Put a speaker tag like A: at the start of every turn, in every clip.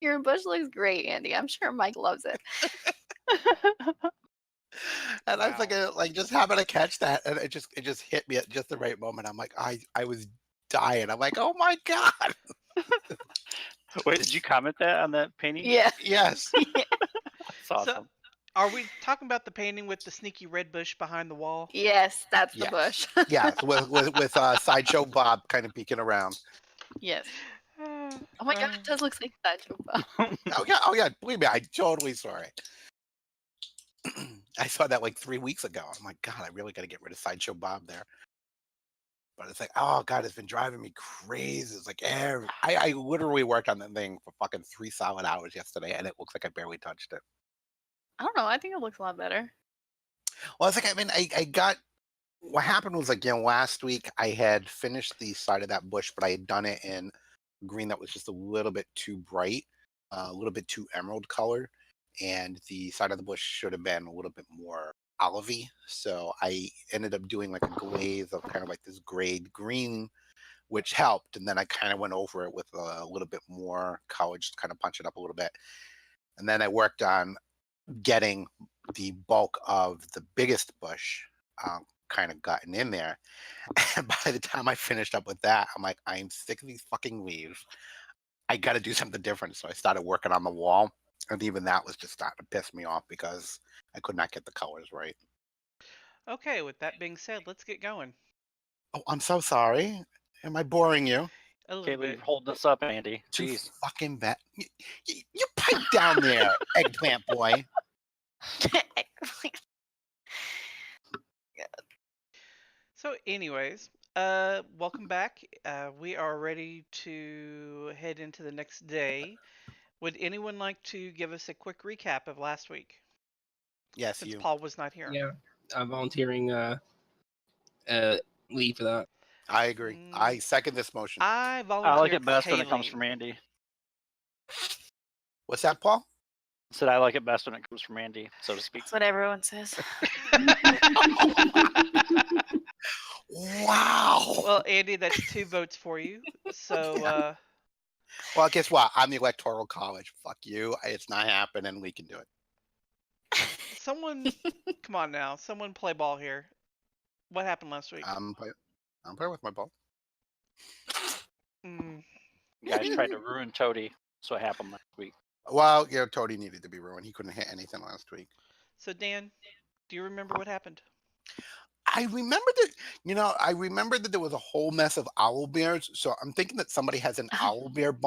A: Your bush looks great, Andy. I'm sure Mike loves it.
B: And I
C: Wow.
B: figured, like, just happened to catch that, and it just hit me at just the right moment. I'm like, I was dying. I'm like, oh my god,
D: Wait, did you comment that on that painting?
A: Yeah.
B: yes.
D: That's awesome.
C: So, are we talking about the painting with the sneaky red bush behind the wall?
A: Yes, that's the
B: Yes.
A: bush.
B: Yes, with Sideshow Bob kind of peeking around.
A: Yes. Oh my god, it does look like that, Jopa.
B: Oh yeah, believe me, I totally saw it. I saw that like 3 weeks ago. I'm like, God, I really got to get rid of Sideshow Bob there. But it's like, oh God, it's been driving me crazy. It's like I literally worked on that thing for fucking 3 solid hours yesterday, and it looks like I barely touched it.
A: I don't know. I think it looks a lot better.
B: Well, it's like, I mean, I got what happened was, like, last week I had finished the side of that bush, but I had done it in green that was just a little bit too bright, a little bit too emerald color, and the side of the bush should have been a little bit more olivey. So I ended up doing like a glaze of kind of like this grade green, which helped. And then I kind of went over it with a little bit more color, just kind of punch it up a little bit. And then I worked on getting the bulk of the biggest bush kind of gotten in there. And by the time I finished up with that, I'm like, I'm sick of these fucking leaves. I got to do something different. So I started working on the wall. And even that was just starting to piss me off because I could not get the colors right.
C: Okay, with that being said, let's get going.
B: Oh, I'm so sorry. Am I boring you?
C: A
D: Okay,
C: little
D: leave
C: bit.
D: holding us up, Andy.
B: Too
D: Jeez.
B: fucking bad. You pipe down there, eggplant boy.
C: So, anyways, welcome back. We are ready to head into the next day. Would anyone like to give us a quick recap of last week?
B: Yes,
C: Since
B: you.
C: Paul was not here.
E: Yeah, I'm volunteering leave for that.
B: I agree. I second this motion.
C: I
D: I
C: volunteer
D: like it best when it comes
C: Kayleen.
D: from Andy.
B: What's that, Paul?
D: I said I like it best when it comes from Andy, so to speak.
A: That's what everyone says.
B: Wow.
C: Well, Andy, that's 2 votes for you. So,
B: Well, guess what? I'm the Electoral College. Fuck you. It's not happening. We can do it.
C: someone, come on now. Someone play ball here. What happened last week?
B: I'm playing with my ball.
C: Mm,
D: You guys tried to ruin Toty. That's what happened last week.
B: Well, yeah, Toty needed to be ruined. He couldn't hit anything last week.
C: So, Dan, do you remember what happened?
B: I remember that there was a whole mess of owl bears. So I'm thinking that somebody has an owl bear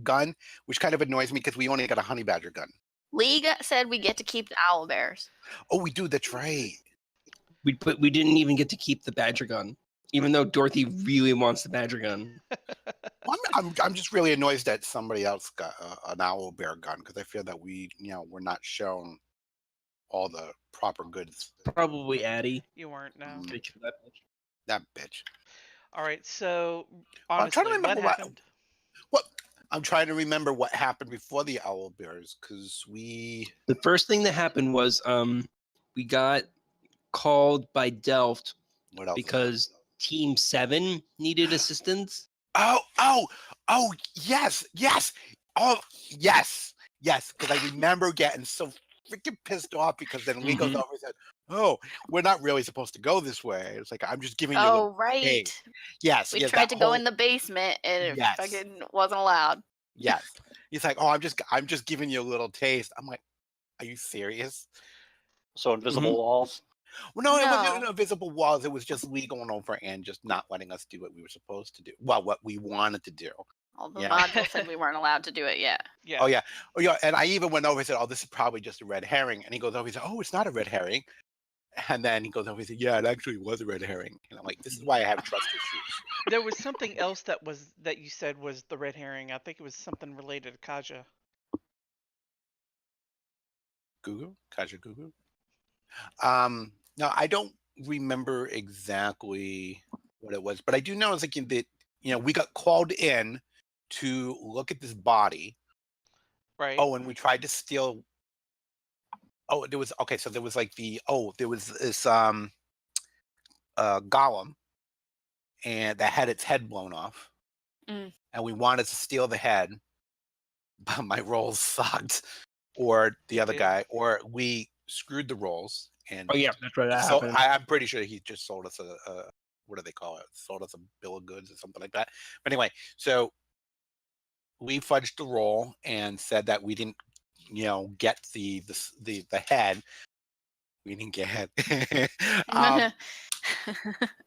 B: gun, which kind of annoys me because we only got a honey badger gun.
A: League said we get to keep the owl bears.
B: Oh, we do. That's right.
E: We didn't even get to keep the badger gun, even though Dorothy really wants the badger gun.
B: Well, I'm just really annoyed that somebody else got an owl bear gun because I feel that we're not shown all the proper goods.
E: Probably Addie.
C: You weren't, no.
E: Bitch for that bitch.
B: That bitch.
C: All right, so,
B: I'm trying
C: honestly,
B: to remember
C: what happened?
B: I'm trying to remember what happened before the owl bears because
E: The first thing that happened was we got called by Delft
B: what else?
E: because Team 7 needed assistance.
B: Oh, yes. Oh, yes. Because I remember getting so freaking pissed off because then Lee goes over and said, "Oh, we're not really supposed to go this way." It's like I'm just giving you.
A: Oh, right.
B: Hey. Yes.
A: We
B: yes,
A: tried
B: that
A: to go
B: whole-
A: in the basement and it
B: Yes.
A: fucking wasn't allowed.
B: Yes. He's like, "Oh, I'm just giving you a little taste." I'm like, "Are you serious?"
D: So invisible walls.
B: Well, no, it
A: No.
B: wasn't invisible walls. It was just Lee going over and just not letting us do what we were supposed to do. Well, what we wanted to do.
A: All the
B: Yeah.
A: modules said we weren't allowed to do it yet.
C: Yeah.
B: Oh yeah. And I even went over and said, "Oh, this is probably just a red herring." And he goes over and said, "Oh, it's not a red herring." And then he goes over and said, "Yeah, it actually was a red herring." And I'm like, "This is why I have trust issues."
C: There was something else that you said was the red herring. I think it was something related to Kaja.
B: Kaja Gugu. No, I don't remember exactly what it was, but I do know it's like that. We got called in to look at this body.
C: Right.
B: Oh, and we tried to steal. Oh, there was okay. So there was like there was this golem, and that had its head blown off,
A: Mm.
B: and we wanted to steal the head, my rolls sucked, or the
C: It
B: other
C: did.
B: guy, or we screwed the rolls. And
E: Oh yeah, that's right. That
B: so
E: happened.
B: I'm pretty sure he just sold us a what do they call it? Sold us a bill of goods or something like that. But anyway, so we fudged the roll and said that we didn't, get the head. We didn't get head.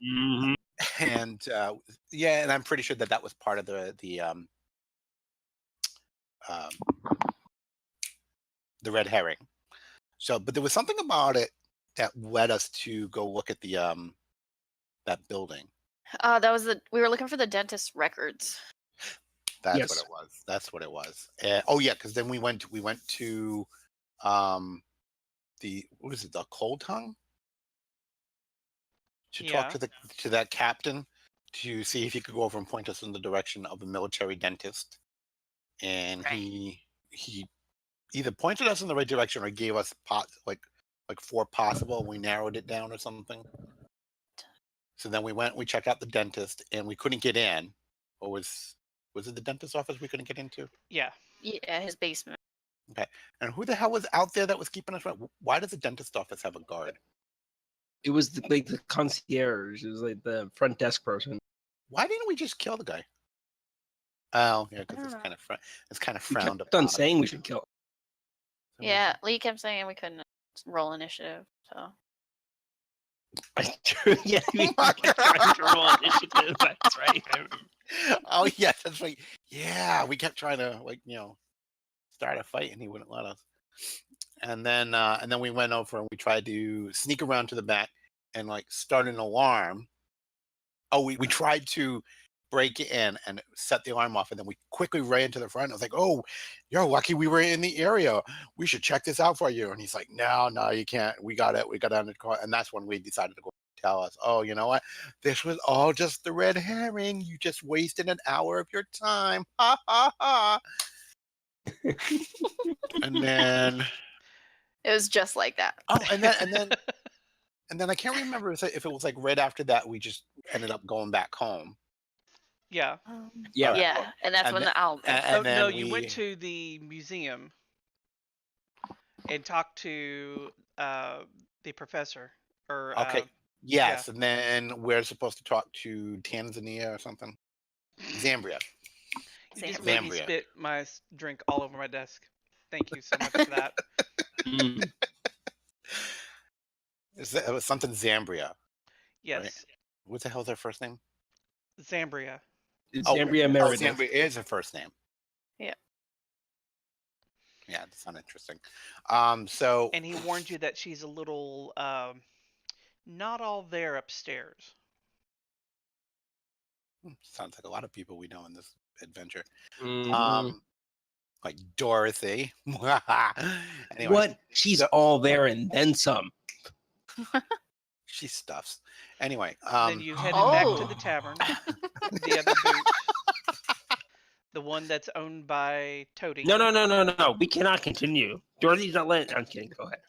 E: Mhm.
B: And yeah, and I'm pretty sure that was part of the red herring. So, but there was something about it that led us to go look at the that building.
A: We were looking for the dentist records.
B: That's
E: Yes.
B: what it was. That's what it was. Oh yeah, because then we went to what is it, the Cold Tongue, to talk
C: Yeah.
B: to that captain to see if he could go over and point us in the direction of a military dentist. And
A: Right.
B: he either pointed us in the right direction or gave us like 4 possible. We narrowed it down or something. So then we checked out the dentist and we couldn't get in. Or was it the dentist's office we couldn't get into?
C: Yeah.
A: Yeah, his basement.
B: Okay. And who the hell was out there that was keeping us right? Why does the dentist office have a guard?
E: It was the concierge. It was like the front desk person.
B: Why didn't we just kill the guy? Oh, yeah, because
A: I
B: it's
A: don't
B: kind of
E: We
B: frowned
E: kept on
B: upon.
E: saying we should kill.
A: Yeah, Lee kept saying we couldn't roll initiative, so.
E: Yeah, we
B: my
E: kept trying to roll initiative. That's right.
B: Oh yeah, that's right. Yeah, we kept trying to start a fight and he wouldn't let us. And then we went over and we tried to sneak around to the back and start an alarm. Oh, we tried to break in and set the alarm off, and then we quickly ran to the front. I was like, "Oh, you're lucky we were in the area. We should check this out for you." And he's like, "No, you can't. We got it. We got it under control." And that's when we decided to go tell us, "Oh, you know what? This was all just the red herring. You just wasted an hour of your time. Ha ha ha." And then
A: It was just like that.
B: oh, and then I can't remember if it was right after that we just ended up going back home.
C: Yeah.
E: Yeah.
B: Alright,
A: Yeah,
B: well,
A: and that's
B: and
A: when
B: then-
A: the owl.
B: and
C: Oh
B: then
C: no, you
B: we-
C: went to the museum and talked to the professor. Or
B: Okay. Yes, and then we're supposed to talk to Tanzania or something. Zambia.
C: you just made me
B: Zambia.
C: spit my drink all over my desk. Thank you so much for that.
E: Mm.
B: It was something Zambia.
C: Yes,
B: What the hell's their first name?
C: Zambria.
E: It's
B: Oh,
E: Zambria
B: Oh,
E: Meredith.
B: Zambia is her first name.
A: Yeah.
B: Yeah, that's not interesting. So
C: And he warned you that she's a little not all there upstairs.
B: sounds like a lot of people we know in this adventure.
E: Mhm.
B: Like Dorothy. Anyway,
E: What? She's all there and then some.
B: she stuffs. Anyway,
C: Then you headed back to
A: Oh.
C: the tavern, the other boot, the one that's owned by Toty.
E: No. We cannot continue. Dorothy's not letting. I'm kidding. Go ahead.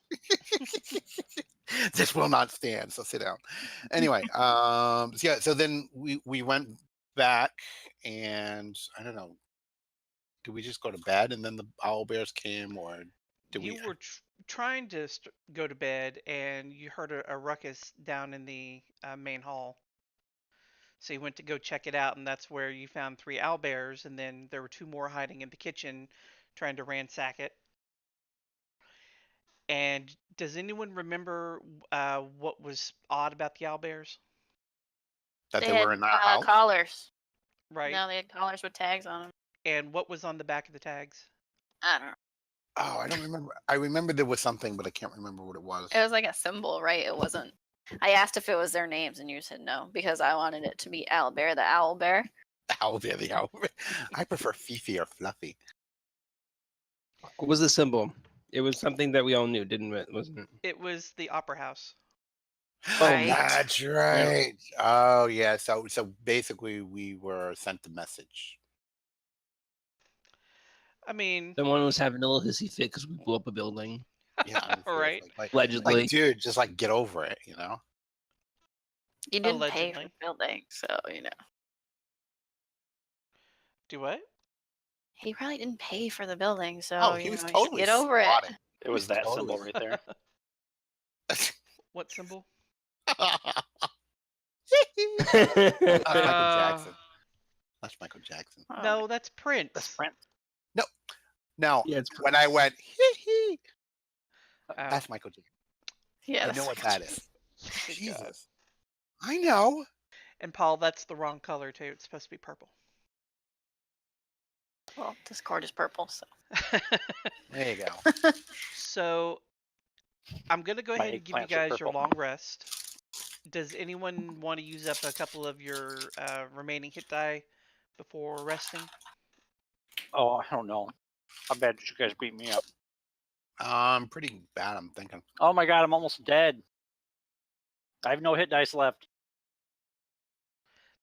B: this will not stand. So sit down. Anyway, so then we went back, and I don't know. Did we just go to bed and then the owl bears came, or did
C: You
B: we?
C: were trying to go to bed, and you heard a ruckus down in the main hall. So you went to go check it out, and that's where you found 3 owlbears, and then there were 2 more hiding in the kitchen, trying to ransack it. And does anyone remember what was odd about the owlbears?
B: That they
A: had
B: were in our house.
A: collars.
C: Right.
A: No, they had collars with tags on them.
C: And what was on the back of the tags?
A: I don't know.
B: Oh, I don't remember. I remember there was something, but I can't remember what it was.
A: It was like a symbol, right? It wasn't. I asked if it was their names, and you said no because I wanted it to be Owlbear, the owl bear.
B: The owl bear, the owl bear. I prefer Fifi or Fluffy.
E: What was the symbol? It was something that we all knew, didn't it? Wasn't it?
C: It was the opera house.
A: Right.
B: That's right. Oh yeah. So basically, we were sent the message.
C: I mean,
E: Someone was having a little hissy fit because we blew up a building.
B: Yeah. I mean,
C: Right.
B: Like,
E: Allegedly.
B: dude, just get over it. You know.
A: You didn't pay for
C: Allegedly.
A: the building, so you know.
C: do what?
A: He probably didn't pay for the building, so
B: Oh, he
A: you
B: was
A: know, you should
B: totally
A: get over it.
B: swatting.
D: It was that
B: Totally.
D: symbol right there.
C: What symbol?
B: That's Michael Jackson. That's Michael Jackson.
A: Oh,
C: No, that's Prince.
D: That's Brent.
B: Now,
E: Yeah, it's
B: when I went, hee hee,
C: Oh,
B: that's Michael Jackson.
A: yeah,
B: I
A: that's
B: know what
A: Michael
B: that
A: Jackson.
B: is.
C: good
B: Jesus.
C: God.
B: I know.
C: And Paul, that's the wrong color too. It's supposed to be purple.
A: Well, Discord is purple, so.
B: There you go.
C: So I'm gonna go
D: My
C: ahead and give you
D: eggplants are
C: guys your
D: purple.
C: long rest. Does anyone want to use up a couple of your remaining hit die before resting?
D: Oh, I don't know. How bad did you guys beat me up?
B: Pretty bad, I'm thinking.
D: Oh my god, I'm almost dead. I have no hit dice left.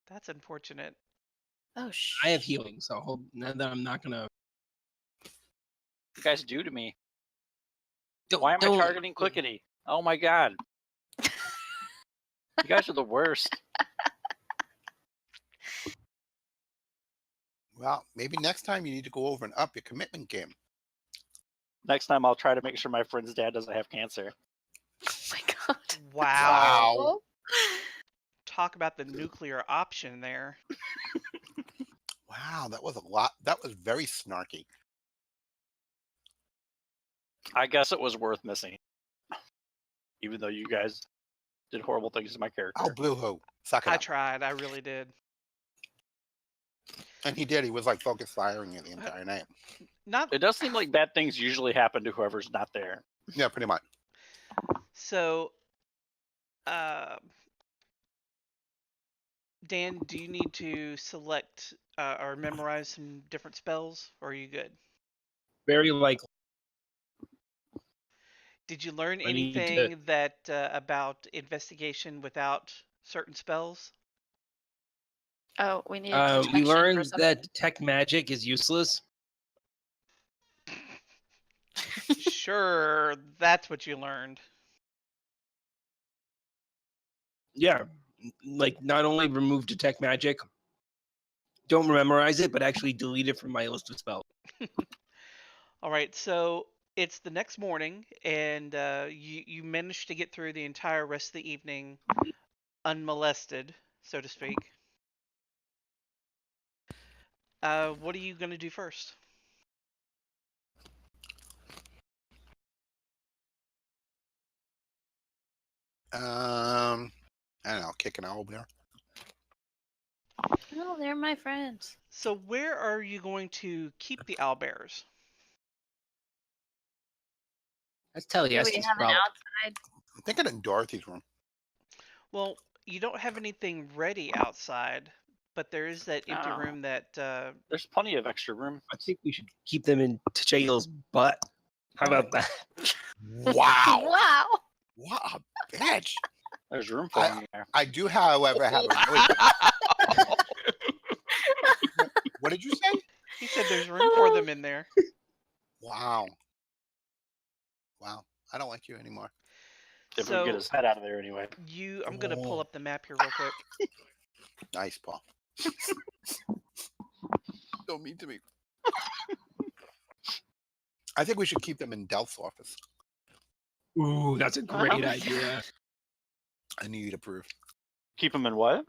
C: That's unfortunate.
A: Oh,
E: I have healing, so hold, that I'm not gonna.
D: You guys do to me.
E: Don't,
D: Why am I
E: don't-
D: targeting Clickety? Oh my god. You guys are the worst.
B: Well, maybe next time you need to go over and up your commitment game.
D: Next time I'll try to make sure my friend's dad doesn't have cancer.
A: Oh my god.
C: Wow.
B: Wow.
C: Talk about the nuclear option there.
B: Wow, that was a lot. That was very snarky.
D: I guess it was worth missing. Even though you guys did horrible things to my character.
B: Oh, boo-hoo. Suck it
C: I
B: up.
C: tried. I really did.
B: And he did. He was like focus firing you the entire night.
C: Not
D: It does seem like bad things usually happen to whoever's not there.
B: Yeah, pretty much.
C: so. Dan, do you need to select or memorize some different spells, or are you good?
E: Very likely.
C: Did you learn
E: I need to-
C: anything that about investigation without certain spells?
A: Oh, we need.
E: We learned that detect magic is useless.
C: Sure, that's what you learned.
E: Yeah, like not only remove detect magic, don't memorize it, but actually delete it from my list of spells.
C: All right, so it's the next morning, and you managed to get through the entire rest of the evening unmolested, so to speak. What are you going to do first?
B: I don't know, kick an owlbear.
A: Oh, they're my friends.
C: So where are you going to keep the owlbears?
E: That's tell
A: Do
E: yes.
A: we have an outside?
B: I'm thinking in Dorothy's room.
C: Well, you don't have anything ready outside, but there is that empty
A: Oh.
C: room that
D: There's plenty of extra room.
E: I think we should keep them in Jail's butt. How about that?
B: Wow.
A: Wow.
B: What a bitch.
D: There's room for them there.
B: I do, however, have a really What did you say?
C: he said there's room for them in there.
B: Wow. Wow. I don't like you anymore.
D: If we can get his head out of there anyway.
C: I'm gonna pull up the map here real quick.
B: Nice, Paul. Don't mean to me. I think we should keep them in Delph's office.
E: Ooh, that's a great
A: Oh my
E: idea.
B: I need you to prove.
D: Keep him in what?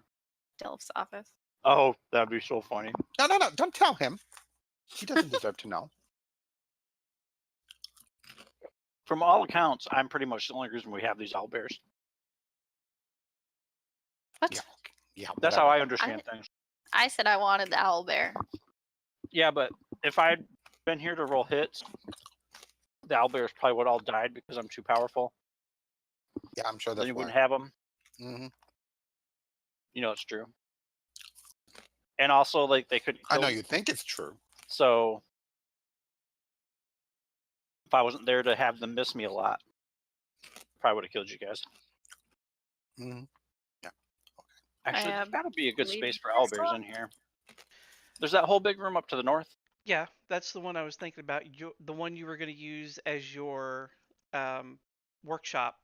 A: Delph's office.
D: Oh, that'd be so funny.
B: No. Don't tell him. He doesn't deserve to know.
D: From all accounts, I'm pretty much the only reason we have these owlbears.
A: What?
B: Yeah. Yeah.
D: That's how I understand things.
A: I said I wanted the owl bear.
D: Yeah, but if I'd been here to roll hits, the owlbears probably would all died because I'm too powerful.
B: Yeah, I'm sure
D: Then
B: that's
D: you
B: why.
D: wouldn't have them.
B: Hmm.
D: You know it's true. And also, like, they couldn't
B: I
D: kill
B: know
D: me.
B: you think it's true.
D: So if I wasn't there to have them miss me a lot, probably would have killed you guys.
B: Hmm.
D: Actually,
A: have
D: there's got to be a good
A: believe
D: space for
A: you
D: owlbears in here. There's that whole big room up to the north.
C: Yeah, that's the one I was thinking about. The one you were going to use as your workshop,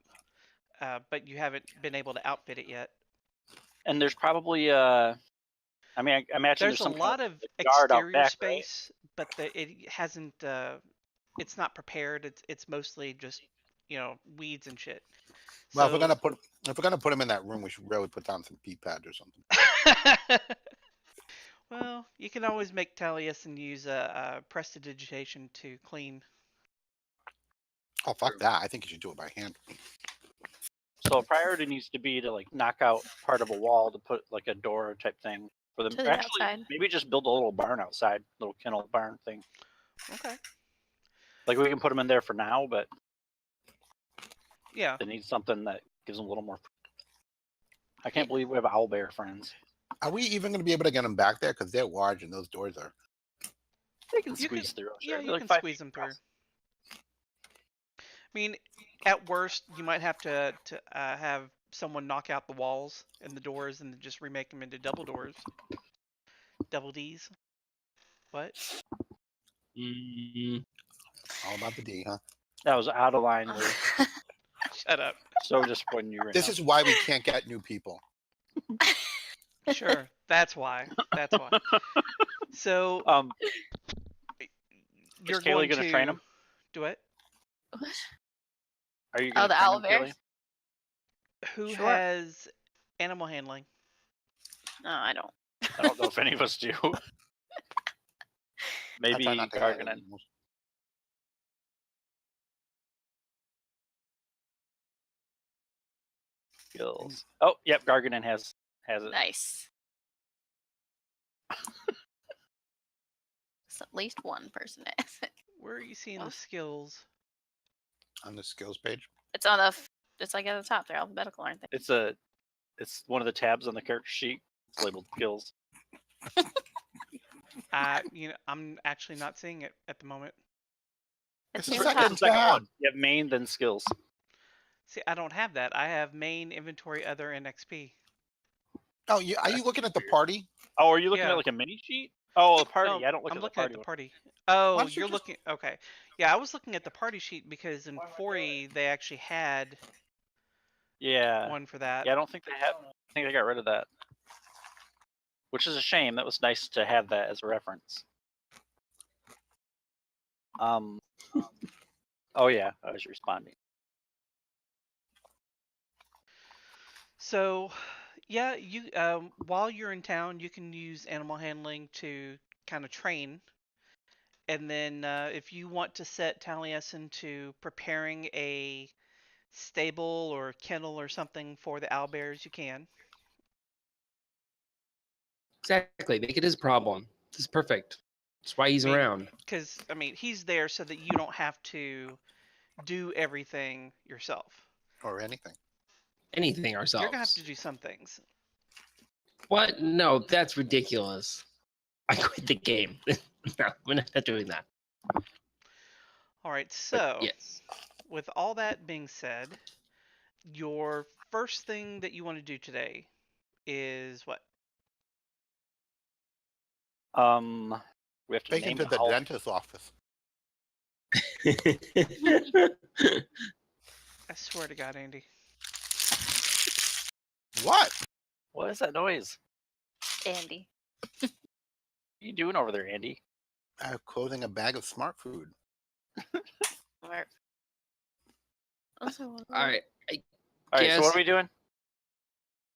C: but you haven't been able to outfit it yet.
D: And there's probably I imagine
C: There's a
D: some
C: lot
D: kind
C: of
D: yard out
C: exterior
D: back, right?
C: space, but it hasn't. It's not prepared. It's mostly just weeds and shit.
B: Well,
C: So,
B: if we're gonna put him in that room, we should really put down some pea pads or something.
C: well, you can always make Taliesin use a prestidigitation to clean.
B: Oh fuck that! I think you should do it by hand.
D: So a priority needs to be to like knock out part of a wall to put like a door type thing for them.
A: To the
D: Actually,
A: outside.
D: maybe just build a little barn outside, little kennel barn thing.
C: Okay.
D: Like we can put them in there for now, but
C: Yeah.
D: they need something that gives them a little more. I can't believe we have owlbear friends.
B: Are we even going to be able to get them back there? Because they're large and those doors are.
D: They can
C: You
D: squeeze through.
C: Yeah,
D: They're
C: you
D: like
C: can
D: 5
C: squeeze
D: feet
C: them through.
D: across.
C: I mean, at worst, you might have to have someone knock out the walls and the doors and just remake them into double doors. Double Ds. What?
B: All about the D, huh?
D: That was out of line. Lou.
C: Shut up.
D: So disappointing you right
B: This
D: now.
B: is why we can't get new people.
C: Sure, that's why. That's why. So you're
D: is Kaylee
C: going
D: gonna train him?
C: Do it.
A: What?
D: Are you
A: Oh,
D: going
A: the
D: to train
A: owl
D: him,
A: bears?
D: Kaylee?
C: Who
A: Sure.
C: has animal handling?
A: No, I don't.
D: I don't know if any of us do. Maybe
B: I try not to have
D: Gargenyn.
B: animals.
D: Skills. Oh, yep, Gargenyn has it.
A: Nice. So at least one person has it.
C: Where are you seeing
A: Oh.
C: the skills?
B: On the skills page.
A: It's on the. It's like at the top. They're alphabetical, aren't they?
D: It's one of the tabs on the character sheet. It's labeled skills.
C: I'm actually not seeing it at the moment.
A: It's
B: It's
A: near
B: the
A: the top.
B: second
D: Second
B: tab.
D: one. You have main, then skills.
C: See, I don't have that. I have main, inventory, other, and XP.
B: Oh, are you looking at the party?
D: Oh, are you looking
C: Yeah.
D: at like a mini sheet? Oh, the party.
C: No,
D: I don't look
C: I'm
D: at the
C: looking
D: party.
C: at the
D: one.
C: party. Oh,
B: don't you
C: you're
B: just-
C: looking. Okay. Yeah, I was looking at the party sheet because in 4E they actually had
D: Yeah.
C: one for that.
D: Yeah, I don't think they have. I think they got rid of that. Which is a shame. That was nice to have that as a reference. Oh yeah, I was responding.
C: So, yeah, you while you're in town, you can use animal handling to kind of train, and then if you want to set Taliesin to preparing a stable or kennel or something for the owlbears, you can.
E: Exactly. Make it his problem. This is perfect. That's why he's
C: I mean,
E: around.
C: Because he's there so that you don't have to do everything yourself.
B: Or anything.
E: Anything ourselves.
C: You're gonna have to do some things.
E: What? No, that's ridiculous. I quit the game. No, we're not doing that.
C: All right.
E: But
C: So,
E: yes.
C: with all that being said, your first thing that you want to do today is what?
D: We have to
B: Take
D: name
B: him to the
D: owl.
B: dentist's office.
C: I swear to God, Andy.
B: What?
D: What is that noise?
A: Andy.
D: What are you doing over there, Andy?
B: I'm closing a bag of smart food.
A: Where? Also,
E: All right.
D: All right, so what
E: Guess-
D: are we doing?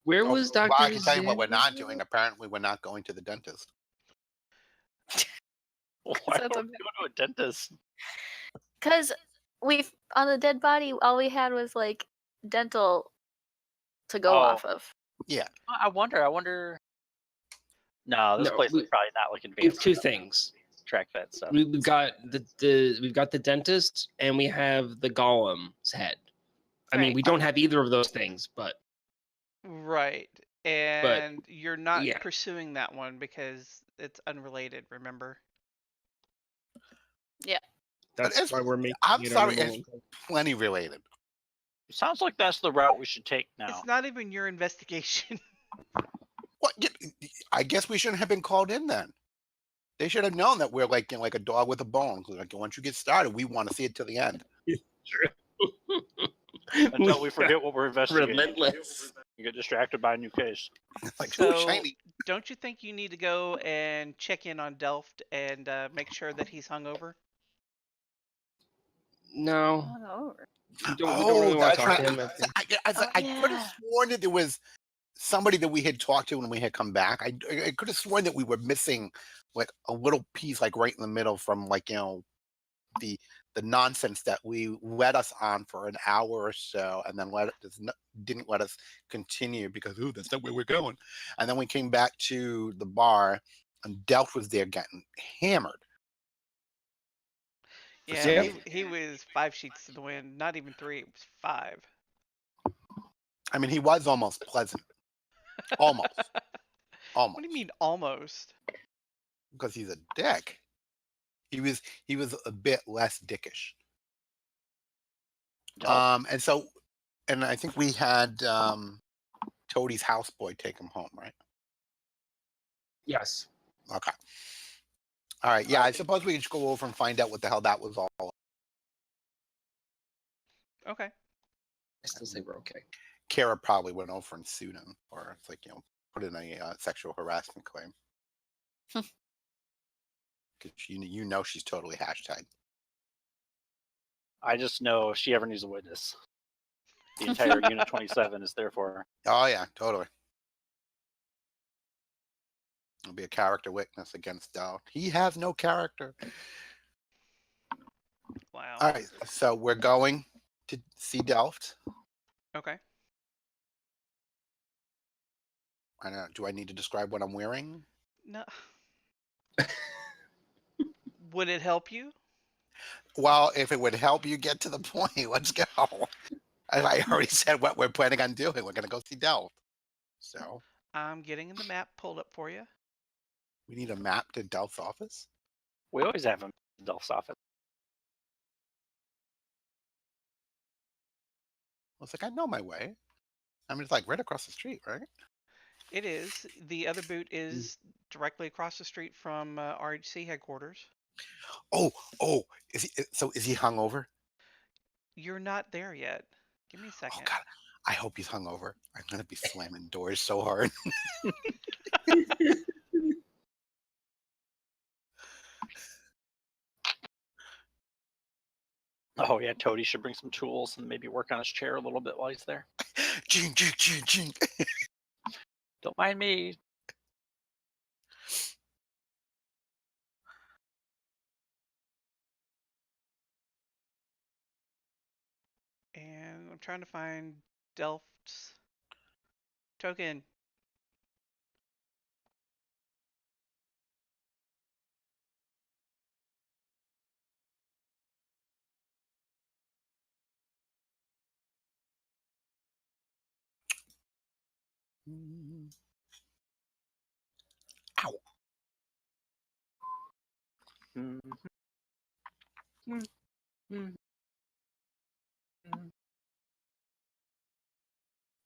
E: Where
B: Oh,
E: was
B: well,
E: Dr.
B: I can tell you what we're not
E: Zen?
B: doing. Apparently, we're not going to the dentist.
D: Why
A: That's
D: don't we go to a dentist?
A: Because we've on the dead body, all we had was like dental to go
D: Oh.
A: off of.
D: I wonder. No, this
E: No,
D: place
E: we-
D: is probably not like
E: We have
D: advanced.
E: two
D: enough to
E: things.
D: Track that stuff.
E: We've got we've got the dentist and we have the golem's head. I mean,
A: Right.
E: we don't have either of those things, but
C: Right. And you're not
E: yeah.
C: pursuing that one because it's unrelated, remember?
E: that's
B: it's-
E: why we're making.
B: I'm
E: it
B: sorry,
E: our
B: it's plenty related.
D: Sounds like that's the route we should take now.
C: It's not even your investigation.
B: What? I guess we shouldn't have been called in then. They should have known that we're like like a dog with a bone. Like once you get started, we want to see it to the end.
D: Until we forget what we're investigating.
E: relentless.
D: You get distracted by a new case.
B: Like
C: So-
B: ooh, shiny.
C: don't you think you need to go and check in on Delft and make sure that he's hungover?
E: No,
A: Hungover.
E: we don't really want to
B: that's
E: talk
B: right.
E: to him. I think.
B: I could have
A: Yeah.
B: sworn that there was somebody that we had talked to when we had come back. I could have sworn that we were missing like a little piece, like right in the middle from like the nonsense that we led us on for an hour or so, and then didn't let us continue because that's not where we're going. And then we came back to the bar, and Delph was there getting hammered.
C: Yeah,
E: Yeah.
C: he was 5 sheets to the wind. Not even 3, it was 5.
B: I mean, he was almost pleasant, almost,
C: What do you mean almost?
B: because he's a dick. He was a bit less dickish.
D: Delph.
B: And I think we had Toty's houseboy take him home, right?
E: Yes.
B: Okay. All right. Yeah, I suppose we could just go over and find out what the hell that was all about.
C: Okay.
E: I still say we're okay.
B: Kara probably went over and sued him, or it's like, put in a sexual harassment claim. Because you know she's totally hashtag.
D: I just know if she ever needs a witness, the entire Unit 27 is there for her.
B: Oh yeah, totally. It'll be a character witness against Delph. He has no character.
C: Wow.
B: All right, so we're going to see Delph.
C: Okay.
B: I know. Do I need to describe what I'm wearing?
C: No. Would it help you?
B: Well, if it would help you get to the point, let's go. I already said what we're planning on doing. We're going to go see Delph. So
C: I'm getting the map pulled up for you.
B: we need a map to Delph's office.
D: We always have him in Delph's office.
B: It's like, I know my way. I mean, it's like right across the street, right?
C: It is. The other boot is directly across the street from RHC headquarters.
B: Oh, is he hungover?
C: You're not there yet. Give me a
B: Oh
C: second.
B: God, I hope he's hungover. I'm gonna be slamming doors so hard.
D: Oh yeah, Toty should bring some tools and maybe work on his chair a little bit while he's there.
B: Ching, ching, ching, ching.
D: Don't mind me.
C: And I'm trying to find Delft's token.
B: Ow.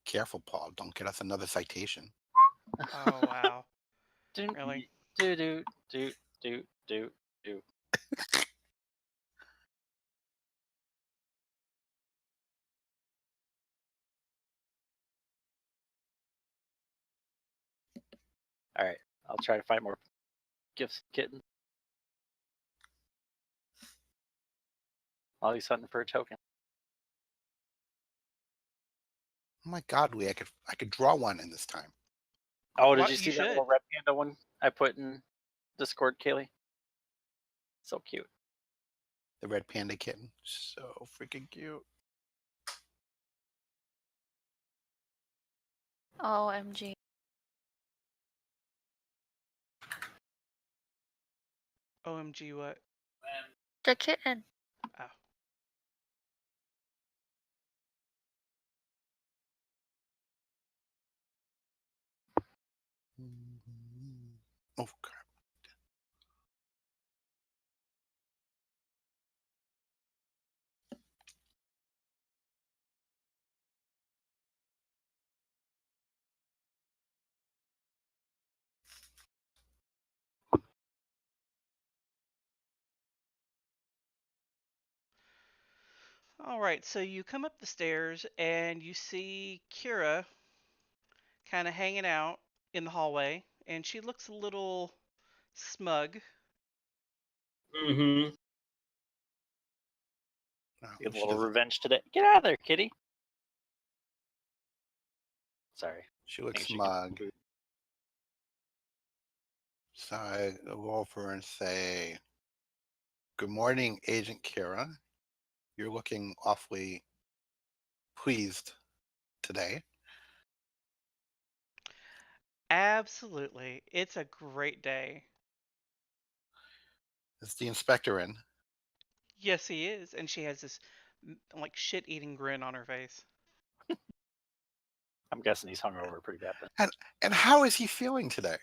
B: Careful, Paul. Don't get us another citation.
C: Oh wow. Really?
D: Do. All right, I'll try to find more gifts, kitten. While he's hunting for a token.
B: Oh my God, Lee, I could draw one in this time.
D: Oh, did
C: What?
D: you
C: You
D: see that
C: should.
D: little red panda one I put in Discord, Kaylee? So cute.
B: The red panda kitten, so freaking cute.
A: OMG.
C: OMG what?
A: The kitten.
C: Oh.
B: Oh crap.
C: All right, so you come up the stairs and you see Kira kind of hanging out in the hallway, and she looks a little smug.
E: Mm-hmm.
B: No,
D: Get a
B: she
D: little
B: doesn't.
D: revenge today. Get out of there, kitty. Sorry.
B: She looks
D: Think she
B: smug.
D: can-
B: So I go over and say, "Good morning, Agent Kira. You're looking awfully pleased today."
C: Absolutely. It's a great day.
B: Is the inspector in?
C: Yes, he is. And she has this like shit-eating grin on her face.
D: I'm guessing he's hungover pretty bad.
B: And how is he feeling today?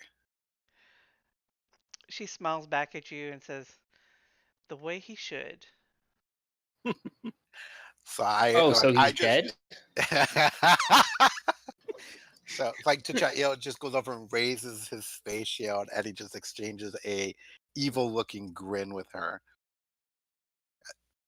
C: She smiles back at you and says, "The way he should."
B: So I,
E: Oh,
B: like,
E: so
B: I
E: he's dead?
B: So like T'Challa just goes over and raises his space shield, and he just exchanges a evil-looking grin with her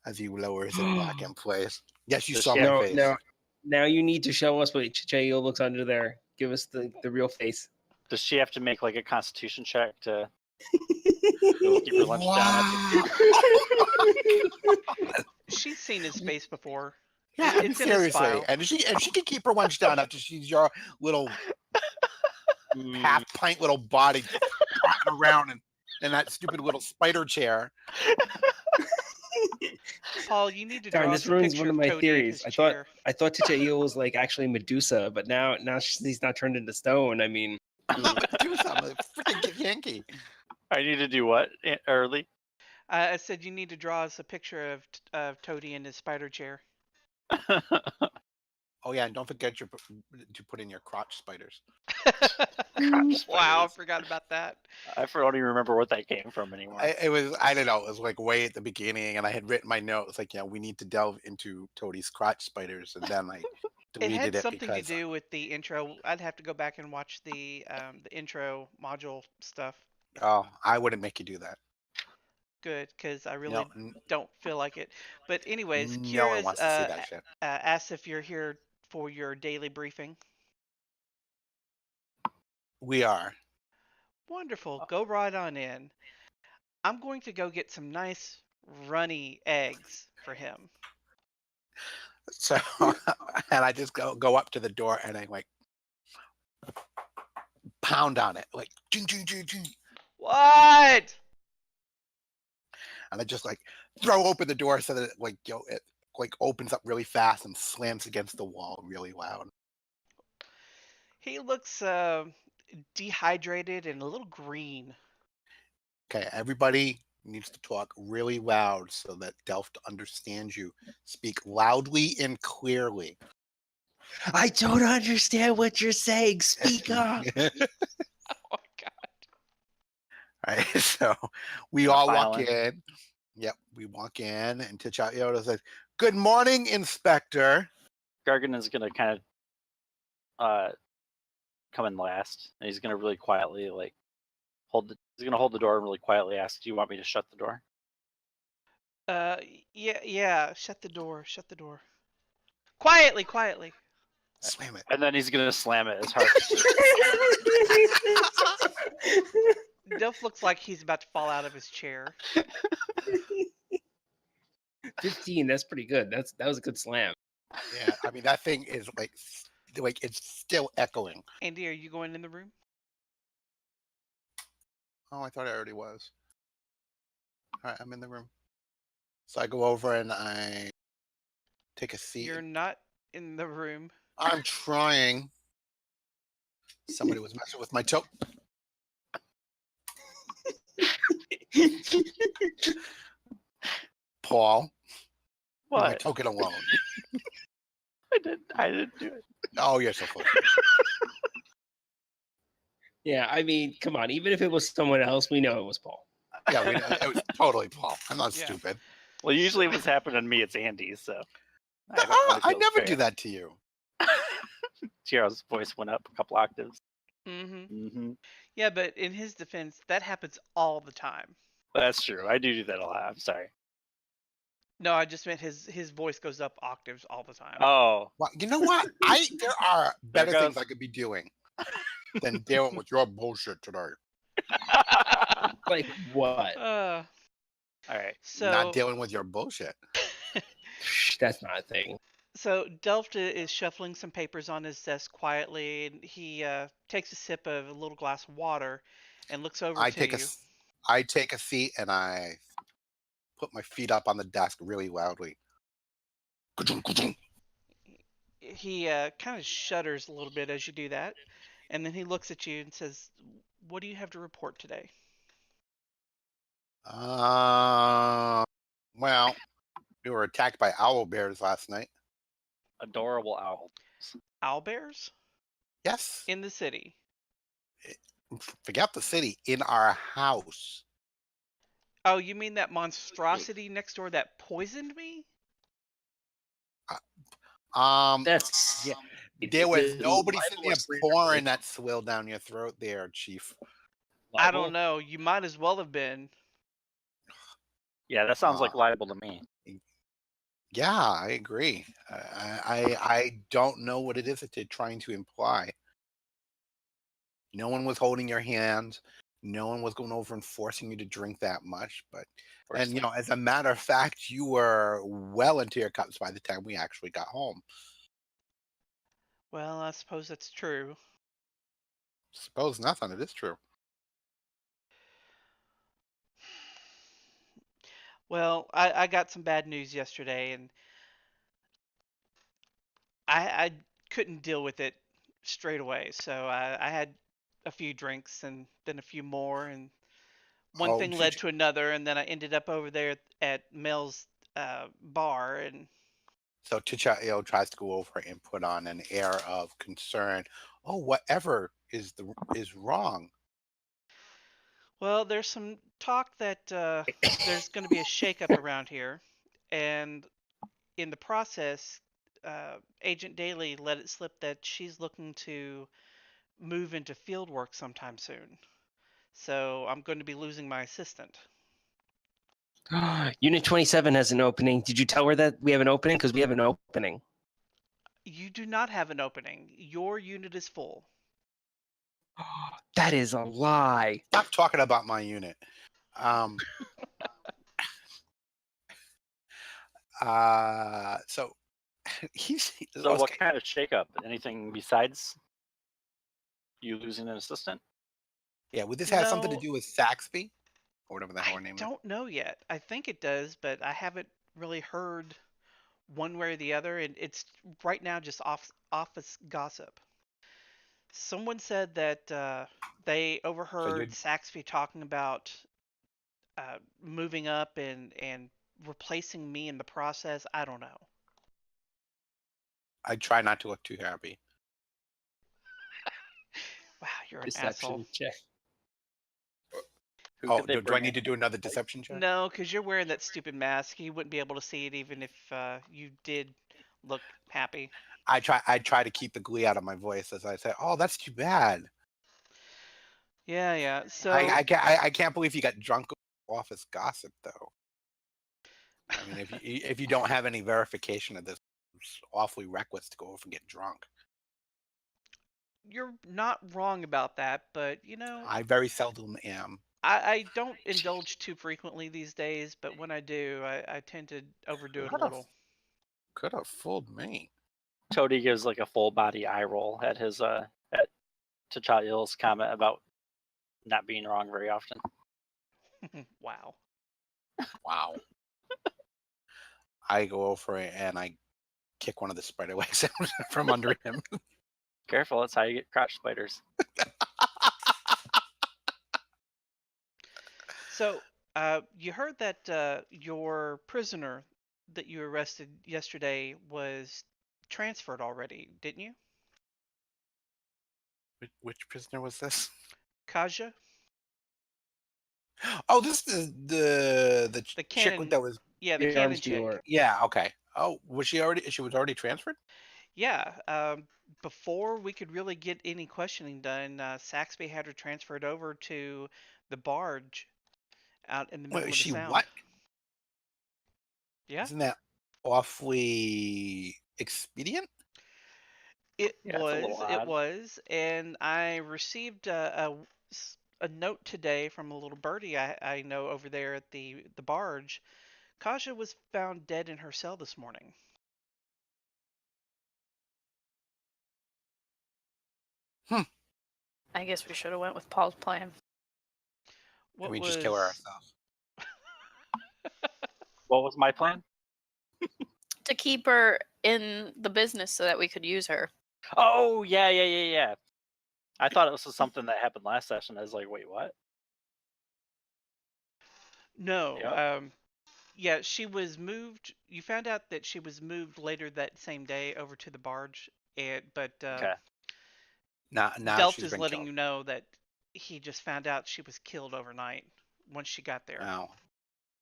B: as he lowers it back in place. Yes, you
D: Does
B: saw
D: she
B: my
D: have-
B: face.
E: Now you need to show us what Chicheyo looks under there. Give us the real face.
D: Does she have to make like a constitution check to keep her lunch down?
B: Wow.
C: She's seen his face before.
B: Yeah,
C: It's in his
B: seriously,
C: file.
B: and she can keep her lunch down after she's your little half pint little body trotting around in that stupid little spider chair.
C: Paul, you need to
E: Darn,
C: draw
E: this
C: us a
E: ruins
C: picture
E: one of
C: of
E: my
C: Toty in
E: theories.
C: his
E: I
C: chair.
E: thought Chicheyo was like actually Medusa, but now he's not turned into stone. I mean,
B: I'm gonna do something, freaking Yankee.
D: I need to do what early?
C: I said you need to draw us a picture of Toty in his spider chair.
B: Oh yeah, and don't forget to put in your crotch spiders.
D: Crotch
C: Wow, I
D: spiders.
C: forgot about that.
D: I don't even remember what that came from anymore.
B: It was, I don't know, it was like way at the beginning, and I had written my notes like, we need to delve into Toty's crotch spiders, and then I
C: It
B: deleted
C: had
B: it
C: something to
B: because
C: do with the intro. I'd have to go back and watch the intro module stuff.
B: I wouldn't make you do that.
C: Good, because I really
B: No,
C: don't feel like it. But anyways,
B: no one
C: Kira's
B: wants to see that shit.
C: asked if you're here for your daily briefing.
B: We are.
C: Wonderful. Go right on in. I'm going to go get some nice runny eggs for him.
B: So, and I just go up to the door and I like pound on it, like ching, ching, ching, ching.
C: What?
B: And I just like throw open the door so that it like opens up really fast and slams against the wall really loud.
C: He looks dehydrated and a little green.
B: Okay, everybody needs to talk really loud so that Delft understands you. Speak loudly and clearly.
E: I don't understand what you're saying. Speak up.
C: Oh my god.
B: Right, so we
D: Not
B: all walk
D: violent.
B: in. Yep, we walk in, and T'Challa says, "Good morning, Inspector."
D: Gargenyn's gonna kind of come in last, and he's gonna really quietly like he's gonna hold the door and really quietly ask, "Do you want me to shut the door?"
C: Yeah, shut the door, shut the door. Quietly, quietly.
B: Slam it.
D: And then he's gonna slam it as hard.
C: Delph looks like he's about to fall out of his chair.
E: 15. That's pretty good. That was a good slam.
B: Yeah, I mean that thing is like it's still echoing.
C: Andy, are you going in the room?
B: Oh, I thought I already was. All right, I'm in the room. So I go over and I take a seat.
C: You're not in the room.
B: I'm trying. Somebody was messing with my toe. Paul, leave my
D: What?
B: token alone.
D: I didn't do it.
B: Oh, you're so funny.
E: Yeah, I mean, come on. Even if it was someone else, we know it was Paul.
B: Yeah, it was totally Paul. I'm not
C: Yeah.
B: stupid.
D: Well, usually if it's happened to me, it's Andy. So
B: I never do that to you.
D: Tiero's voice went up a couple octaves.
C: Mm-hmm.
D: Mm-hmm.
C: Yeah, but in his defense, that happens all the time.
D: That's true. I do that a lot. I'm sorry.
C: No, I just meant his voice goes up octaves all the time.
D: Oh,
B: Well, you know what? There are better things
D: goes.
B: I could be doing. than dealing with your bullshit today.
E: Like what?
C: Uh,
D: All right.
C: so
B: Not dealing with your bullshit.
E: That's not a thing.
C: So Delft is shuffling some papers on his desk quietly, and he takes a sip of a little glass of water, and looks over
B: I
C: to
B: take
C: you.
B: I take a seat and I put my feet up on the desk really loudly.
C: He kind of shudders a little bit as you do that, and then he looks at you and says, "What do you have to report today?"
B: Well, we were attacked by owl bears last night.
D: Adorable owl.
C: Owlbears
B: Yes.
C: in the city.
B: Forget the city. In our house.
C: Oh, you mean that monstrosity next door that poisoned me?
E: That's yeah.
B: There was
E: The
B: nobody sitting there
E: libelous reader,
B: pouring that swill down your throat there, Chief.
C: I
D: Libel?
C: don't know. You might as well have been.
D: Yeah, that sounds like libel to me.
B: Yeah, I agree. I don't know what it is that they're trying to imply. No one was holding your hand. No one was going over and forcing you to drink that much. But and as a matter of fact, you were well into your cups by the time we actually got home.
C: Well, I suppose that's true.
B: Suppose nothing. It is true.
C: Well, I got some bad news yesterday, and I couldn't deal with it straight away. So I had a few drinks and then a few more, and one thing led to another, and then I ended up over there at Mel's bar, and
B: So Tichael tries to go over and put on an air of concern. Oh, whatever is wrong.
C: well, there's some talk that there's going to be a shakeup around here, and in the process, Agent Daly let it slip that she's looking to move into field work sometime soon. So I'm going to be losing my assistant.
E: Unit 27 has an opening. Did you tell her that we have an opening? Because we have an opening.
C: You do not have an opening. Your unit is full.
E: That is a lie.
B: Stop talking about my unit. So he's
D: So what kind of shakeup? Anything besides you losing an assistant?
B: Yeah, would this have something to
C: No.
B: do with Saxby? Or whatever the hell her
C: I
B: name is.
C: don't know yet. I think it does, but I haven't really heard one way or the other, and it's right now just office gossip. Someone said that they overheard Saxby talking about moving up and replacing me in the process. I don't know.
B: I try not to look too happy.
C: Wow, you're an
E: Deception
C: asshole.
E: check.
D: Who
B: Oh,
D: could they
B: do I
D: bring
B: need
D: in?
B: to do another deception check?
C: No, because you're wearing that stupid mask. He wouldn't be able to see it even if you did look happy.
B: I try to keep the glee out of my voice as I say, "Oh, that's too bad."
C: Yeah, yeah. So
B: I can't believe you got drunk with office gossip, though. I mean, if you don't have any verification of this, it's awfully reckless to go over and get drunk.
C: you're not wrong about that, but
B: I very seldom am.
C: I don't indulge too frequently these days, but when I do, I tend to overdo it a little.
B: Could have fooled me.
D: Toty gives like a full body eye roll at his at T'Challa's comment about not being wrong very often.
C: Wow.
B: Wow. I go over and I kick one of the spider legs out from under him.
D: Careful, that's how you get crotch spiders.
C: So, you heard that your prisoner that you arrested yesterday was transferred already, didn't you?
B: Which prisoner was this?
C: Kaja?
B: Oh, this is the
C: The
B: chick
C: cannon.
B: that was.
C: Yeah, the
E: The
C: cannon
E: arms
C: chick.
E: dealer.
B: Yeah. Okay. Oh, was she already? She was already transferred.
C: Yeah. Before we could really get any questioning done, Saxby had her transferred over to the barge out in the middle
B: Wait,
C: of
B: is
C: the
B: she
C: sound.
B: what?
C: Yeah.
B: Isn't that awfully expedient?
C: It
D: Yeah, it's a little
C: was. It
D: odd.
C: was, and I received a note today from a little birdie I know over there at the barge. Kaja was found dead in her cell this morning.
A: I guess we should have went with Paul's plan.
C: What
B: And we
C: was?
B: just kill her ourselves.
D: What was my plan?
A: To keep her in the business so that we could use her.
D: Oh, yeah. I thought it was something that happened last session. I was like, wait, what?
C: No.
D: Yep.
C: Yeah, she was moved. You found out that she was moved later that same day over to the barge, but
D: Okay.
B: Now
C: Delt
B: she's
C: is
B: been
C: letting
B: killed.
C: you know that he just found out she was killed overnight once she got there.
B: Now,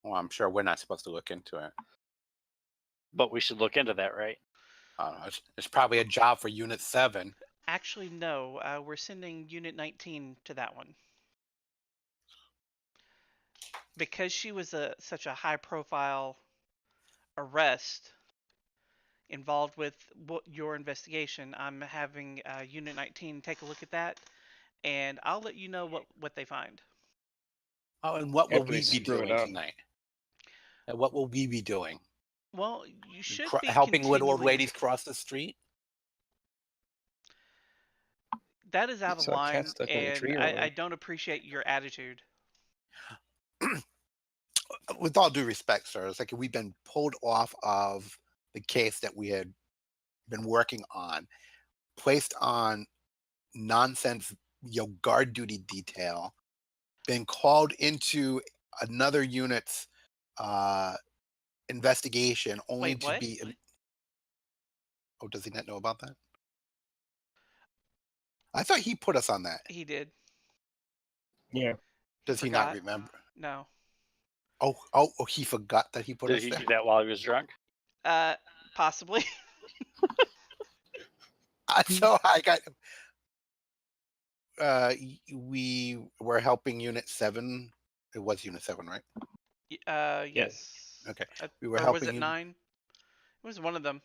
B: well, I'm sure we're not supposed to look into it.
D: But we should look into that, right?
B: It's probably a job for Unit 7.
C: Actually, no. We're sending Unit 19 to that one. Because she was such a high-profile arrest involved with your investigation, I'm having Unit 19 take a look at that, and I'll let you know what they find.
B: Oh, and what will
E: After
B: we
E: they
B: be
E: screw it
B: doing
E: up.
B: tonight? And what will we be doing?
C: Well, you should be
B: Helping little old
C: continuing.
B: ladies cross the street?
C: That is out of
E: Saw a cat
C: line,
E: stuck in a
C: and
E: tree
C: I
E: earlier.
C: don't appreciate your attitude.
B: With all due respect, sir, it's like we've been pulled off of the case that we had been working on, placed on nonsense, guard duty detail, been called into another unit's investigation, only
C: Wait,
B: to
C: what?
B: be. Oh, does he not know about that? I thought he put us on that.
C: He did.
E: Yeah.
B: Does he not remember?
C: No.
B: Oh, he forgot that he put
D: Did
B: us
D: he
B: there.
D: do that while he was drunk?
C: Possibly.
B: So I got. We were helping Unit 7. It was Unit 7, right?
C: Yes.
B: Okay. We were
C: or was
B: helping
C: it
B: you.
C: 9? It was one of them.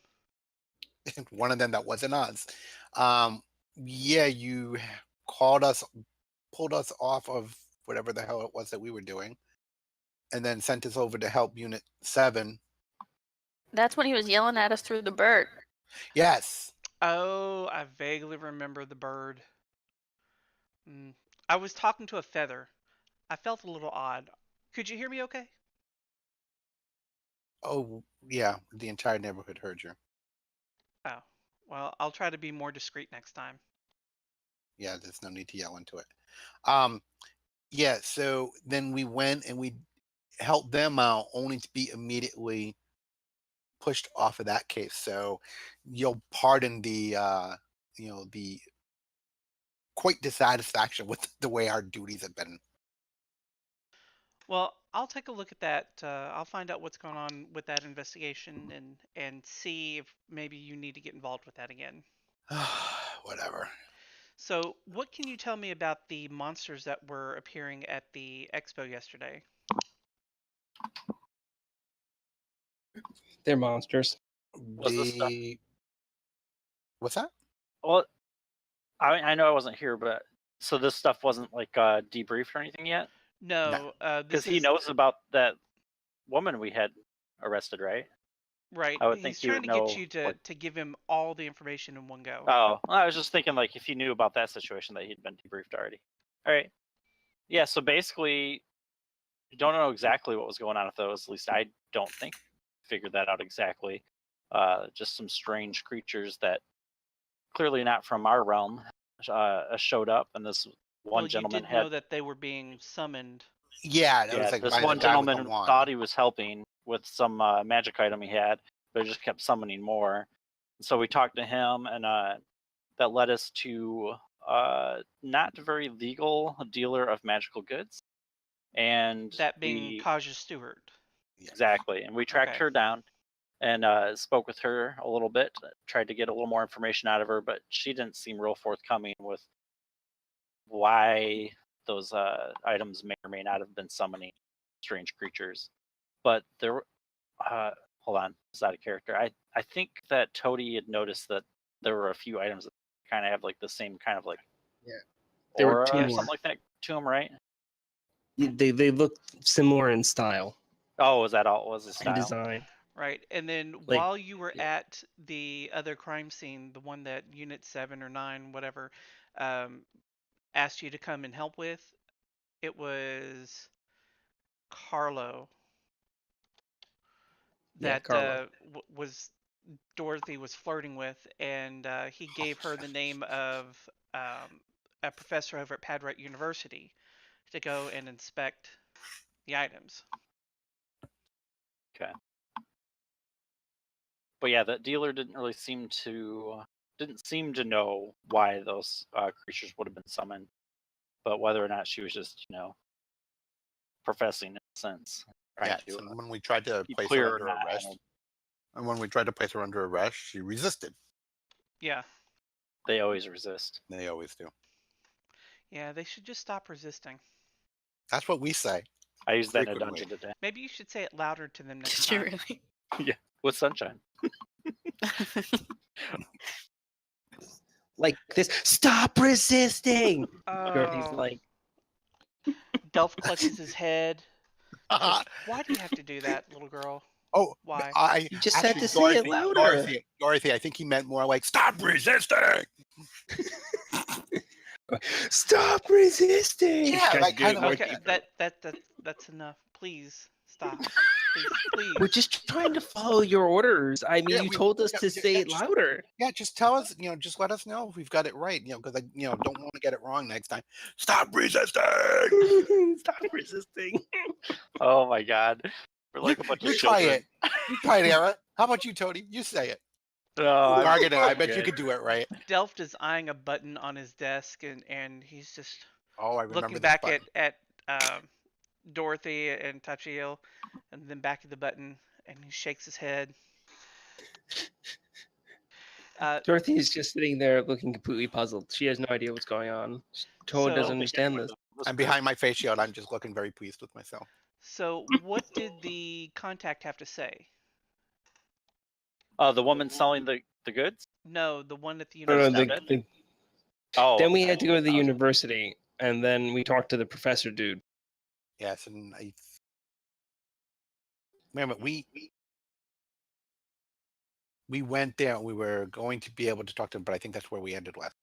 B: One of them that wasn't us. Yeah, you pulled us off of whatever the hell it was that we were doing, and then sent us over to help Unit 7.
A: That's when he was yelling at us through the bird.
B: Yes.
C: Oh, I vaguely remember the bird. I was talking to a feather. I felt a little odd. Could you hear me okay?
B: Oh, yeah. The entire neighborhood heard you.
C: Oh, well, I'll try to be more discreet next time.
B: Yeah, there's no need to yell into it. Yeah, so then we went and we helped them out, only to be immediately pushed off of that case. So you'll pardon the the quite dissatisfaction with the way our duties have been.
C: Well, I'll take a look at that. I'll find out what's going on with that investigation and see if maybe you need to get involved with that again.
B: Whatever.
C: So, what can you tell me about the monsters that were appearing at the expo yesterday?
E: They're monsters.
D: Was this stuff?
B: What's that?
D: Well, I know I wasn't here, but so this stuff wasn't like debriefed or anything yet?
C: No,
D: Because he knows about that woman we had arrested, right?
C: Right.
D: I would
C: He's
D: think he
C: trying
D: would
C: to
D: know.
C: get you to give him all the information in one go.
D: Oh, well, I was just thinking like if you knew about that situation that he'd been debriefed already. All right. Yeah. So basically, you don't know exactly what was going on with those. At least I don't think figured that out exactly. Just some strange creatures that clearly not from our realm showed up, and this one gentleman
C: you did know that they were being summoned.
B: Yeah, that was like
D: this
B: by
D: one
B: the guy with the
D: gentleman
B: wand.
D: thought he was helping with some magic item he had, but it just kept summoning more. So we talked to him, and that led us to not very legal dealer of magical goods, and
C: That being Kaja Stewart.
D: Exactly, and we tracked her down and spoke with her a little bit, tried to get a little more information out of her, but she didn't seem real forthcoming with why those items may or may not have been summoning strange creatures. But there, hold on, it's out of character. I think that Toty had noticed that there were a few items that kind of have like the same kind of like
E: There were
D: aura
E: two
D: or
E: more.
D: something like that to them, right?
E: They look similar in style
D: Oh, was that all? Was the
E: and
D: style?
E: design.
C: Right, and then
E: Like-
C: while you were at the other crime scene, the one that Unit 7 or 9, whatever, asked you to come and help with, it was Carlo
E: Yeah,
C: that
E: Carlo.
C: was Dorothy was flirting with, and he gave her the name of a professor over at Padret University to go and inspect the items.
D: Okay. But yeah, the dealer didn't really seem to know why those creatures would have been summoned, but whether or not she was just professing in a sense, trying
B: Yeah.
D: to
B: So when we tried to
D: be
B: place
D: clear
B: her
D: or
B: under
D: not.
B: arrest, and when we tried to place her under arrest, she resisted.
C: Yeah,
D: They always resist.
B: They always do.
C: yeah, they should just stop resisting.
B: That's what we say.
D: I used that in a
B: Frequently.
D: dungeon today
C: Maybe you should say it louder to them next
A: Did you
C: time.
A: really?
D: with sunshine.
E: Like this. Stop resisting. Dorothy's
C: Oh,
E: like,
C: Delph clutches his head. Says, why do you have to do that, little girl?
B: Oh,
C: Why?
E: you just had
B: actually,
E: to say it
B: Dorothy,
E: louder.
B: Dorothy, I think he meant more like stop resisting.
E: Stop resisting.
B: Yeah,
E: Guys,
B: like
E: do it
B: kind of
E: more
B: like
C: Okay,
E: deeper.
C: that's enough. Please stop. Please.
E: We're just trying to follow your orders. I mean,
B: Yeah,
E: you told us to say it louder.
B: yeah, just tell us, just let us know if we've got it right, because I, don't want to get it wrong next time. Stop resisting.
E: Stop resisting.
D: Oh my god. We're like a bunch
B: You
D: of
B: try
D: children.
B: it. You try it, Aera. How about you, Toty? You say it.
D: No, I'm
B: Gargenyn, I bet you
D: good.
B: could do it right.
C: Delft is eyeing a button on his desk, and he's just
B: Oh, I remember
C: looking
B: this
C: back
B: button.
C: at Dorothy and Tachiel, and then back at the button, and he shakes his head.
E: Dorothy is just sitting there looking completely puzzled. She has no idea what's going on. Toad
C: So-
E: doesn't understand this.
B: And behind my face shield, I'm just looking very pleased with myself.
C: So, what did the contact have to say?
D: The woman selling the goods?
C: No, the one at the
E: No, no,
C: university.
D: Oh.
E: Then we had to go to the university, and then we talked to the professor dude.
B: Yes, and wait a minute, we went there. And we were going to be able to talk to him, but I think that's where we ended last.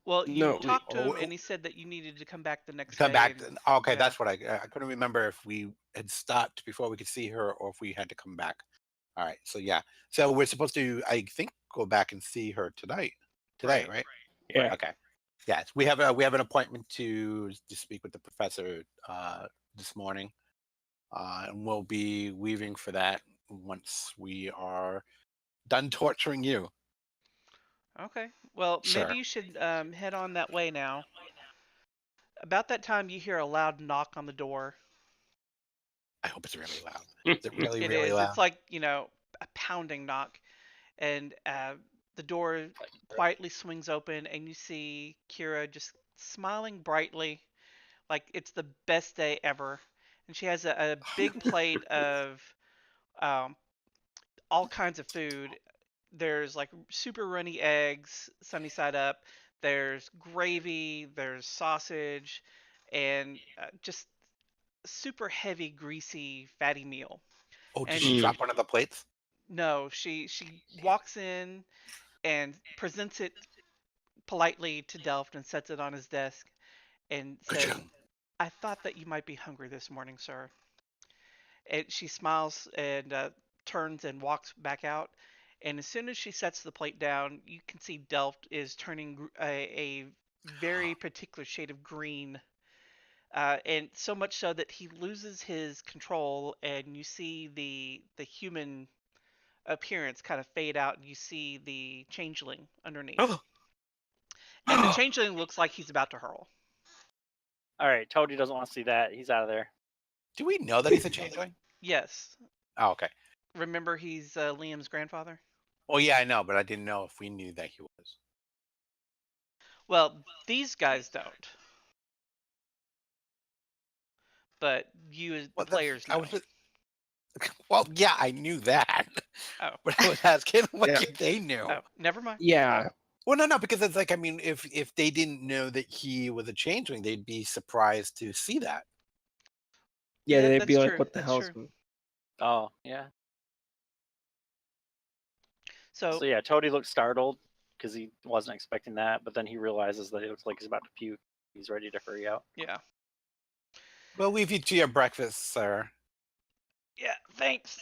C: Well, you
E: No,
C: talked to him,
B: oh,
C: and he said that you needed to come back the next
B: Come
C: day.
B: back.
C: and-
B: Okay,
C: yeah.
B: that's what I couldn't remember if we had stopped before we could see her or if we had to come back. All right, so yeah, so we're supposed to, I think, go back and see her tonight. Today, right?
E: Yeah.
B: Okay. Yes, we have an appointment to speak with the professor this morning, and we'll be leaving for that once we are done torturing you.
C: Okay. Well,
B: Sure.
C: maybe you should head on that way now. About that time, you hear a loud knock on the door.
B: I hope it's really loud. Is it really,
C: It
B: really
C: is.
B: loud?
C: It's like, a pounding knock. And the door quietly swings open, and you see Kira just smiling brightly, like it's the best day ever. And she has a big plate of all kinds of food. There's like super runny eggs, sunny side up. There's gravy. There's sausage, and just super heavy, greasy, fatty meal.
B: Oh, did
C: and-
B: she drop one of the plates?
C: No, she walks in and presents it politely to Delft and sets it on his desk and says,
B: Ka-ching.
C: "I thought that you might be hungry this morning, sir." And she smiles and turns and walks back out. And as soon as she sets the plate down, you can see Delft is turning a very particular shade of green. And so much so that he loses his control, and you see the human appearance kind of fade out, and you see the changeling underneath.
B: Oh.
C: And the changeling looks like he's about to hurl.
D: All right, Toty doesn't want to see that. He's out of there.
B: Do we know that he's a changeling?
C: Yes.
B: Oh, okay.
C: Remember, he's Liam's grandfather?
B: Well, yeah, I know, but I didn't know if we knew that he was.
C: Well, these guys don't. But you, as the
B: Well,
C: players, know.
B: Well, yeah, I knew that.
C: Oh.
B: But I was asking what
E: Yeah.
B: if they knew.
C: Oh, never mind.
E: Yeah.
B: Well, no, because it's like, I mean, if they didn't know that he was a changeling, they'd be surprised to see that.
E: Yeah, they'd
C: that's
E: be like,
C: true.
E: what the
C: That's
E: hell's
C: true.
D: Oh, yeah.
C: So
D: So yeah, Toty looks startled because he wasn't expecting that, but then he realizes that it looks like he's about to puke. He's ready to hurry out.
C: yeah.
B: We'll leave you to your breakfast, sir.
C: Yeah, thanks.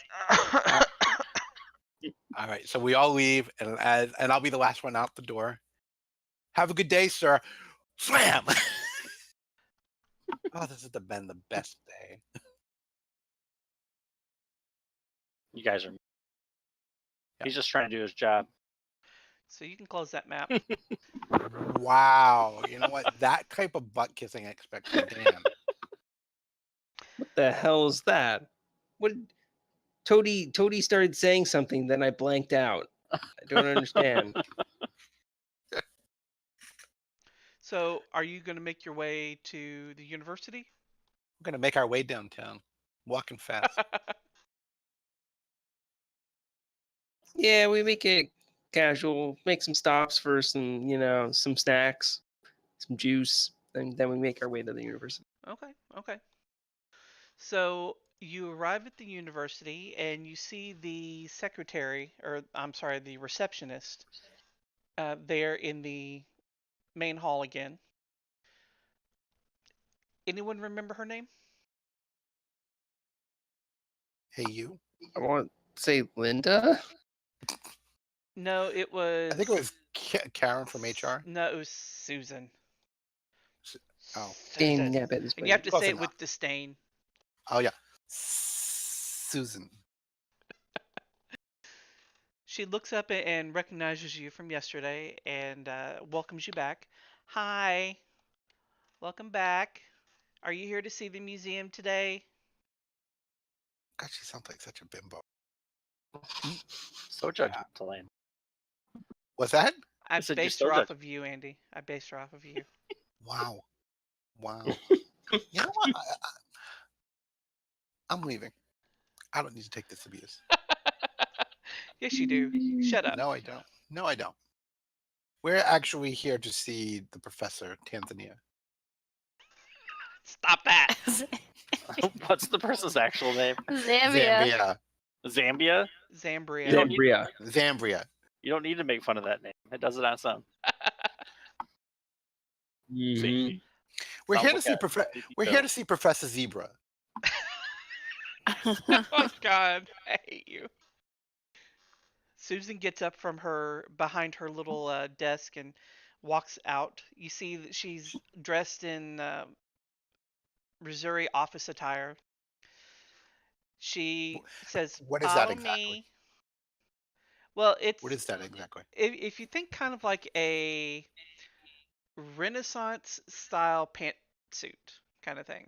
B: All right, so we all leave, and I'll be the last one out the door. Have a good day, sir. Slam! Oh, this has been the best day.
D: You guys are. He's just trying to do his job.
C: So you can close that map.
B: Wow, you know what? That type of butt kissing I expect from Dan.
E: What the hell is that? What? Toty started saying something, then I blanked out. I don't understand.
C: So are you going to make your way to the university?
B: We're gonna make our way downtown, walking fast.
E: Yeah, we make it casual. Make some stops for some, some snacks, some juice, and then we make our way to the university.
C: Okay, okay. So you arrive at the university and you see the secretary, or I'm sorry, the receptionist, there in the main hall again. Anyone remember her name?
B: Hey, you.
E: I want to say Linda.
C: No, it was.
B: I think it was Karen from HR.
C: No, it was Susan.
B: Oh.
C: Susan.
E: Yeah, I bet this
C: And you have to
B: Close
C: say it
B: enough.
C: with disdain.
B: Oh yeah, Susan.
C: She looks up and recognizes you from yesterday and welcomes you back. Hi, welcome back. Are you here to see the museum today?
B: God, she sounds like such a bimbo.
D: So judgmental, Andy.
B: What's that?
C: I
D: said you're
C: based
D: so
C: her off
D: judgmental.
C: of you, Andy. I based her off of you.
B: Wow. You know what? I'm leaving. I don't need to take this abuse.
C: Yes, you do. Shut up.
B: No, I don't. No, I don't. We're actually here to see the professor, Tanzania.
C: Stop that.
D: What's the person's actual name?
A: Zambia.
B: Zambia.
C: Zambria.
D: You don't need-
E: Zambria.
B: Zambria.
D: You don't need to make fun of that name. It does it on its own.
E: Mhm.
D: See?
B: We're
D: Sounds
B: here to
D: like
B: see
D: a
B: We're here to see Professor Zebra.
C: Oh God, I hate you. Susan gets up from behind her little desk and walks out. You see that she's dressed in Missouri office attire. She says,
B: What is that
C: "Follow
B: exactly?
C: me." Well, it's
B: What is that exactly?
C: if you think kind of like a Renaissance style pantsuit kind of thing.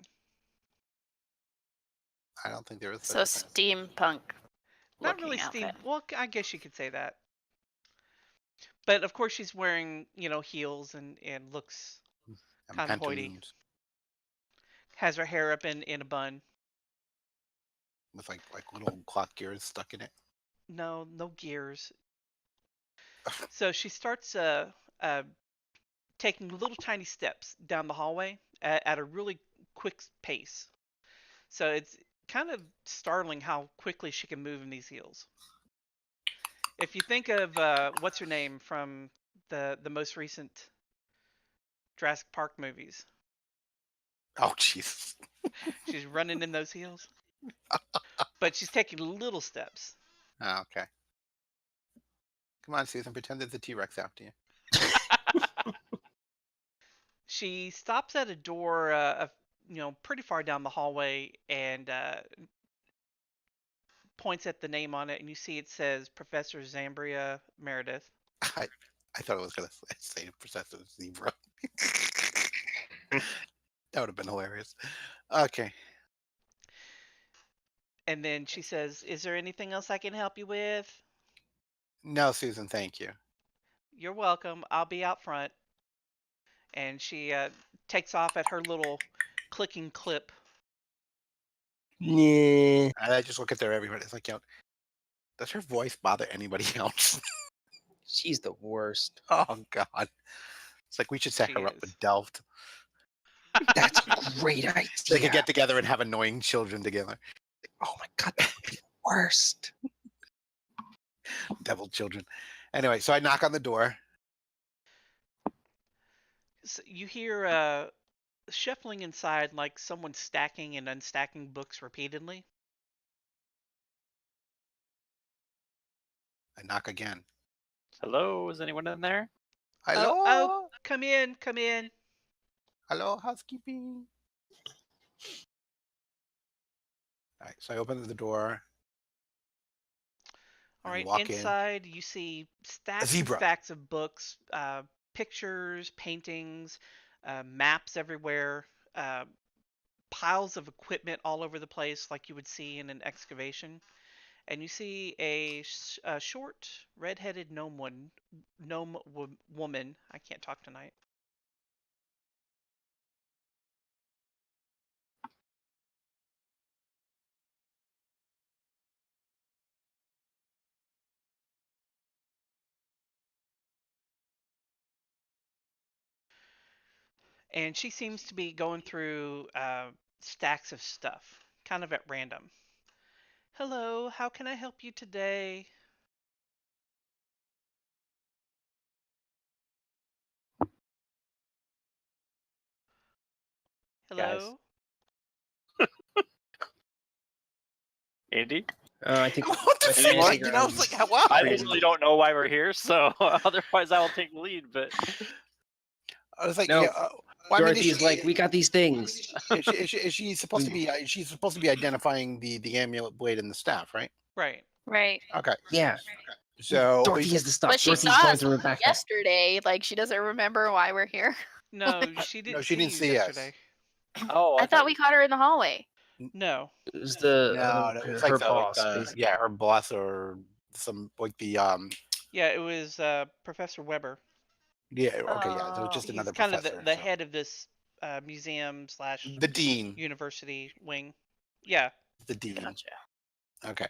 B: I don't think there is
A: So
B: such a thing.
A: steampunk.
C: Not really
A: looking outfit.
C: Well, I guess you could say that. But of course, she's wearing heels and looks
B: And
C: kind of hoity.
B: pantaloons
C: Has her hair up in a bun.
B: with like little clock gears stuck in it.
C: No gears. So she starts taking little tiny steps down the hallway at a really quick pace. So it's kind of startling how quickly she can move in these heels. If you think of what's her name from the most recent Jurassic Park movies,
B: Oh, Jesus.
C: she's running in those heels, but she's taking little steps.
B: Oh, okay. Come on, Susan. Pretend there's a T-Rex after you.
C: She stops at a door, pretty far down the hallway, and points at the name on it, and you see it says Professor Zambria Meredith.
B: I thought I was gonna say Professor Zebra. That would have been hilarious. Okay.
C: And then she says, "Is there anything else I can help you with?"
B: No, Susan. Thank you.
C: "You're welcome. I'll be out front." And she takes off at her little clicking clip.
E: Yeah.
B: And I just look at everybody. It's like, does her voice bother anybody else?
E: She's the worst.
B: Oh God. It's like we should set
C: She
B: her up
C: is.
B: with Delft.
E: That's a great idea.
B: They could get together and have annoying children together.
E: Oh my god, that would be the worst.
B: Devil children. Anyway, so I knock on the door.
C: So you hear shuffling inside like someone stacking and unstacking books repeatedly.
B: I knock again.
D: Hello, is anyone in there?
B: Hello?
C: Oh, come in, come in.
B: Hello, housekeeping. All right, so I open the door.
C: All
B: and
C: right,
B: walk in.
C: inside you see stacks and
B: zebra.
C: stacks of books, pictures, paintings, maps everywhere, piles of equipment all over the place like you would see in an excavation. And you see a short, red-headed woman. I can't talk tonight. And she seems to be going through stacks of stuff, kind of at random. Hello, how can I help you today? Hello?
D: Andy?
E: I think
B: What the
E: I think
B: fuck?
E: figure
B: You know,
E: out-
B: it's like, hello?
D: I usually don't know why we're here, so otherwise I will take the lead. But
B: I was like,
E: No,
B: well, I mean,
E: Dorothy's like, we got these things.
B: is she supposed to be? She's supposed to be identifying the amulet blade and the staff, right?
C: Right.
A: Right.
B: Okay.
E: Yeah.
B: So
E: Dorothy has the stuff.
A: But she
E: Dorothy's
A: saw
E: going
A: us
E: through her backpack.
A: yesterday. Like, she doesn't remember why we're here.
C: No, she didn't
B: she didn't
C: you
B: see us.
C: yesterday.
D: oh,
A: I thought we caught her in the hallway.
C: No.
E: It was the
B: no, it was
E: her
B: like
E: boss.
B: the,
E: basically.
B: yeah, her boss or some like the
C: Yeah, it was Professor Weber.
B: yeah, okay, yeah, it was
A: Oh.
B: just
C: He's
B: another
C: kind of
B: professor.
C: the
B: so.
C: head of this museum /
B: The dean.
C: university wing. Yeah.
B: The dean.
D: Gotcha.
B: Okay.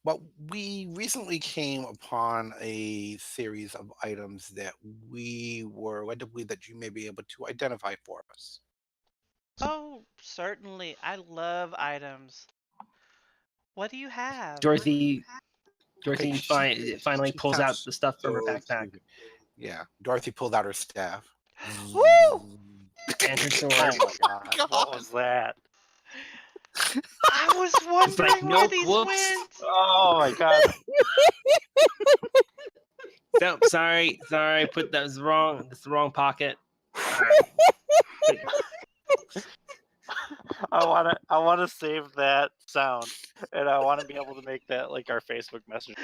B: Well, we recently came upon a series of items that we were led to believe that you may be able to identify for us.
C: Oh, certainly. I love items. What do you have?
E: Dorothy
B: Okay,
E: finally
B: she
E: pulls out
B: counts
E: the stuff from her
B: those-
E: backpack
B: Yeah, Dorothy pulled out her staff.
C: Woo!
E: and her sword.
D: Oh my god, what was that?
C: I was wondering where
E: nope,
C: these
E: whoops.
C: went.
D: Oh my god.
E: So, sorry, put that was wrong. That's the wrong pocket.
D: I wanna save that sound, and I want to be able to make that like our Facebook message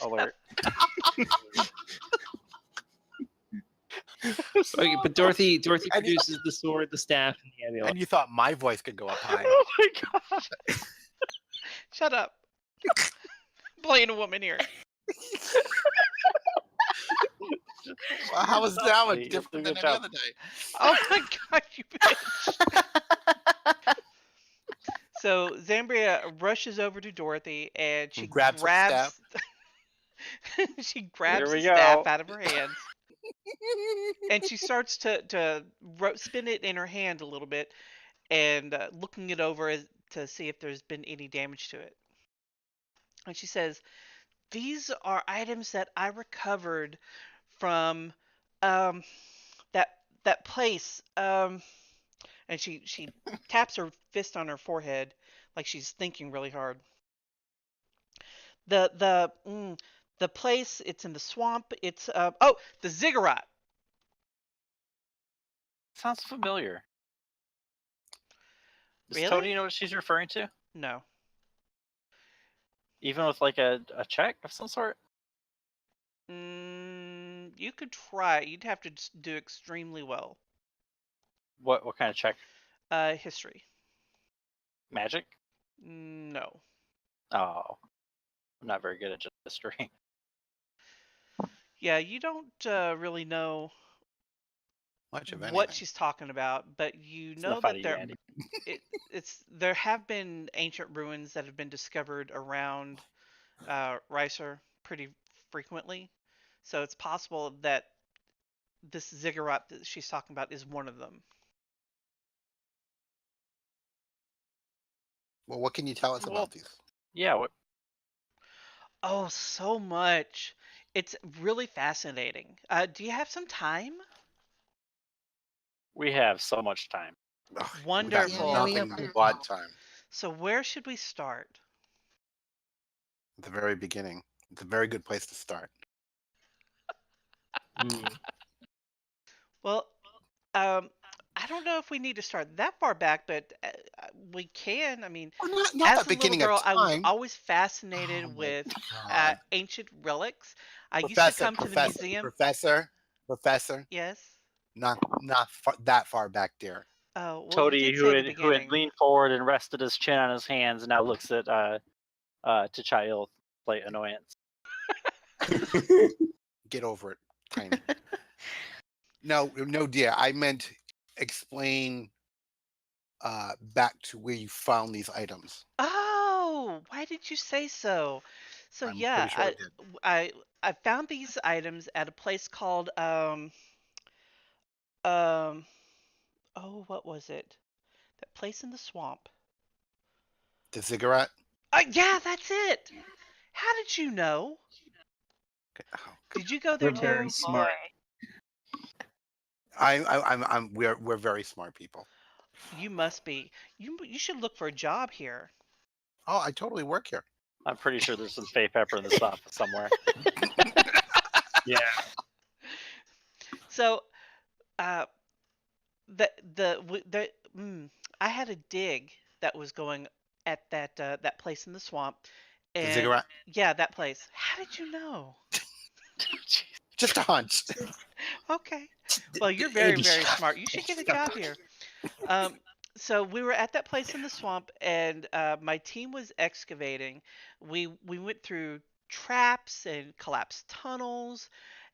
D: alert.
E: Okay, but Dorothy produces the sword, the staff, and the amulet.
B: And you thought my voice could go up high.
D: Oh my god.
C: Shut up. Playing a woman here.
B: Well, how was that one
D: Lovely.
B: different
D: Good
B: than any
D: job.
B: other day?
C: Oh my god, you bitch. So Zambria rushes over to Dorothy and she
B: Grabs her staff.
C: she grabs
D: Here
C: the
D: we
C: staff
D: go.
C: out of her hands and she starts to spin it in her hand a little bit and looking it over to see if there's been any damage to it. And she says, "These are items that I recovered from that place." And she taps her fist on her forehead like she's thinking really hard. The place, it's in the swamp. It's the ziggurat.
D: Sounds familiar. Does
C: Really?
D: Toty know what she's referring to?
C: No.
D: Even with like a check of some sort?
C: You could try. You'd have to just do extremely well.
D: What kind of check?
C: History.
D: Magic?
C: No.
D: Oh. I'm not very good at just history.
C: Yeah, you don't really know.
B: Much of
C: what
B: anything.
C: she's talking about, but you
D: It's
C: know
D: enough out
C: that
D: of you, Andy.
C: there have been ancient ruins that have been discovered around Ricer pretty frequently, so it's possible that this ziggurat that she's talking about is one of them.
B: Well, what can you tell us
D: Well,
B: about these?
D: Yeah, what,
C: Oh, so much. It's really fascinating. Do you have some time?
D: we have so much time.
B: Ugh,
C: Wonderful.
B: We got
A: Yeah, we
B: nothing
A: have-
B: but time.
C: So where should we start?
B: At the very beginning. It's a very good place to start.
E: Mm.
C: Well, I don't know if we need to start that far back, but we can. I mean,
B: Well, not
C: as
B: that
C: a little
B: beginning
C: girl,
B: of
C: I was
B: time.
C: always fascinated
B: Oh my
C: with
B: God.
C: ancient relics. I used to
B: Professor,
C: come to the
B: professor,
C: museum.
B: professor.
C: Yes.
B: Not that far back, dear.
C: Oh, well, you
D: Toty,
C: did
D: who
C: say the
D: had
C: beginning.
D: leaned forward and rested his chin on his hands, and now looks at T'Challa with annoyance.
B: Get over it, Tiny. No, dear. I meant explain back to where you found these items.
C: Oh, why did you say so? So
B: I'm
C: yeah,
B: pretty sure I did.
C: I found these items at a place called um oh, what was it? That place in the swamp.
B: The ziggurat.
C: Yeah, that's it. How did you know?
B: Oh,
C: Did you go there
E: We're very
C: too?
E: smart.
B: we're very smart people.
C: You must be. You should look for a job here.
B: Oh, I totally work here.
D: I'm pretty sure there's some fey pepper in this office somewhere.
E: Yeah.
C: So, uh, I had a dig that was going at that place in the swamp,
B: The
C: and
B: ziggurat.
C: yeah, that place. How did you know?
B: Just a hunch.
C: Okay. Well, you're very,
E: Andy,
C: very
E: shut up.
C: smart. You should get a job here. Um, so we were at that place in the swamp, and my team was excavating. We went through traps and collapsed tunnels,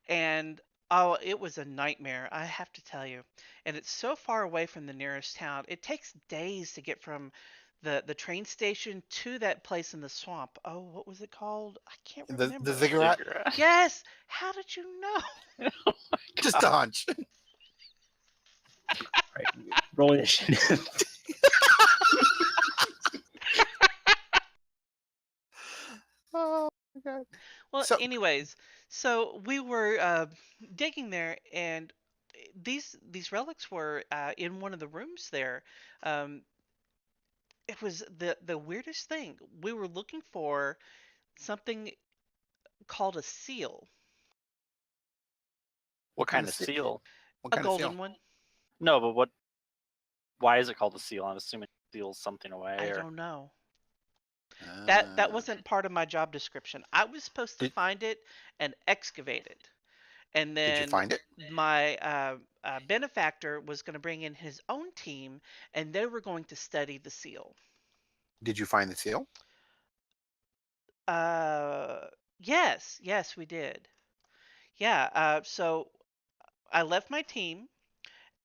C: and oh, it was a nightmare, I have to tell you. And it's so far away from the nearest town. It takes days to get from the train station to that place in the swamp. Oh, what was it called? I can't
B: The
C: remember.
B: ziggurat.
C: Yes. How did you know?
B: Just a hunch.
E: Right. Roll initiative.
B: Oh my God.
C: Well,
B: So-
C: anyways, so we were digging there, and these relics were in one of the rooms there. Um, it was the weirdest thing. We were looking for something called a seal,
D: What kind of
B: seal?
D: seal?
B: What
C: a
B: kind of
C: golden
B: seal?
C: one.
D: No, but what? Why is it called a seal? I'm assuming it seals something away.
C: I
D: Or...
C: don't know. That
B: Ah.
C: wasn't part of my job description. I was supposed to
B: Did-
C: find it and excavate it, and
B: Did you
C: then
B: find it?
C: my benefactor was going to bring in his own team, and they were going to study the seal.
B: Did you find the seal?
C: Uh, yes, we did. Yeah. So I left my team,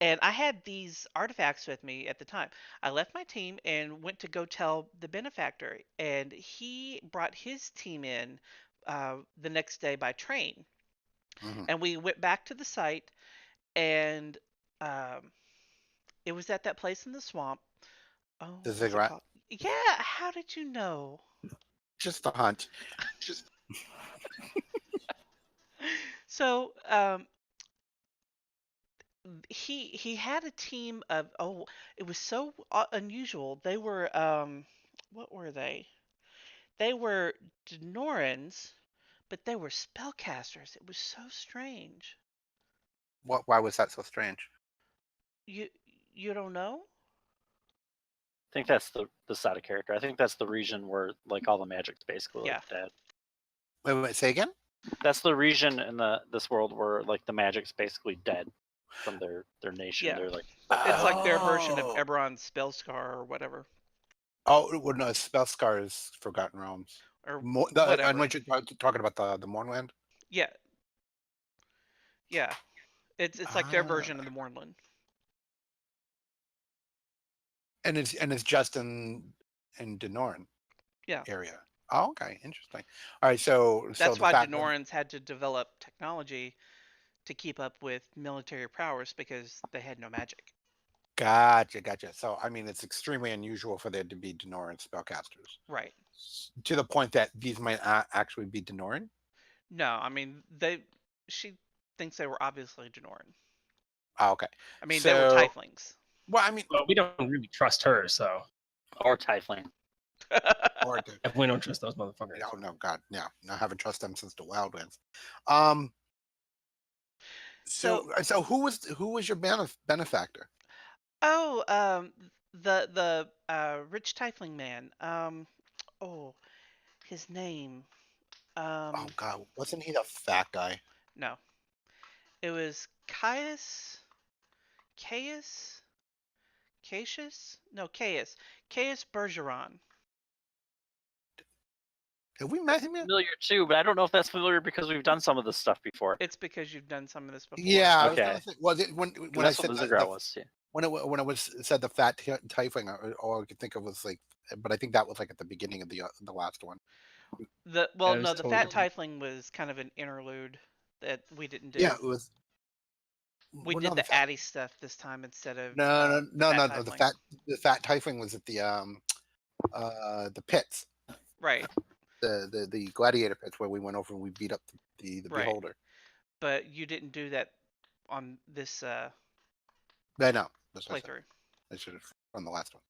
C: and I had these artifacts with me at the time. I left my team and went to go tell the benefactor, and he brought his team in the next day by train.
B: Mhm.
C: And we went back to the site, and um, it was at that place in the swamp. Oh,
B: The
C: what's it
B: ziggurat.
C: called? Yeah, how did you know?
B: Just a hunch. Just
C: So, he had a team of, oh, it was so unusual. They were what were they? They were Denorans, but they were spellcasters. It was so strange.
B: why was that so strange?
C: You you don't know?
D: I think that's the side of character. I think that's the region where like all the magic's basically
C: Yeah.
D: like dead.
B: Wait, say again?
D: That's the region in this world where like the magic's basically dead from their nation.
C: Yeah.
D: They're like
C: It's like their version of
B: Oh.
C: Eberron's Spellscar or whatever.
B: Oh, well, no, Spellscar is Forgotten Realms.
C: Or
B: I
C: whatever.
B: know you're talking about the Mornland.
C: Yeah. Yeah. It's like their version of the Mournland.
B: And it's just in Denoran
C: Yeah.
B: area. Oh, okay, interesting. All right, so
C: That's
B: the
C: why
B: fact that
C: Denorans had to develop technology to keep up with military prowess because they had no magic.
B: gotcha. So I mean, it's extremely unusual for there to be Denoran spellcasters
C: Right.
B: to the point that these might actually be Denoran.
C: No, I mean she thinks they were obviously Denoran.
B: Oh, okay.
C: I mean they were tieflings.
B: Well, I mean,
E: Well, we don't really trust her, so
D: Or Tiefling.
B: or
E: we don't trust those motherfuckers.
B: oh no, God, no, I haven't trusted them since the Wildlands. So who was your benefactor?
C: Oh, the rich tiefling man. Oh, his name.
B: Oh God, wasn't he the fat guy?
C: No, it was Caius, Cassius? No, Caius Bergeron.
B: Have we met him yet?
D: Familiar too, but I don't know if that's familiar because we've done some of this stuff before.
C: It's because you've done some of this before.
B: Yeah, I was
D: Okay.
B: gonna say, well, when I
D: That's
B: said
D: what the
B: the,
D: Ziggurat was. Yeah.
B: when it was said the fat tiefling, all I could think of was like, but I think that was like at the beginning of the last one.
C: The
E: That was
C: fat
E: totally-
C: tiefling was kind of an interlude that we didn't do.
B: Yeah, it was.
C: We
B: well,
C: did
B: no,
C: the Addy stuff this time instead of
B: No,
C: fat
B: the
C: tiefling.
B: fat tiefling was at the pits,
C: Right,
B: the gladiator pits where we went over and we beat up the
C: Right.
B: beholder.
C: but you didn't do that on this
B: I know. That's what I said.
C: playthrough.
B: I should have on the last one.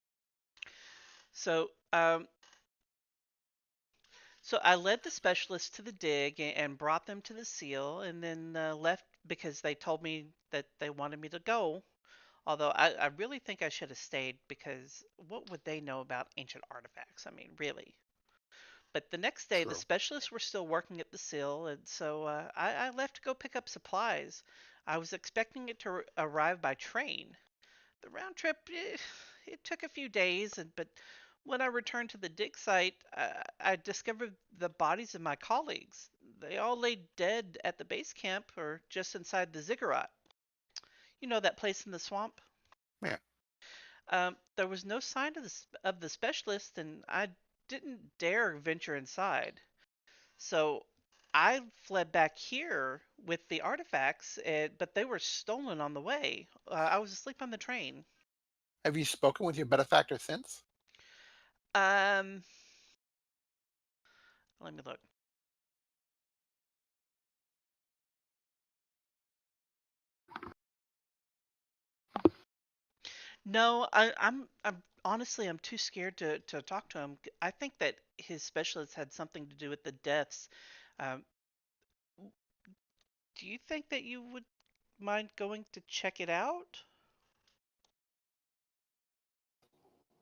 C: So, so I led the specialists to the dig and brought them to the seal, and then left because they told me that they wanted me to go. Although I really think I should have stayed because what would they know about ancient artifacts? I mean, really. But the next day, the
B: True.
C: specialists were still working at the seal, and so I left to go pick up supplies. I was expecting it to arrive by train. The round trip, it took a few days, but when I returned to the dig site, I discovered the bodies of my colleagues. They all lay dead at the base camp or just inside the ziggurat. You know that place in the swamp?
B: Yeah.
C: There was no sign of the specialist, and I didn't dare venture inside. So I fled back here with the artifacts, but they were stolen on the way. I was asleep on the train.
B: Have you spoken with your benefactor since?
C: Um, let me look. No, I'm honestly I'm too scared to talk to him. I think that his specialist had something to do with the deaths. Um, do you think that you would mind going to check it out?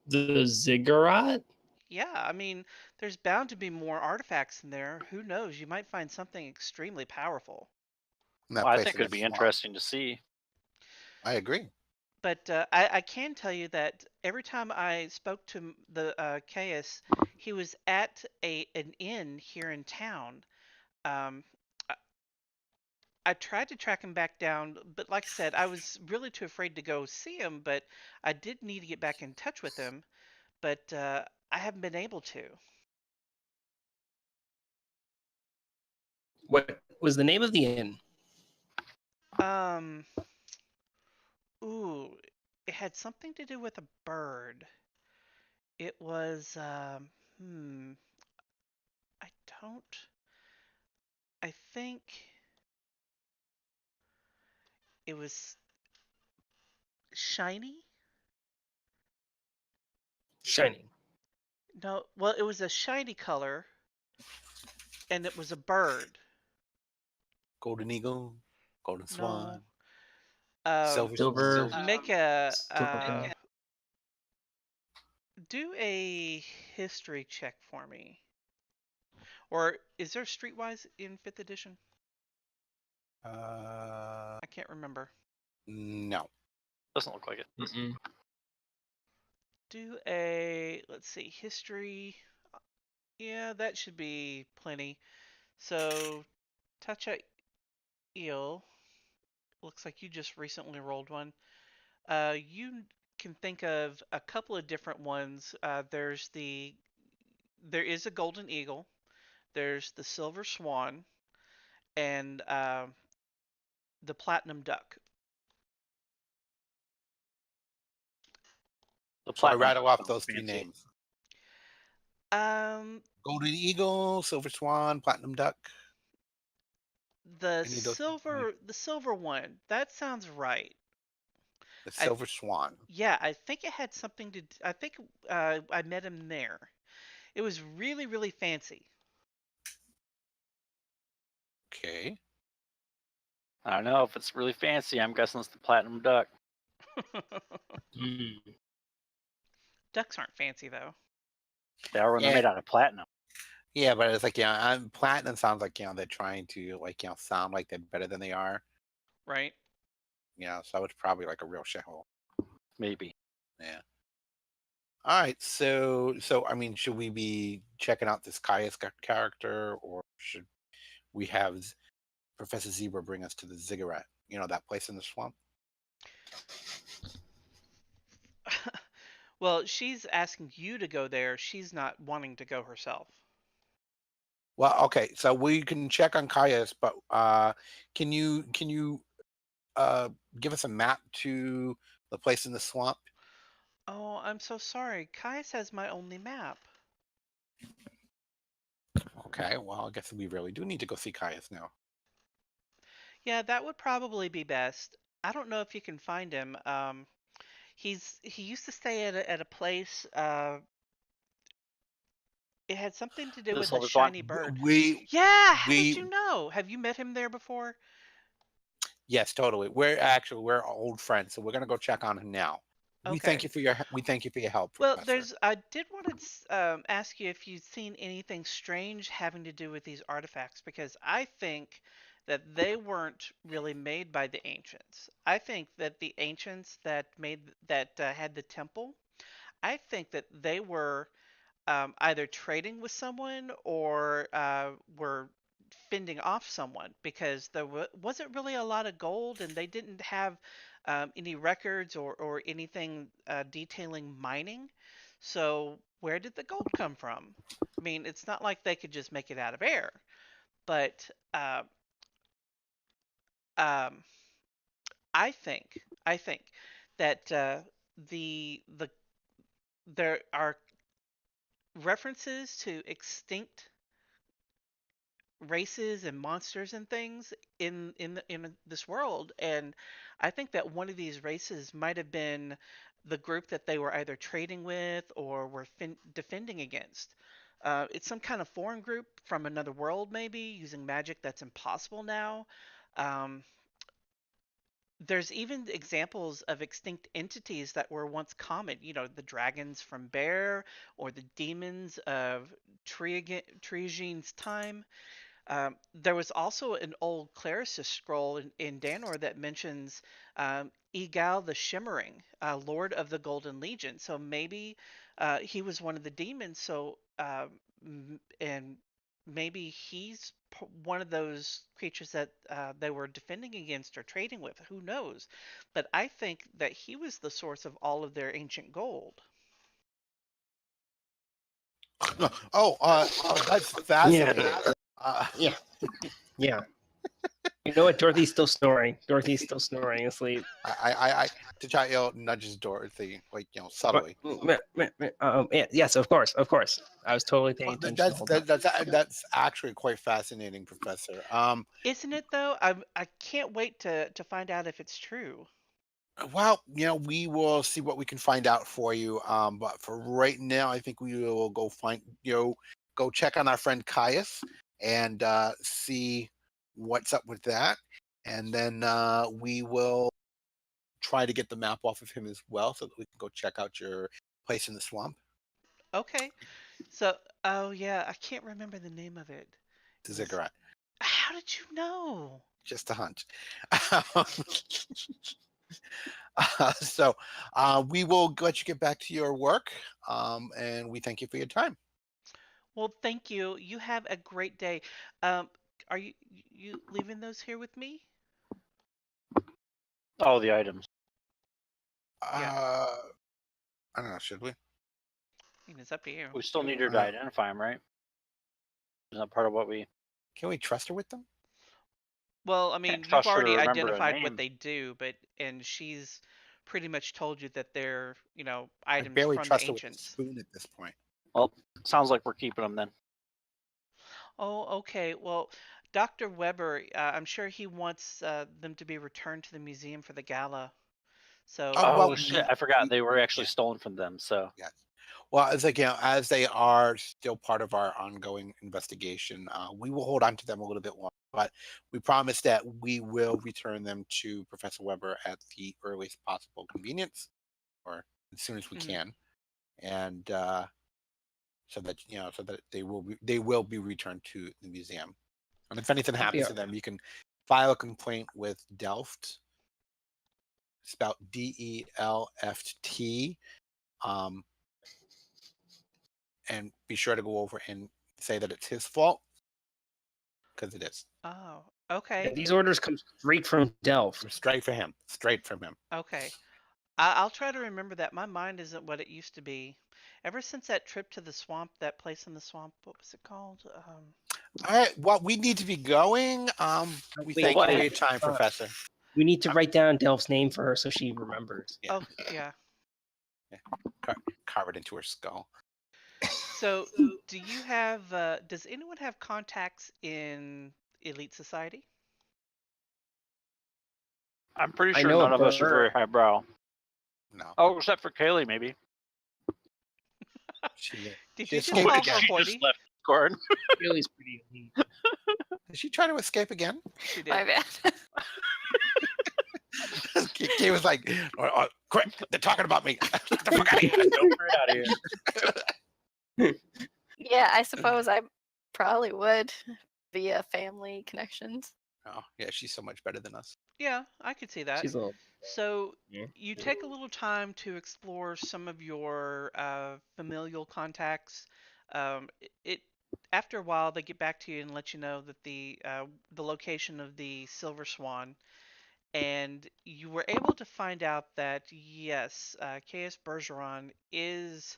E: The ziggurat?
C: Yeah, I mean, there's bound to be more artifacts in there. Who knows? You might find something extremely powerful.
B: In that
D: Well, I
B: place
D: think
B: in
D: it'd
B: the
D: be
B: swamp?
D: interesting to see.
B: I agree.
C: But I can tell you that every time I spoke to the Caius, he was at an inn here in town. Um, I, I tried to track him back down, but like I said, I was really too afraid to go see him. But I did need to get back in touch with him, but I haven't been able to.
E: What was the name of the inn?
C: Ooh, it had something to do with a bird. It was, I don't, I think it was shiny?
E: Shining.
C: No, well, it was a shiny color, and it was a bird.
B: Golden eagle, golden
C: No,
B: swan,
C: um,
E: Silver.
C: make a,
E: Silver.
C: do a history check for me. Or is there Streetwise in 5th edition? I can't remember.
B: No.
D: Doesn't look like it.
E: Mm-mm.
C: Do a, let's see, history. Yeah, that should be plenty. So, touch a eel. looks like you just recently rolled one. You can think of a couple of different ones. There is a golden eagle. There's the silver swan, and the platinum duck.
D: The
B: So I
D: platinum
B: rattle off
D: sounds
B: those three
D: fancy.
B: names:
C: Um,
B: Golden Eagle, Silver Swan, Platinum Duck.
C: the
B: Any of those sound familiar?
C: silver one. That sounds right.
B: The
C: I
B: Silver Swan.
C: Yeah, I think it had something to. I think I met him there. It was really, really fancy.
B: Okay.
D: I don't know if it's really fancy. I'm guessing it's the platinum duck.
E: Mm.
C: Ducks aren't fancy though.
D: They are when they're
B: Yeah.
D: made out of platinum.
B: Yeah, but it's like platinum sounds like they're trying to sound like they're better than they are.
C: Right?
B: So it's probably like a real shithole.
D: Maybe.
B: Yeah. All right. So I mean, should we be checking out this Caius character, or should we have Professor Zebra bring us to the ziggurat? That place in the swamp.
C: Well, she's asking you to go there. She's not wanting to go herself.
B: Well, okay. So we can check on Caius, but can you give us a map to the place in the swamp?
C: Oh, I'm so sorry. Caius has my only map.
B: Okay. Well, I guess we really do need to go see Caius now.
C: Yeah, that would probably be best. I don't know if you can find him. He used to stay at a place. It had something to do
D: The
C: with a
D: silver swan?
C: shiny bird.
B: We
C: Yeah, how did
B: we
C: you know? Have you met him there before?
B: Yes, totally. We're old friends, so we're gonna go check on him now. We thank
C: Okay.
B: you for your help,
C: Well,
B: Professor.
C: I did want to ask you if you've seen anything strange having to do with these artifacts, because I think that they weren't really made by the ancients. I think that the ancients that had the temple, I think that they were either trading with someone or were fending off someone, because there wasn't really a lot of gold, and they didn't have any records or anything detailing mining. So where did the gold come from? I mean, it's not like they could just make it out of air, but um, I think that the there are references to extinct races and monsters and things in this world, and I think that one of these races might have been the group that they were either trading with or were defending against. It's some kind of foreign group from another world, maybe using magic that's impossible now. Um, there's even examples of extinct entities that were once common. The dragons from Bear, or the demons of Triagene's time. There was also an old Clericist scroll in Danor that mentions Egal the Shimmering, Lord of the Golden Legion. So maybe he was one of the demons. So and maybe he's one of those creatures that they were defending against or trading with. Who knows? But I think that he was the source of all of their ancient gold.
B: That's fascinating.
E: Yeah. Yeah. You know what? Dorothy's still snoring. Dorothy's still snoring asleep.
B: I T'Challa nudges Dorothy, subtly.
E: Yes, of course. I was totally paying
B: Well,
E: attention the whole time.
B: that's actually quite fascinating, Professor.
C: Isn't it though? I can't wait to find out if it's true.
B: Well, we will see what we can find out for you. But for right now, I think we will go go check on our friend Caius and see what's up with that, and then we will try to get the map off of him as well, so that we can go check out your place in the swamp.
C: Okay. So, oh yeah, I can't remember the name of it.
B: The
C: It was.
B: ziggurat.
C: How did you know?
B: Just a hunch. So we will let you get back to your work, and we thank you for your time.
C: Well, thank you. You have a great day. Um, are you leaving those here with me?
D: Oh, the items.
B: I don't know. Should we?
C: I mean, it's up to you.
D: We still need her to identify them, right? Isn't that part of what we?
B: Can we trust her with them?
C: Well, I mean,
D: Can't
C: you've
D: trust her to
C: already
D: remember a
C: identified what
D: name.
C: they do, and she's pretty much told you that they're,
B: I
C: items
B: barely
C: from the
B: trust her with a
C: ancients.
B: spoon at this point.
D: Well, sounds like we're keeping them then.
C: Oh, okay. Well, Dr. Weber, I'm sure he wants them to be returned to the museum for the gala. So,
B: Oh, well,
D: Shit! I forgot they were actually stolen from them. So
B: Yes. Well, it's like, as they are still part of our ongoing investigation, we will hold on to them a little bit longer, but we promise that we will return them to Professor Weber at the earliest possible convenience, or as soon as we
C: Mhm.
B: can, and so that they will be returned to the museum. And if anything happens to them, you can file a complaint with Delft, spelled DELFT. And be sure to go over and say that it's his fault, because it is.
C: oh, okay.
E: These orders come straight from Delft.
B: Straight for him. Straight from him.
C: Okay. I'll try to remember that. My mind isn't what it used to be. Ever since that trip to the swamp, that place in the swamp, what was it called?
B: All right. Well, we need to be going. We
E: Wait,
B: thank you for
D: wait.
B: your time, Professor.
E: We need to write down Delft's name for her so she remembers.
B: Yeah.
C: Oh, yeah.
B: Carve it into her skull.
C: So, do you have, does anyone have contacts in Elite Society?
D: I'm pretty
E: I
D: sure
E: know
D: none of us are
E: Burr.
D: very highbrow.
B: No.
D: Oh, except for Kaylee, maybe.
B: She,
C: Did
B: she
C: you just
B: escaped
C: call
B: again.
C: her
D: She
C: Hoity?
D: just left Discord.
E: Billy's pretty elite.
B: Did she try to escape again?
C: She did.
A: My bad.
B: Kay was like, quick, they're talking about me. Get the fuck out of here.
D: Don't hurry out of here.
A: Yeah, I suppose I probably would via family connections.
B: Oh, yeah, she's so much better than us.
C: Yeah, I could see that.
E: She's a little.
C: So,
E: Yeah.
C: you take a little time to explore some of your familial contacts. It after a while, they get back to you and let you know that the location of the Silver Swan, and you were able to find out that yes, Caius Bergeron is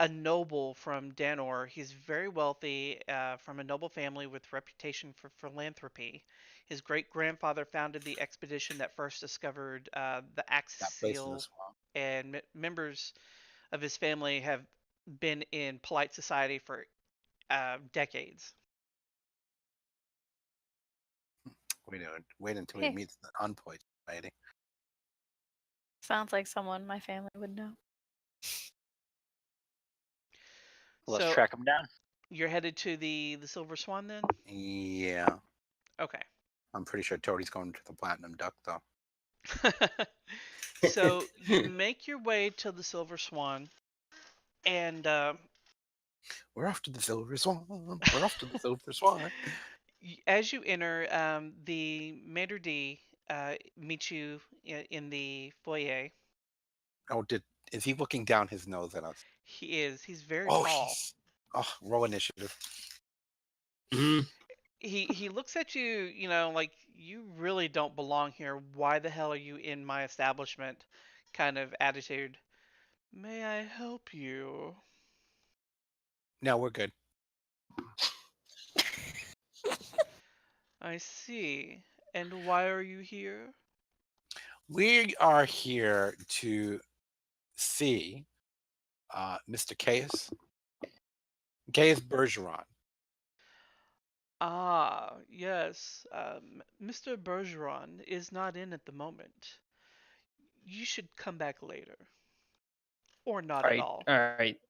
C: a noble from Danor. He's very wealthy, from a noble family with reputation for philanthropy. His great grandfather founded the expedition that first discovered the Axis
B: That place in the
C: Seal,
B: swamp.
C: and members of his family have been in polite society for decades.
B: Wait until he
A: Hey.
B: meets the unpoised society.
A: Sounds like someone my family would know.
D: Let's
C: So
D: track them down.
C: you're headed to the Silver Swan then?
B: Yeah.
C: Okay.
B: I'm pretty sure Toty's going to the Platinum Duck, though.
C: So you make your way to the Silver Swan, and
B: We're off to the Silver Swan. We're off to the Silver Swan.
C: as you enter, the maitre d' meets you in the foyer.
B: Oh, is he looking down his nose at us?
C: He is. He's very
B: Oh,
C: tall.
B: roll initiative.
E: Mhm.
C: He looks at you, like you really don't belong here. Why the hell are you in my establishment? Kind of attitude. May I help you?
B: No, we're good.
C: I see. And why are you here?
B: We are here to see Mr. Caius Bergeron.
C: Ah, yes. Mr. Bergeron is not in at the moment. You should come back later. Or not at all.
E: All right.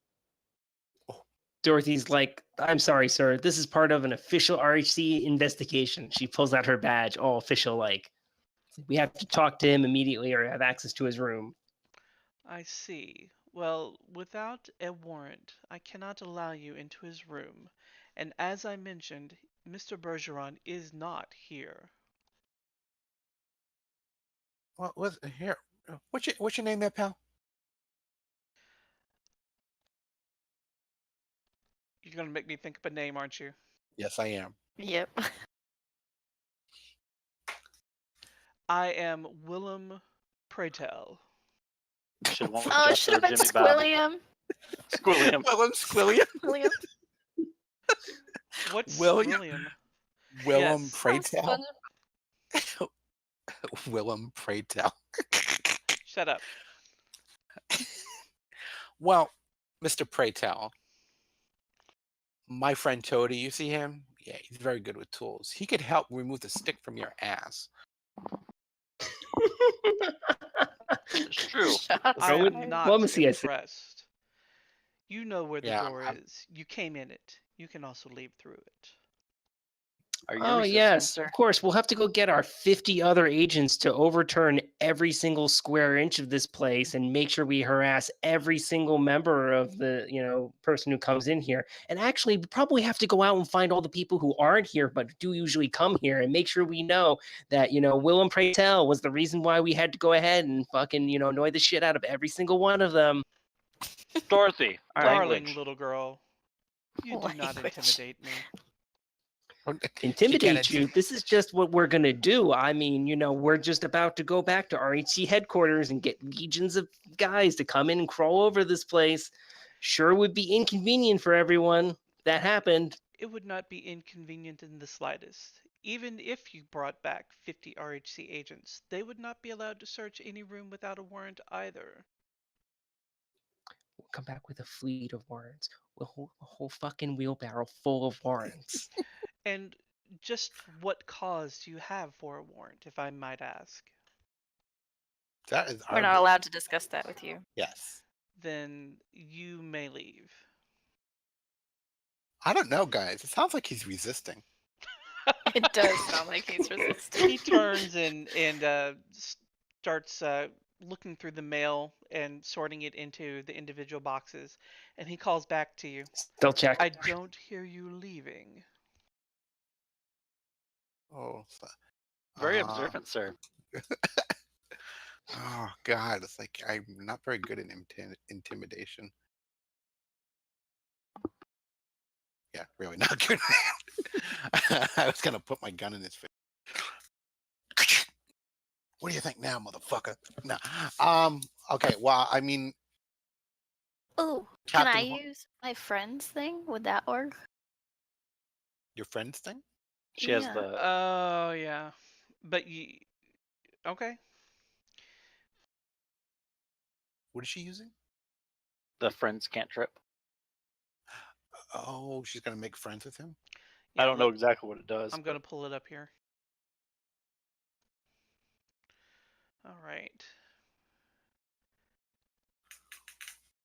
E: Dorothy's like, I'm sorry, sir. This is part of an official RHC investigation. She pulls out her badge, all official like. We have to talk to him immediately or have access to his room.
C: I see. Well, without a warrant, I cannot allow you into his room. And as I mentioned, Mr. Bergeron is not here.
B: Well, here. What's your name there, pal?
C: You're gonna make me think of a name, aren't you?
B: Yes, I am.
A: Yep.
C: I am Willem Praytell.
D: Should have went with
A: Oh, it
D: Jester
A: should
D: or
A: have been
D: Jimmy Bob.
A: Squilliam.
D: Squilliam.
B: Willem Squilliam.
A: Squilliam.
C: What's
B: William-
C: William?
B: Willem
C: Yes.
B: Pray
A: Sounds
B: Tell.
A: fun.
B: Willem Pray Tell.
C: Shut up.
B: Well, Mr. Pray Tell, my friend Toty, you see him? Yeah, he's very good with tools. He could help remove the stick from your ass.
D: It's true.
A: Shots
C: I
E: Go with
C: am
A: fired.
C: not
E: diplomacy, I say.
C: impressed. You know where the
B: Yeah,
C: door
B: I'm-
C: is. You came in it. You can also leave through it.
D: Are you
E: Oh,
D: resistant,
E: yes,
D: sir?
E: of course. We'll have to go get our 50 other agents to overturn every single square inch of this place and make sure we harass every single member of the, person who comes in here. And actually, we probably have to go out and find all the people who aren't here but do usually come here and make sure we know that, Willem Praytell was the reason why we had to go ahead and fucking, annoy the shit out of every single one of them.
D: Dorothy,
C: Darling
D: language.
C: little girl, you do not
A: Language.
C: intimidate me.
E: Intimidate
B: She
E: you. This is just what we're gonna do. I mean, we're just about to go back to RHC headquarters and get legions of guys to come in and crawl over this place. Sure would be inconvenient for everyone. That happened.
C: It would not be inconvenient in the slightest. Even if you brought back 50 RHC agents, they would not be allowed to search any room without a warrant either.
E: We'll come back with a fleet of warrants. A whole fucking wheelbarrow full of warrants.
C: And just what cause do you have for a warrant, if I might ask?
B: That is
A: We're
B: our
A: not
B: business.
A: allowed to discuss that with you.
B: Yes.
C: Then you may leave.
B: I don't know, guys. It sounds like he's resisting.
A: It does sound like he's resisting.
C: He turns and starts looking through the mail and sorting it into the individual boxes, and he calls back to you.
E: Still check.
C: I don't hear you leaving.
B: Oh,
D: Very
B: uh,
D: observant, sir.
B: Oh God, it's like I'm not very good at intimidation. Yeah, really not good. I was gonna put my gun in his face. What do you think now, motherfucker? No. Okay. Well, I mean,
A: Oh, can I
B: Captain Ho-
A: use my friends thing? Would that work?
B: your friend's thing.
D: She has
A: Yeah.
D: the
C: Oh, yeah. But you... Okay.
B: What is she using?
D: friends can't trip.
B: Oh, she's gonna make friends with him.
D: I
C: Yeah,
D: don't know exactly what it does.
C: I'm going to pull it up here. All right.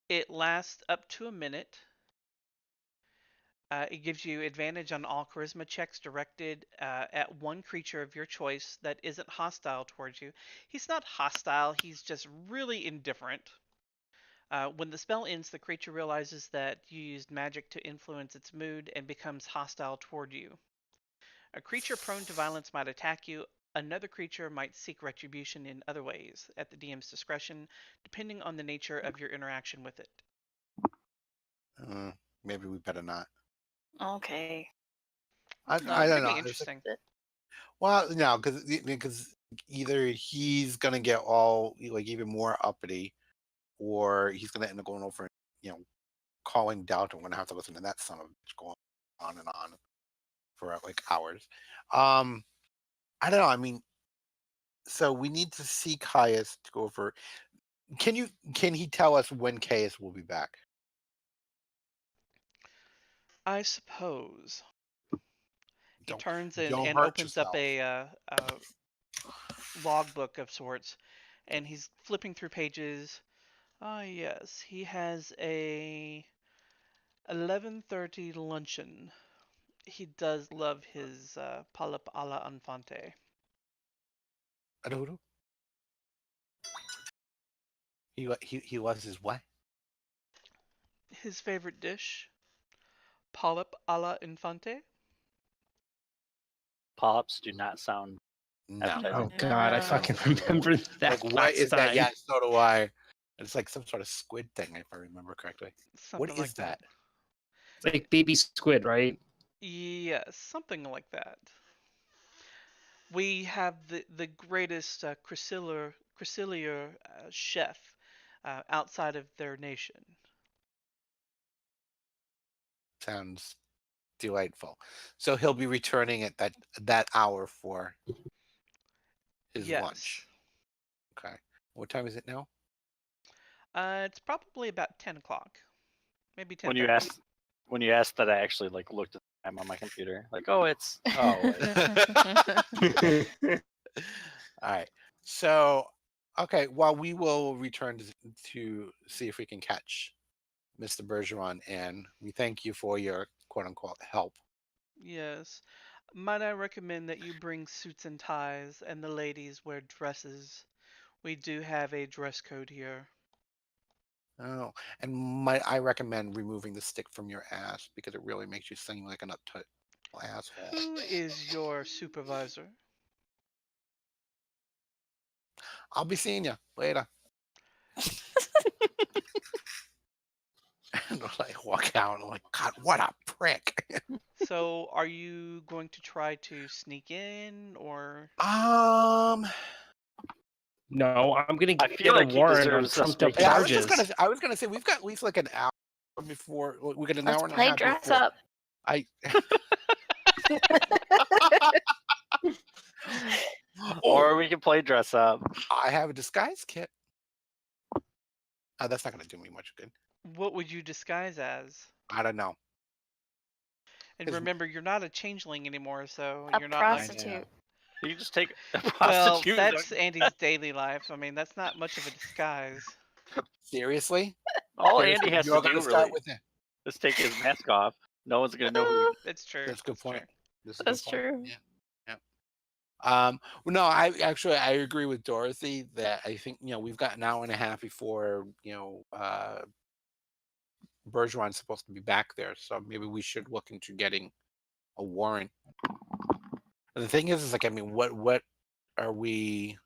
C: It lasts up to a minute. It gives you advantage on all charisma checks directed at one creature of your choice that isn't hostile towards you. He's not hostile, he's just really indifferent. When the spell ends, the creature realizes that you used magic to influence its mood and becomes hostile toward you. A creature prone to violence might attack you. Another creature might seek retribution in other ways, at the DM's discretion, depending on the nature of your interaction with it.
B: Maybe we better not.
A: Okay.
B: I
C: Could
B: don't
C: be
B: know.
C: interesting.
B: Well, no, because either he's gonna get all like even more uppity, or he's gonna end up going over, calling Doubt. I'm gonna have to listen to that son of a bitch going on and on for like hours. I don't know. I mean, so we need to see Caius to go over. Can he tell us when Caius will be back?
C: I suppose. He
B: Don't-
C: turns
B: don't
C: and
B: hurt
C: opens up a logbook of sorts, and he's flipping through pages. Ah, yes, he has a 11:30 luncheon. He does love his palap alla infante.
B: I don't know. He loves his what?
C: His favorite dish, palap alla infante.
D: Polyps do not sound
B: No.
D: appetizing.
E: Oh God, I
A: No.
E: fucking remember that.
B: Like what
E: last
B: is that?
E: time.
B: Yeah, so do I. It's like some sort of squid thing, if I remember correctly.
C: Something
B: What
C: like
B: is that?
E: It's like baby squid, right?
C: Yes, something like that. We have the greatest Chrysilier chef outside of their nation.
B: Sounds delightful. So he'll be returning at that hour for his
C: Yes.
B: lunch. Okay. What time is it now?
C: It's probably about 10 o'clock. Maybe 10:30.
D: When you asked that, I actually like looked at the time on my computer. Like, oh, it's
B: All right. So, okay. Well, we will return to see if we can catch Mr. Bergeron, and we thank you for your quote unquote help.
C: Yes. Might I recommend that you bring suits and ties and the ladies wear dresses? We do have a dress code here.
B: Oh, and I recommend removing the stick from your ass because it really makes you seem like an uptight asshole.
C: Who is your supervisor?
B: I'll be seeing you later. And I'll like walk out and I'm like, God, what a prick.
C: So, are you going to try to sneak in or?
E: No, I'm gonna
D: I
E: get
D: feel
E: a
D: like he
E: warrant on
D: deserves a
E: trumped up
D: sneak.
B: Yeah,
E: charges.
B: I was gonna say we've got at least like an hour before we got an
A: Let's
B: hour and a
A: play
B: half
A: dress
B: before
A: up.
B: I
D: Or we can play dress up.
B: I have a disguise kit. That's not gonna do me much good.
C: What would you disguise as?
B: I don't know.
C: And
B: 'Cause-
C: remember, you're not a changeling anymore, so
A: A
C: you're not
A: prostitute.
D: You can just take a
C: like. Well,
D: prostitute.
C: that's Andy's daily life. I mean, that's not much of a disguise.
B: Seriously?
D: All
B: Seriously?
D: Andy has
B: You're
D: to
B: gonna
D: do
B: start
D: really
B: with it.
D: is take his mask off. No one's gonna know who.
C: It's true.
B: That's a good
C: It's
B: point.
C: true.
A: That's true.
B: Yeah. Well, no, I agree with Dorothy that I think we've got an hour and a half before Bergeron's supposed to be back there, so maybe we should look into getting a warrant. And the thing is like, I mean, what are we?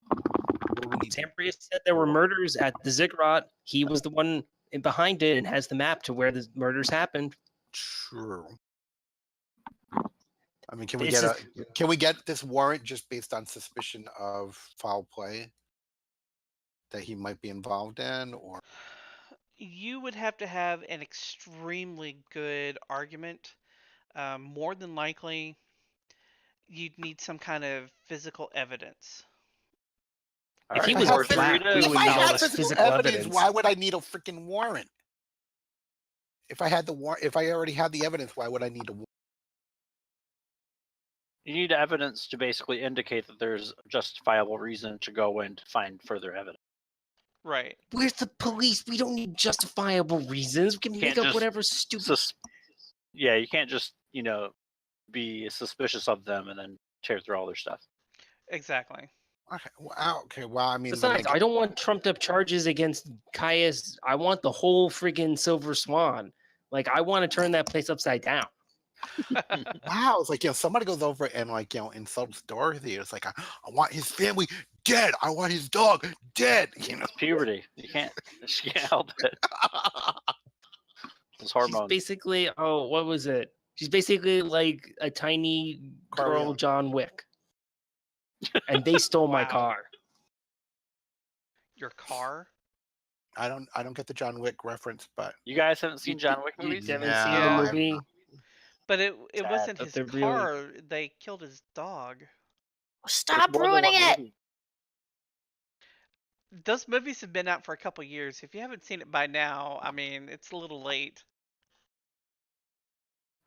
B: What do we need to-
E: Tambrius said there were murders at the Ziggurat. He was the one behind it and has the map to where the murders happened.
B: True. I mean, can we
E: This
B: get this warrant just based on suspicion of foul play that he might be involved in, or?
C: You would have to have an extremely good argument. More than likely, you'd need some kind of physical evidence.
E: If he
B: If I
E: was
B: had
D: George,
E: black,
D: Rita,
E: we
B: If
E: would
B: I
E: need all
B: had
E: this
B: physical
E: physical evidence.
B: why would I need a freaking warrant? If I had the warrant, if I already had the evidence, why would I need a warrant?
D: You need evidence to basically indicate that there's a justifiable reason to go and find further evidence.
C: Right.
E: We're the police. We don't need justifiable reasons. We can
D: You
E: make
D: can't
E: up
D: just
E: whatever stupid.
D: Yeah, you can't just be suspicious of them and then tear through all their stuff.
C: Exactly.
B: Okay. Well, I mean, then
E: Besides, I don't want trumped up charges against Caius. I want the whole friggin' Silver Swan. Like, I want to turn that place upside down.
B: wow, it's like somebody goes over and like insults Dorothy. It's like I want his family dead. I want his dog dead.
D: It's puberty. You can't help it. It's
E: She's
D: hormones.
E: basically, what was it? She's basically like a tiny girl,
B: Mario.
E: John Wick. And they stole my
C: Wow.
E: car.
C: Your car?
B: I don't get the John Wick reference, but
D: You guys haven't seen John Wick
E: You
D: movies?
E: haven't
B: No,
E: seen
C: Yeah.
E: the movie?
C: But it
D: Sad,
C: wasn't
E: but
C: his
E: they're
C: car. They killed his dog.
A: Stop
D: There's more than
A: ruining
D: one
A: it.
D: movie.
C: Those movies have been out for a couple years. If you haven't seen it by now, I mean, it's a little late.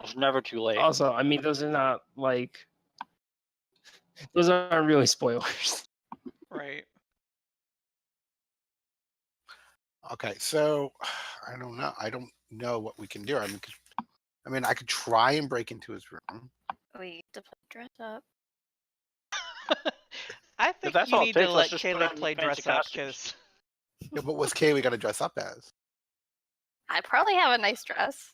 D: It's never too late.
E: Also, I mean, those are not like. Those aren't really spoilers.
C: Right.
B: okay. So I don't know. I don't know what we can do. I mean, I could try and break into his room.
A: We get to play dress up.
C: I think
D: that's
C: you
D: all it
C: need
D: takes,
C: to
D: let's
C: let
D: just put
C: Kaylee
D: on
C: play
D: fancy
C: dress up
D: costumes.
C: because
B: Yeah, but what's Kaylee gonna dress up as?
A: I probably have a nice dress.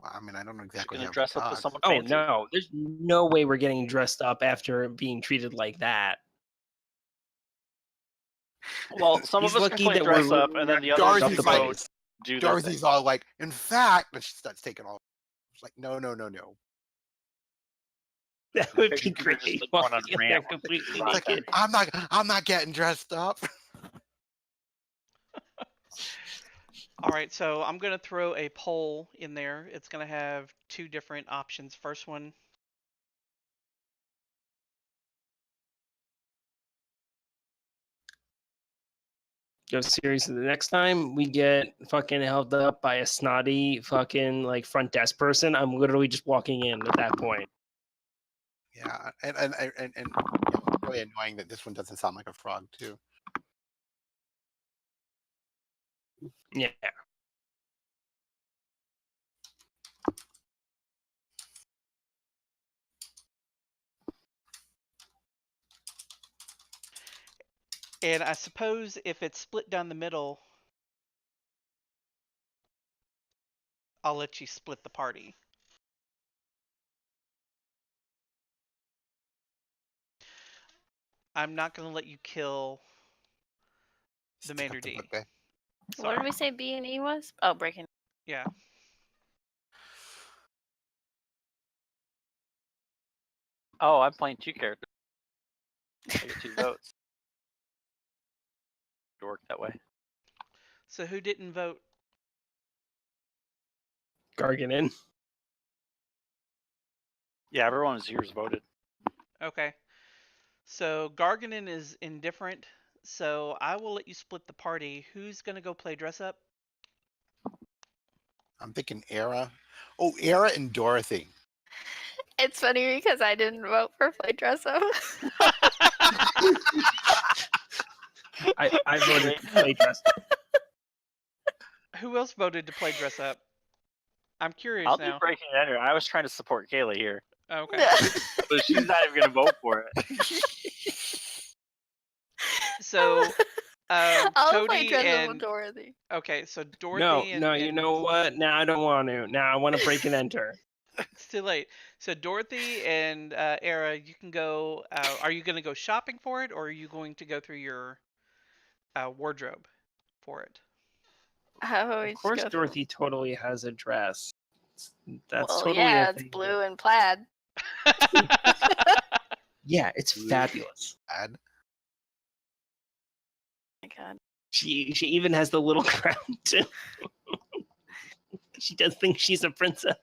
B: Well, I mean, I don't know
D: She's
B: exactly
D: gonna
B: how
D: dress
B: to
D: up as
B: talk.
D: someone
E: Oh,
D: fancy.
E: no. There's no way we're getting dressed up after being treated like that.
D: Well, some
E: He's
D: of us can
E: lucky
D: play
E: that
D: dress
E: we're
D: up, and then the
B: Dorothy's
D: others can
B: like-
D: go do their
B: Dorothy's
D: thing.
B: all like, in fact, and she starts taking all. It's like, no.
E: That would be
D: Figured you were just,
E: great.
D: like, going on
E: Walking in there
D: rant.
E: completely
D: Like,
E: naked.
B: I'm not getting dressed up.
C: All right, so I'm gonna throw a poll in there. It's gonna have two different options. First one,
E: Yo, seriously, the next time we get fucking held up by a snotty fucking like front desk person, I'm literally just walking in at that point.
B: Yeah, and you know, it's really annoying that this one doesn't sound like a frog too.
E: Yeah.
C: and I suppose if it's split down the middle, I'll let you split the party. I'm not gonna let you kill the
B: Stick up
C: maitre d'.
B: book guy.
A: What did we say B and E was? Oh, breaking.
C: Yeah.
D: oh, I'm playing 2 characters. I get 2 votes. To work that way.
C: So who didn't vote?
E: Gargenyn.
D: Yeah, everyone's yours voted.
C: Okay. So Gargenyn is indifferent. So I will let you split the party. Who's gonna go play dress up?
B: I'm thinking Aera. Oh, Aera and Dorothy.
A: It's funny because I didn't vote for play dress up.
E: I voted for play dress.
C: Who else voted to play dress up? I'm curious
D: I'll
C: now.
D: do breaking and enter. I was trying to support Kayla here,
C: Okay.
D: but she's not even gonna vote for it.
C: So
A: I'll play
C: Toty
A: dress up with
C: and
A: Dorothy.
C: okay, so Dorothy
E: No,
C: and
E: no, you know what? Now I don't want to. Now I want to break and enter.
C: it's too late. So Dorothy and Aera, you can go. Are you going to go shopping for it, or are you going to go through your wardrobe for it?
A: How about we
E: Of
A: just
E: course,
A: go through-
E: Dorothy totally has a dress. That's
A: well,
E: totally
A: yeah,
E: a
A: it's
E: thing.
A: blue and plaid.
E: Yeah, it's
B: Blue.
E: fabulous.
B: Bad.
A: My God.
E: She even has the little crown too. She does think she's a princess.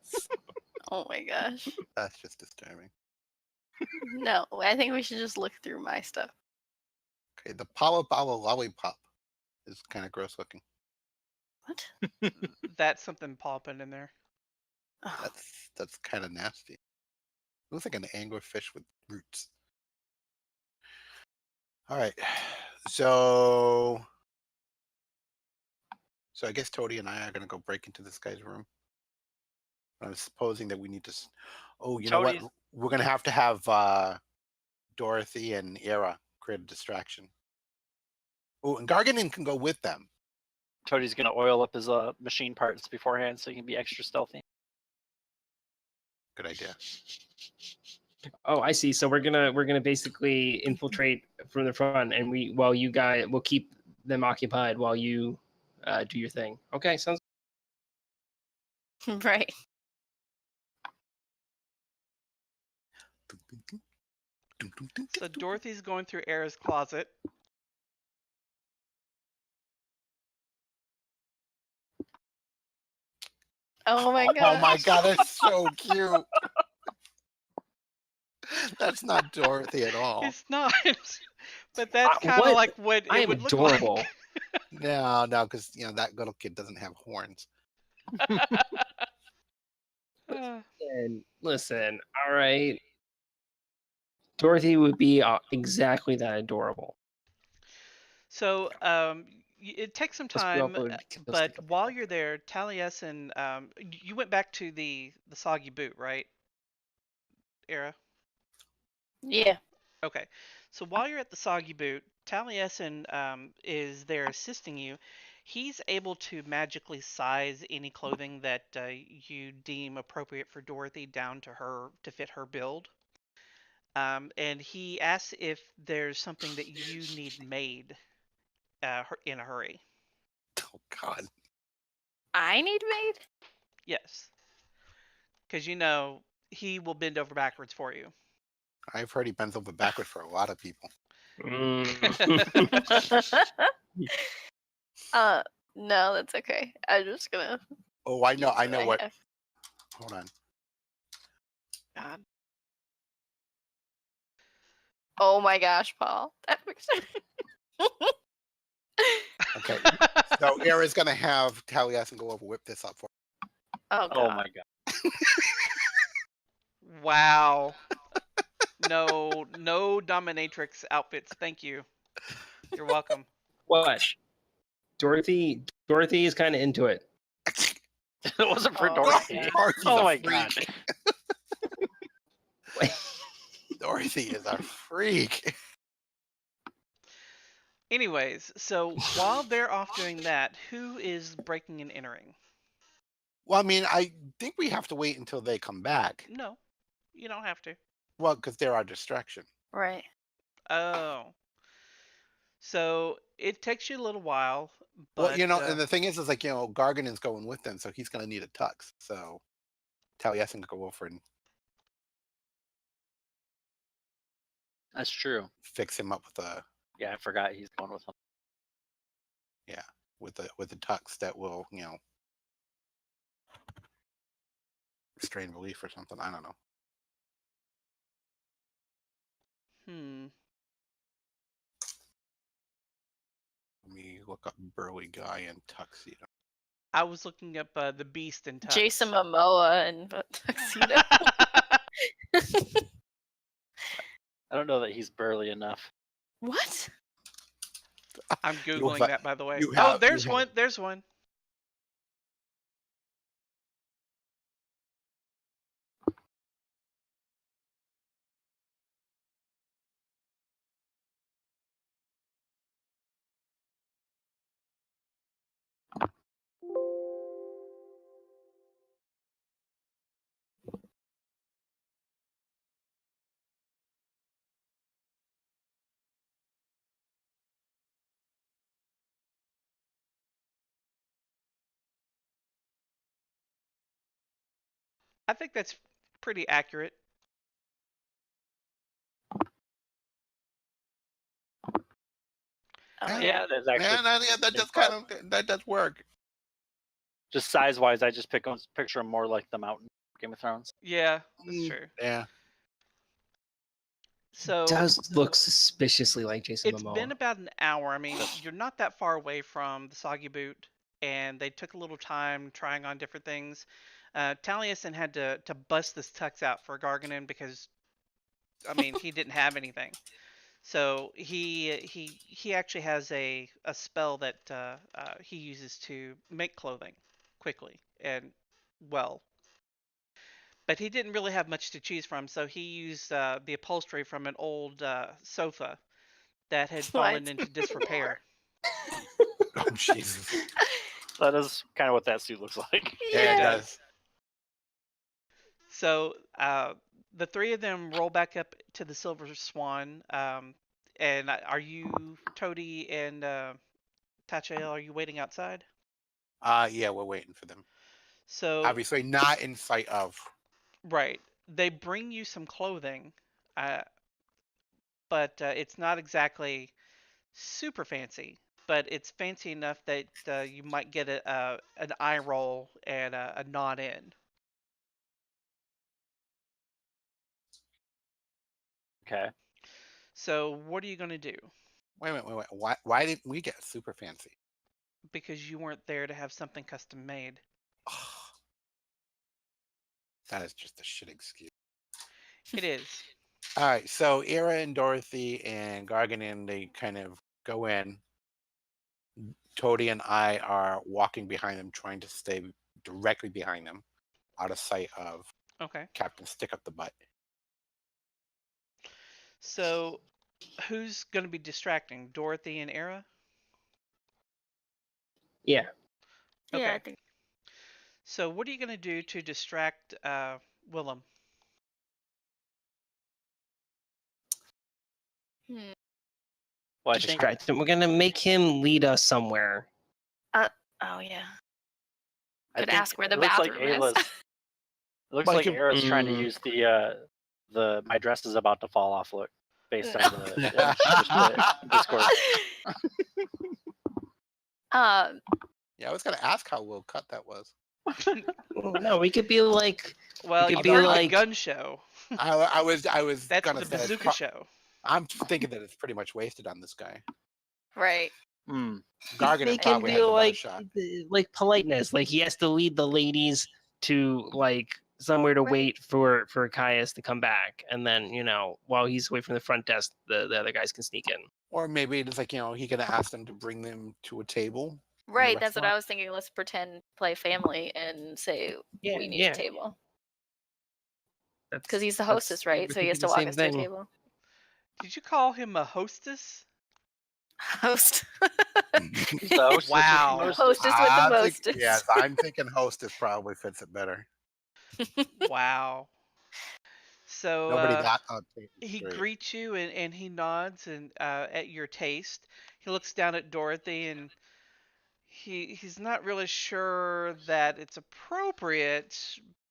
A: Oh my gosh.
B: That's just disturbing.
A: No, I think we should just look through my stuff.
B: Okay, the Pawa Pawa lollipop is kind of gross looking.
A: What?
C: That's something popping in there.
A: Oh,
B: That's kind of nasty. It looks like an anglerfish with roots. All right, so I guess Toty and I are gonna go break into this guy's room. I'm supposing that we need to. Oh, you know what?
D: Toty's-
B: We're gonna have to have Dorothy and Aera create a distraction. Oh, and Gargenyn can go with them.
D: Toty's gonna oil up his machine parts beforehand so he can be extra stealthy.
B: Good idea.
E: Oh, I see. So we're gonna basically infiltrate from the front, and we'll keep them occupied while you do your thing. Okay, sounds.
A: right.
C: So Dorothy's going through Aera's closet.
A: Oh my
B: Oh
A: God.
B: my god, that's so cute. That's not Dorothy at all.
C: It's not, but that's kind of
E: what?
C: like what
E: I
C: it
E: am
C: would look
E: adorable.
C: like.
B: No, because that little kid doesn't have horns.
E: And listen, all right. Dorothy would be exactly that adorable.
C: So it takes some
E: Plus, we
C: time,
E: also would stick
C: but
E: up
C: while
E: together.
C: you're there, Taliesin, you went back to the soggy boot, right, Aera?
A: Yeah.
C: Okay. So while you're at the soggy boot, Taliesin is there assisting you. He's able to magically size any clothing that you deem appropriate for Dorothy down to fit her build. And he asks if there's something that you need made in a hurry.
B: Oh god.
A: I need made?
C: Yes. Because he will bend over backwards for you.
B: I've heard he bends over backward for a lot of people.
A: No, that's okay. I'm just gonna.
B: Oh, I know
A: I
B: what.
A: have.
B: Hold on.
A: God. Oh my gosh, Paul. That picture.
B: Okay. So Aera's gonna have Taliesin go over whip this up for
A: Oh god.
D: Oh my god.
C: Wow. No dominatrix outfits. Thank you. You're welcome.
E: What? Dorothy is kind of into it.
D: It wasn't for
A: Oh,
D: Dorothy.
A: man.
B: Dorothy's
D: Oh
B: a
D: my
B: freak.
D: god.
B: Dorothy is a freak.
C: Anyways, so while they're off doing that, who is breaking and entering?
B: Well, I mean, I think we have to wait until they come back.
C: No, you don't have to.
B: Well, because they're our distraction.
A: Right.
C: Oh. So it takes you a little while, but
B: Well, and the thing is like, Gargenyn's going with them, so he's gonna need a tux. So Taliesin can go over and
D: That's true.
B: fix him up with a
D: Yeah, I forgot he's going with him.
B: with a tux that will, restrain relief or something. I don't know. Let me look up burly guy in tuxedo.
C: I was looking up the Beast in Tux.
A: Jason Momoa and tuxedo.
D: I don't know that he's burly enough.
A: What?
C: I'm
B: You
C: googling
B: have-
C: that, by the way.
B: you
C: Oh,
B: have-
C: there's
B: you
C: one. There's one. I think that's pretty accurate.
A: Oh,
D: Yeah, that's actually
B: that does that does work.
D: just size wise. I just picture him more like the Mountain Game of Thrones.
C: Yeah, that's true.
B: Yeah.
C: So
E: Does look suspiciously like Jason
C: it's
E: Momoa.
C: been about an hour. I mean, you're not that far away from the Soggy Boot, and they took a little time trying on different things. Taliesin had to bust this tux out for Gargenyn because, I mean, he didn't have anything. So he actually has a spell that he uses to make clothing quickly and well. But he didn't really have much to choose from, so he used the upholstery from an old sofa that had fallen
A: What?
C: into disrepair.
B: Oh Jesus.
D: That is kind of what that suit looks like.
B: Yeah, it
A: Yeah.
B: does.
C: So the three of them roll back up to the Silver Swan. And are you, Toty and Tachael, are you waiting outside?
B: Yeah, we're waiting for them.
C: So
B: Obviously not in sight of.
C: right, they bring you some clothing, but it's not exactly super fancy. But it's fancy enough that you might get an eye roll and a nod in.
D: Okay.
C: So what are you gonna do?
B: Wait. Why didn't we get super fancy?
C: Because you weren't there to have something custom made.
B: That is just a shit excuse.
C: It is.
B: All right, so Aera and Dorothy and Gargenyn, they kind of go in. Toty and I are walking behind them, trying to stay directly behind them, out of sight of
C: Okay.
B: Captain Stick Up the Butt.
C: So who's gonna be distracting? Dorothy and Aera?
E: Yeah.
C: Okay.
A: Yeah, I think.
C: So what are you gonna do to distract Willem?
D: Well, I think
E: Distract him. We're gonna make him lead us somewhere.
A: Oh yeah.
D: I
A: Could
D: think
A: ask where the
D: it looks like
A: bathroom is.
D: Ayla's. It looks
B: Like
D: like
B: him-
D: Aera's trying to
E: Mm.
D: use my dress is about to fall off look based on the image you just put in Discord.
B: Yeah, I was gonna ask how well cut that was.
E: No, we could be like,
C: Well,
E: could
C: you
E: be
C: heard
E: like-
C: the gun show.
B: I was
C: That's
B: gonna
C: the
B: say it's
C: bazooka show.
B: I'm thinking that it's pretty much wasted on this guy.
A: Right.
D: Hmm.
B: Gargenyn
E: make him
B: probably
E: be
B: had the better
E: like,
B: shot.
E: like politeness. Like he has to lead the ladies to like somewhere to
A: Right.
E: wait for Caius to come back, and then while he's away from the front desk, the other guys can sneak in.
B: Or maybe it's like, he could ask them to bring them to a table.
A: Right. That's what
B: restaurant?
A: I was thinking. Let's pretend play family and say
E: Yeah,
A: we need
E: yeah.
A: a table.
E: That's
A: Because he's the
E: that's-
A: hostess, right?
E: we're
A: So he has to
E: thinking the
A: walk
E: same
A: us to a
E: thing.
A: table.
C: Did you call him a hostess?
A: Host.
D: So,
C: Wow.
A: Hostess with the
B: I think-
A: mostest.
B: Yes, I'm thinking hostess probably fits it better.
C: Wow. So
B: Nobody got
C: he
B: straight.
C: greets you and he nods and at your taste. He looks down at Dorothy and he's not really sure that it's appropriate,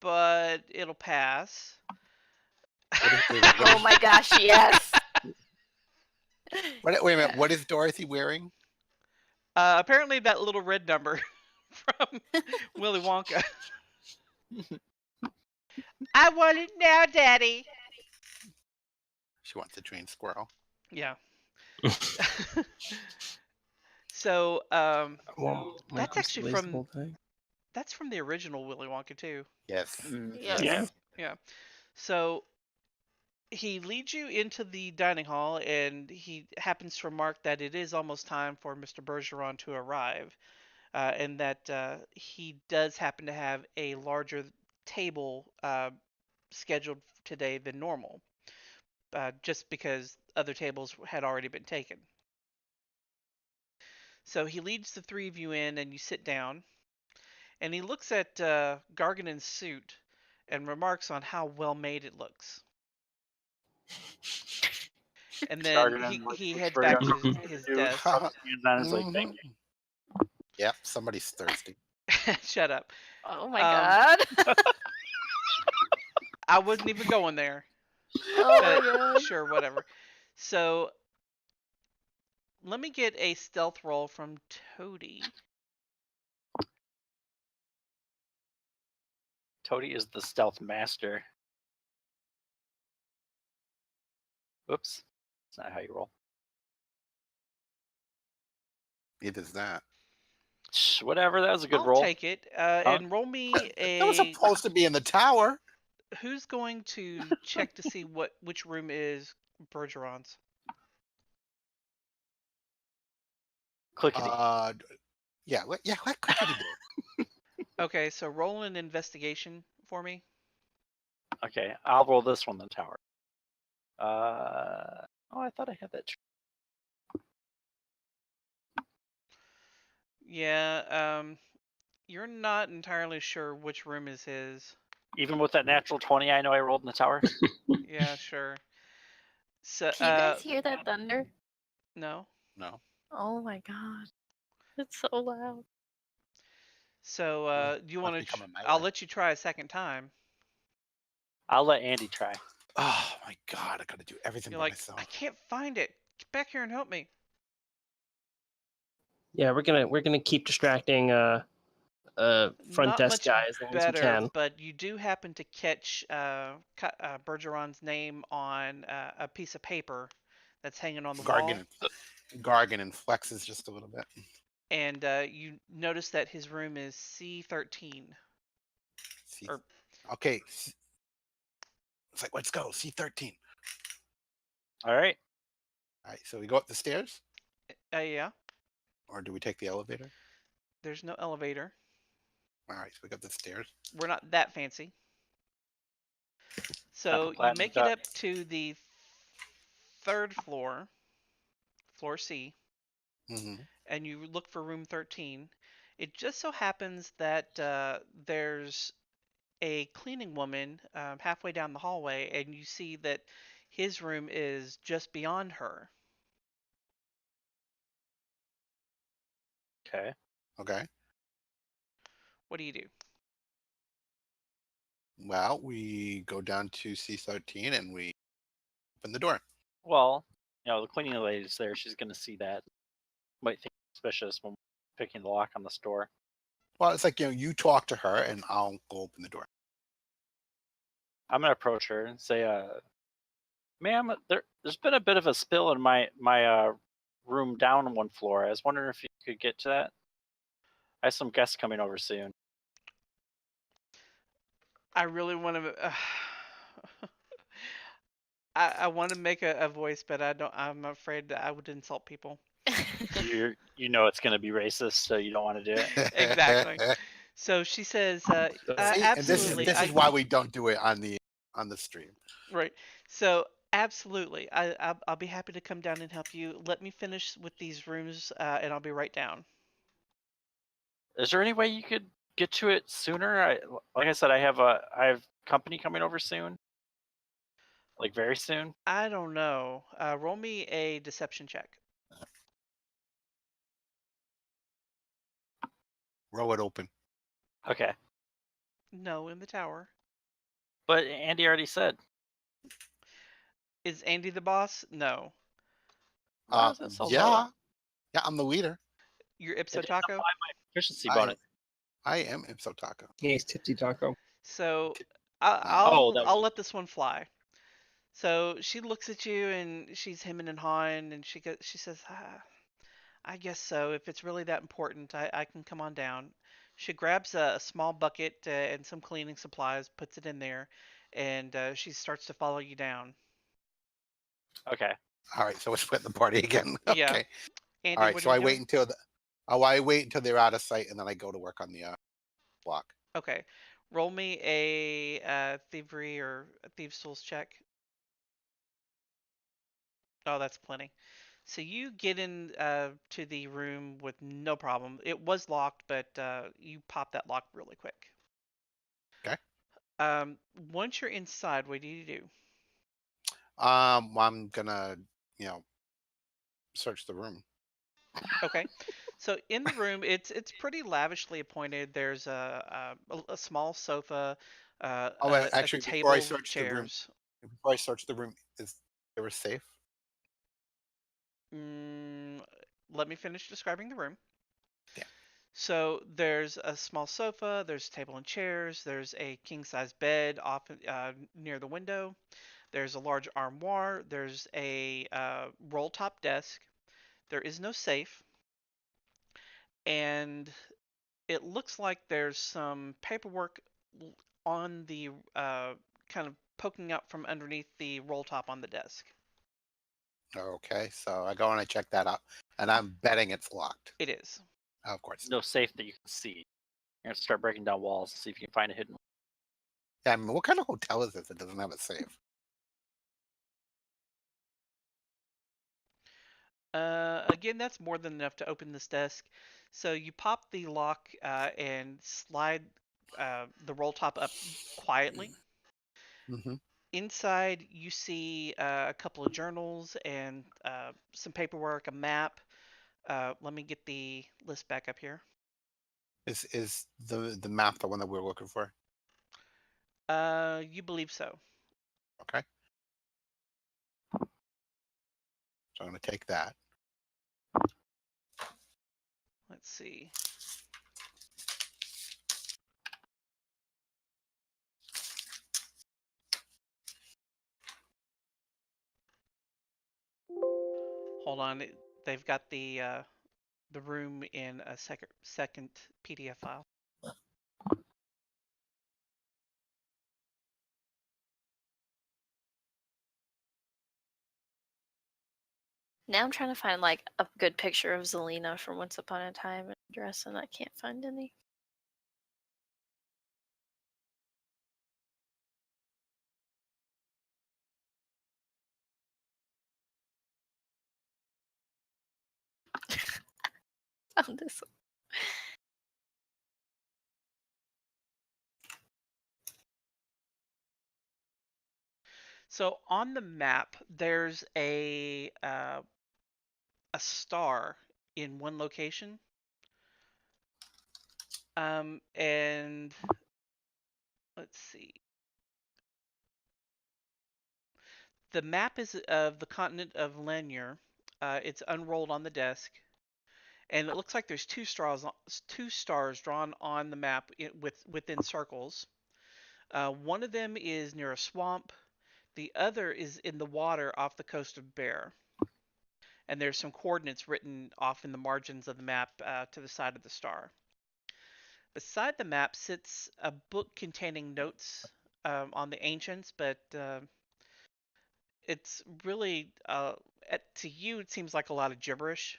C: but it'll pass.
A: Oh my gosh, yes.
B: Wait a minute, what is Dorothy wearing?
C: Apparently that little red number from Willy Wonka. I want it now, Daddy.
B: She wants a trained squirrel.
C: Yeah. So
E: Well,
C: That's actually
E: waste the
C: from-
E: whole thing.
C: that's from the original Willy Wonka too.
B: Yes.
A: Yes.
E: Yeah.
C: So he leads you into the dining hall, and he happens to remark that it is almost time for Mr. Bergeron to arrive, and that he does happen to have a larger table scheduled today than normal, just because other tables had already been taken. So he leads the three of you in, and you sit down, and he looks at Gargenyn's suit and remarks on how well made it looks. And then
D: Gargenyn looks
C: he heads
D: very
C: back to
D: uncomfortable.
C: his
D: Dude,
C: desk.
D: rubs his hands on his leg, thank you.
B: Yep, somebody's thirsty.
C: Shut up.
A: Oh my god.
C: I wasn't even going there.
A: Oh my
C: But
A: god.
C: sure, whatever. So let me get a stealth roll from Toty.
D: Toty is the stealth master. Whoops. That's not how you roll.
B: Neither is that.
D: Shh, whatever, that was a good
C: I'll
D: roll.
C: take it. And roll me
B: That was
C: a.
B: supposed to be in the tower.
C: Who's going to check to see which room is Bergeron's?
D: Clickety.
B: Yeah, let Clickety do it.
C: Okay, so roll an investigation for me.
D: Okay, I'll roll this one, the tower. Oh, I thought I had that.
C: Yeah, you're not entirely sure which room is his.
D: Even with that natural 20 I know I rolled in the tower.
C: Yeah, sure. So,
A: Can you guys hear that thunder?
C: no.
B: No.
A: Oh my god. It's so loud.
C: So, do you
B: Must
C: want
B: be
C: to?
B: coming my
C: I'll
B: way.
C: let you try a second time.
D: I'll let Andy try.
B: Oh my god, I gotta do everything
C: You're
B: by
C: like,
B: myself.
C: I can't find it. Get back here and help me.
E: Yeah, we're gonna keep distracting front
C: Not
E: desk
C: much
E: guys as long as we
C: better,
E: can.
C: but you do happen to catch Bergeron's name on a piece of paper that's hanging on the wall,
B: Gargenyn flexes just a little bit.
C: and you notice that his room is C13.
B: See,
C: Or-
B: okay. It's like, let's go. C13.
D: All right.
B: All right, so we go up the stairs,
C: Yeah,
B: or do we take the elevator?
C: there's no elevator.
B: All right, so we go up the stairs.
C: We're not that fancy. So you
D: platinum
C: make it
D: duck.
C: up to the third floor, floor C,
B: Mm-hmm.
C: and you look for room 13. It just so happens that there's a cleaning woman halfway down the hallway, and you see that his room is just beyond her.
D: Okay.
B: Okay.
C: What do you do?
B: Well, we go down to C13 and we open the door.
D: Well, the cleaning lady's there. She's gonna see that. Might think it's suspicious when picking the lock on this door.
B: Well, it's like, you talk to her and I'll go open the door.
D: I'm gonna approach her and say, "Ma'am, there's been a bit of a spill in my room down one floor. I was wondering if you could get to that. I have some guests coming over soon."
C: I really want to. I want to make a voice, but I don't. I'm afraid that I would insult people.
D: It's gonna be racist, so you don't want to do it.
C: Exactly. So she says,
B: See, and this is
C: absolutely.
B: why we don't do it on the stream.
C: Right. So absolutely, I'll be happy to come down and help you. Let me finish with these rooms, and I'll be right down.
D: Is there any way you could get to it sooner? Like I said, I have company coming over soon. Like very soon.
C: I don't know. Roll me a deception check.
B: Roll it open.
D: Okay.
C: No, in the tower.
D: But Andy already said.
C: Is Andy the boss? No.
D: Why is that so
B: yeah.
D: low?
B: Yeah, I'm the leader.
C: You're
D: It
C: Ipso
D: didn't
C: Taco?
D: apply my efficiency bonus.
B: I am Ipso Taco.
E: Yeah, he's Tipsy Taco.
C: So
B: Oh,
C: I'll let this one fly. So she looks at you and she's hemming and hawing, and she says, I guess so. If it's really that important, I can come on down. She grabs a small bucket and some cleaning supplies, puts it in there, and she starts to follow you down.
D: Okay.
B: All right, so we're splitting the party again.
C: Yeah.
B: Okay.
C: Andy,
B: All right,
C: what
B: so
C: are
B: I
C: you
B: wait
C: doing?
B: until they're out of sight, and then I go to work on the block.
C: Okay. Roll me a thievery or a thieves' tools check. Oh, that's plenty. So you get in to the room with no problem. It was locked, but you pop that lock really quick.
B: Okay.
C: Once you're inside, what do you do?
B: Well, I'm gonna, search the room.
C: Okay. So in the room, it's pretty lavishly appointed. There's a small sofa, a
B: Actually,
C: table, chairs.
B: before I search the room, is there a safe?
C: Let me finish describing the room.
B: Yeah.
C: So there's a small sofa, there's a table and chairs, there's a king-size bed off near the window, there's a large armoire, there's a roll-top desk, there is no safe, and it looks like there's some paperwork on the kind of poking out from underneath the roll-top on the desk.
B: Okay, so I go and I check that out, and I'm betting it's locked.
C: It is.
B: Of course.
D: No safe that you can see. You're gonna start breaking down walls to see if you can find a hidden one.
B: Yeah, I mean, what kind of hotel is this that doesn't have a safe?
C: Again, that's more than enough to open this desk. So you pop the lock and slide the roll top up quietly.
B: Mm-hmm.
C: Inside, you see a couple of journals and some paperwork, a map. Let me get the list back up here.
B: Is the map the one that we're looking for?
C: You believe so.
B: Okay. So I'm gonna take that.
C: Let's see. Hold on, they've got the room in a second PDF file.
A: Now I'm trying to find like a good picture of Zelina from Once Upon a Time in a dress, and I can't find any. Found this one.
C: So on the map, there's a star in one location. And let's see. The map is of the continent of Lanier. It's unrolled on the desk, and it looks like there's two stars drawn on the map within circles. One of them is near a swamp. The other is in the water off the coast of Bear. And there's some coordinates written off in the margins of the map to the side of the star. Beside the map sits a book containing notes on the ancients, but it's really, to you, it seems like a lot of gibberish.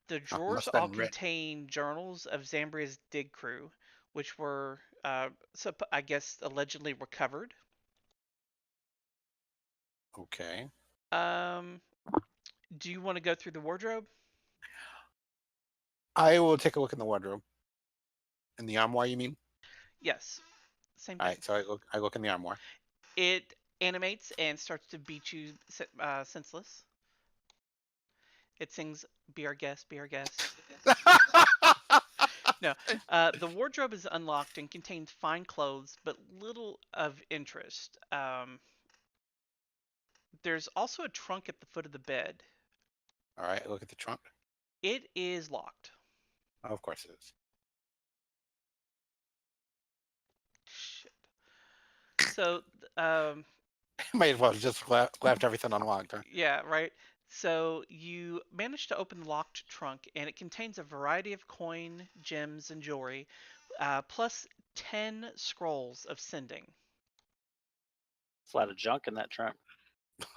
C: The drawers
B: must have
C: all
B: been written.
C: contain journals of Zambria's dig crew, which were, I guess, allegedly recovered.
B: Okay.
C: Do you want to go through the wardrobe?
B: I will take a look in the wardrobe. In the armoire, you mean?
C: Yes. Same
B: All
C: thing.
B: right, so I look in the armoire.
C: It animates and starts to beat you senseless. It sings, "Be our guest, be our guest." No, the wardrobe is unlocked and contains fine clothes, but little of interest. There's also a trunk at the foot of the bed.
B: All right, I look at the trunk.
C: It is locked.
B: Oh, of course it is.
C: Shit. So,
B: Might as well have just left everything unlocked, huh?
C: yeah, right. So you manage to open the locked trunk, and it contains a variety of coin, gems, and jewelry, plus 10 scrolls of sending.
D: It's a lot of junk in that trunk.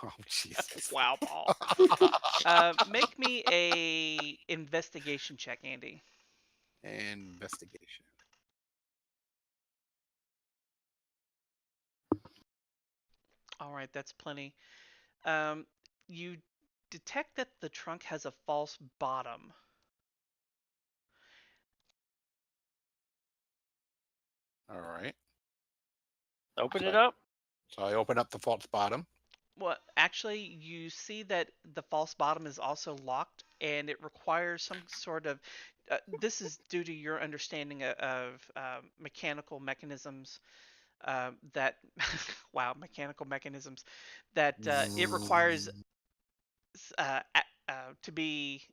B: Oh, Jesus.
C: Wow, Paul. Make me a investigation check, Andy.
B: Investigation.
C: All right, that's plenty. You detect that the trunk has a false bottom.
B: All right.
D: Open it
B: So-
D: up.
B: So I open up the false bottom.
C: Well, actually, you see that the false bottom is also locked, and it requires some sort of. This is due to your understanding of mechanical mechanisms. That wow, mechanical mechanisms that it requires to be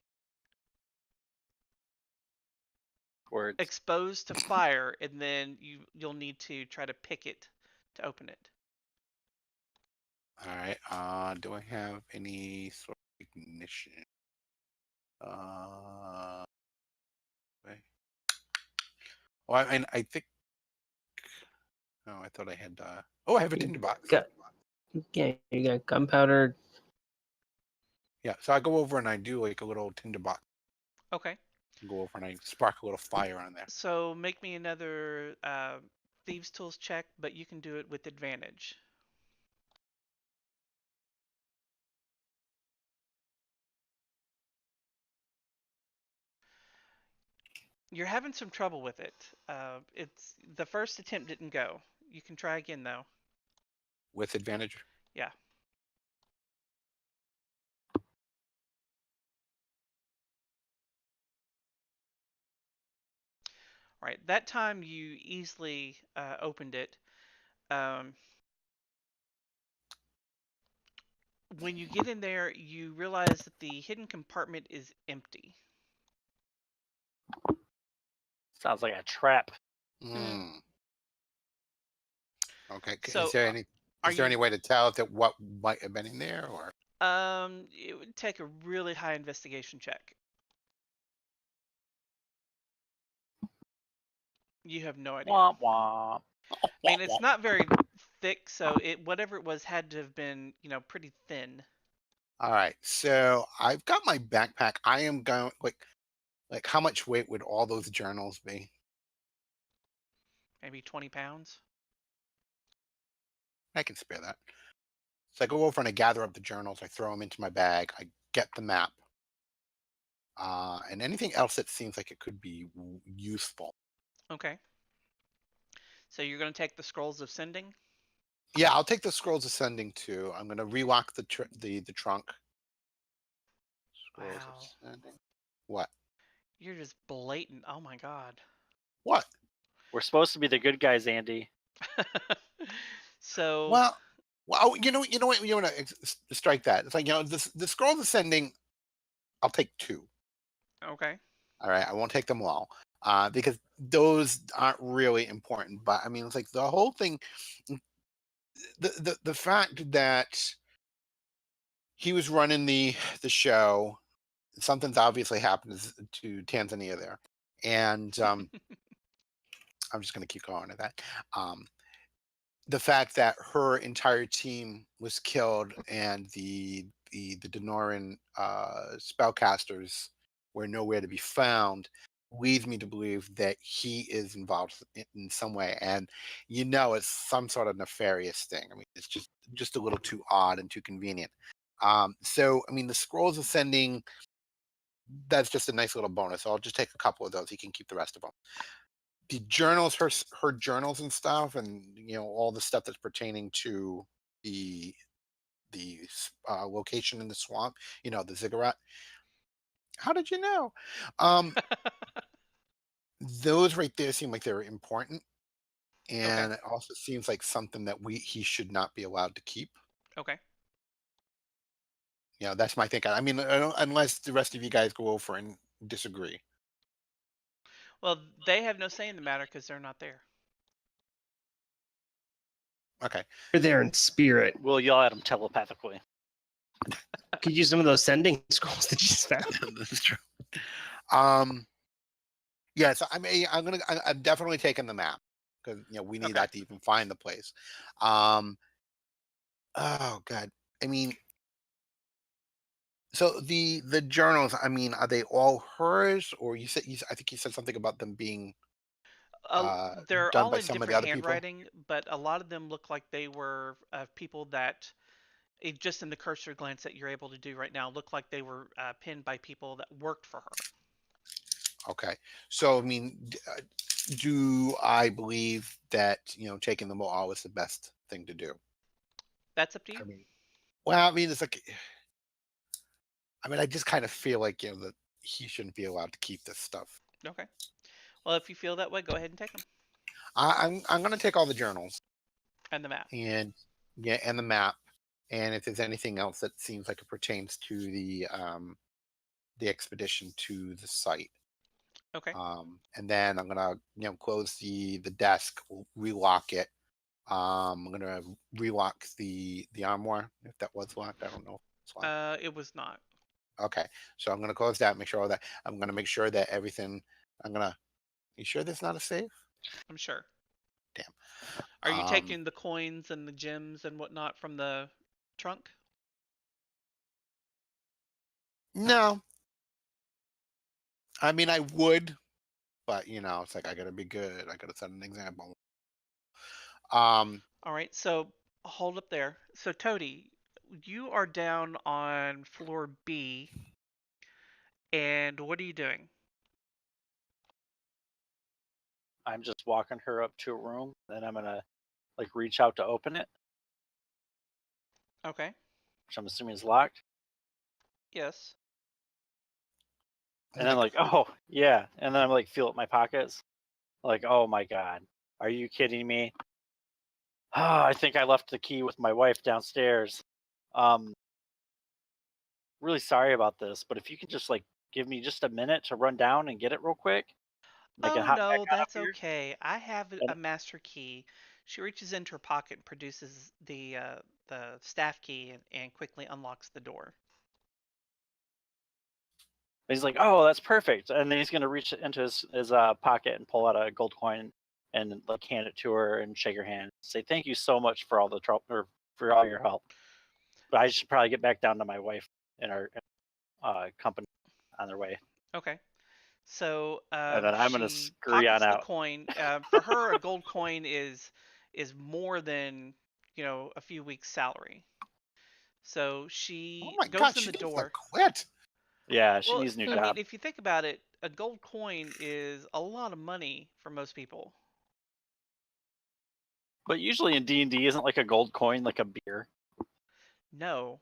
D: Words.
C: exposed to fire, and then you'll need to try to pick it to open it.
B: All right. Do I have any sort of ignition? Okay. Well, I think. Oh, I thought I had. Oh, I have a tinderbox.
E: Yeah, you got gunpowder.
B: Yeah. So I go over and I do like a little tinderbox.
C: Okay.
B: Go over and I spark a little fire on there.
C: So make me another thieves' tools check, but you can do it with advantage. You're having some trouble with it. It's the first attempt didn't go. You can try again though.
B: With advantage.
C: Yeah. All right. That time you easily opened it. When you get in there, you realize that the hidden compartment is empty.
D: Sounds like a trap.
B: Hmm. Okay.
C: So,
B: is there any way to tell that what might have been in there, or?
C: It would take a really high investigation check. You have no idea.
D: Womp womp.
C: I mean, it's not very thick, so whatever it was had to have been, pretty thin.
B: All right. So I've got my backpack. I am going like how much weight would all those journals be?
C: Maybe 20 pounds.
B: I can spare that. So I go over and I gather up the journals. I throw them into my bag. I get the map. And anything else that seems like it could be useful.
C: Okay. So you're going to take the scrolls of sending?
B: Yeah, I'll take the scrolls of sending too. I'm going to relock the trunk. Scrolls
C: Wow.
B: of sending. What?
C: You're just blatant. Oh my god.
B: What?
D: We're supposed to be the good guys, Andy.
C: So
B: Well, Well, you know what, you want to strike that. It's like, the scrolls of sending. I'll take 2.
C: Okay.
B: All right, I won't take them all, because those aren't really important. But I mean, it's like the whole thing, the fact that he was running the show, something's obviously happened to Tanzania there, and I'm just going to keep going at that. The fact that her entire team was killed and the Denoran spellcasters were nowhere to be found leads me to believe that he is involved in some way, and it's some sort of nefarious thing. I mean, it's just a little too odd and too convenient. So I mean, the scrolls ascending, that's just a nice little bonus. I'll just take a couple of those. He can keep the rest of them. The journals, her journals and stuff, and all the stuff that's pertaining to the location in the swamp, the ziggurat. How did you know? Those right there seem like they're important, and it also seems like something that he should not be allowed to keep.
C: Okay.
B: That's my thinking. I mean, unless the rest of you guys go over and disagree.
C: Well, they have no say in the matter because they're not there.
B: Okay.
E: You're there in spirit.
D: We'll yell at him telepathically.
E: Could use some of those sending scrolls that you just found.
B: That's true. Yeah, so I'm definitely taking the map because we need that to even find the place. Oh God, I mean, so the journals, I mean, are they all hers, or I think you said something about them being
C: They're
B: done
C: all
B: by
C: in
B: some of the
C: different
B: other people?
C: handwriting, but a lot of them look like they were people that, just in the cursor glance that you're able to do right now, look like they were pinned by people that worked for her.
B: Okay, so I mean, do I believe that taking them all is the best thing to do?
C: That's up to you.
B: I mean, it's like, I just kind of feel like that he shouldn't be allowed to keep this stuff.
C: Okay. Well, if you feel that way, go ahead and take them.
B: I'm going to take all the journals
C: And the map.
B: and the map, and if there's anything else that seems like it pertains to the expedition to the site.
C: Okay.
B: And then I'm gonna close the desk, relock it. I'm gonna relock the armoire if that was locked. I don't know.
C: It was not.
B: Okay, so I'm gonna close that. Make sure all that. I'm gonna make sure that everything. You sure there's not a safe?
C: I'm sure.
B: Damn.
C: Are you taking the coins and the gems and whatnot from the trunk?
B: No. I mean, I would, but it's like I gotta be good. I gotta set an example.
C: All right, so hold up there. So Toty, you are down on floor B, and what are you doing?
D: I'm just walking her up to a room, then I'm gonna reach out to open it,
C: Okay.
D: which I'm assuming is locked.
C: Yes.
D: And then oh yeah, and then I'm feel at my pockets, oh my God, are you kidding me? I think I left the key with my wife downstairs. Really sorry about this, but if you can just give me just a minute to run down and get it real quick.
C: Oh no, that's okay. I have a master key. She reaches into her pocket and produces the staff key and quickly unlocks the door.
D: He's like, "Oh, that's perfect," and then he's gonna reach into his pocket and pull out a gold coin and hand it to her and shake her hand, say thank you so much for all the trouble or for all your help. But I should probably get back down to my wife and our company on their way.
C: Okay. So
D: and then I'm gonna
C: she
D: scurry on
C: pockets the
D: out.
C: coin. For her, a gold coin is more than a few weeks' salary. So she goes in the door.
B: Quit.
D: Yeah, she needs a new job.
C: I mean, if you think about it, a gold coin is a lot of money for most people.
D: But usually in D&D, isn't a gold coin like a beer?
C: No,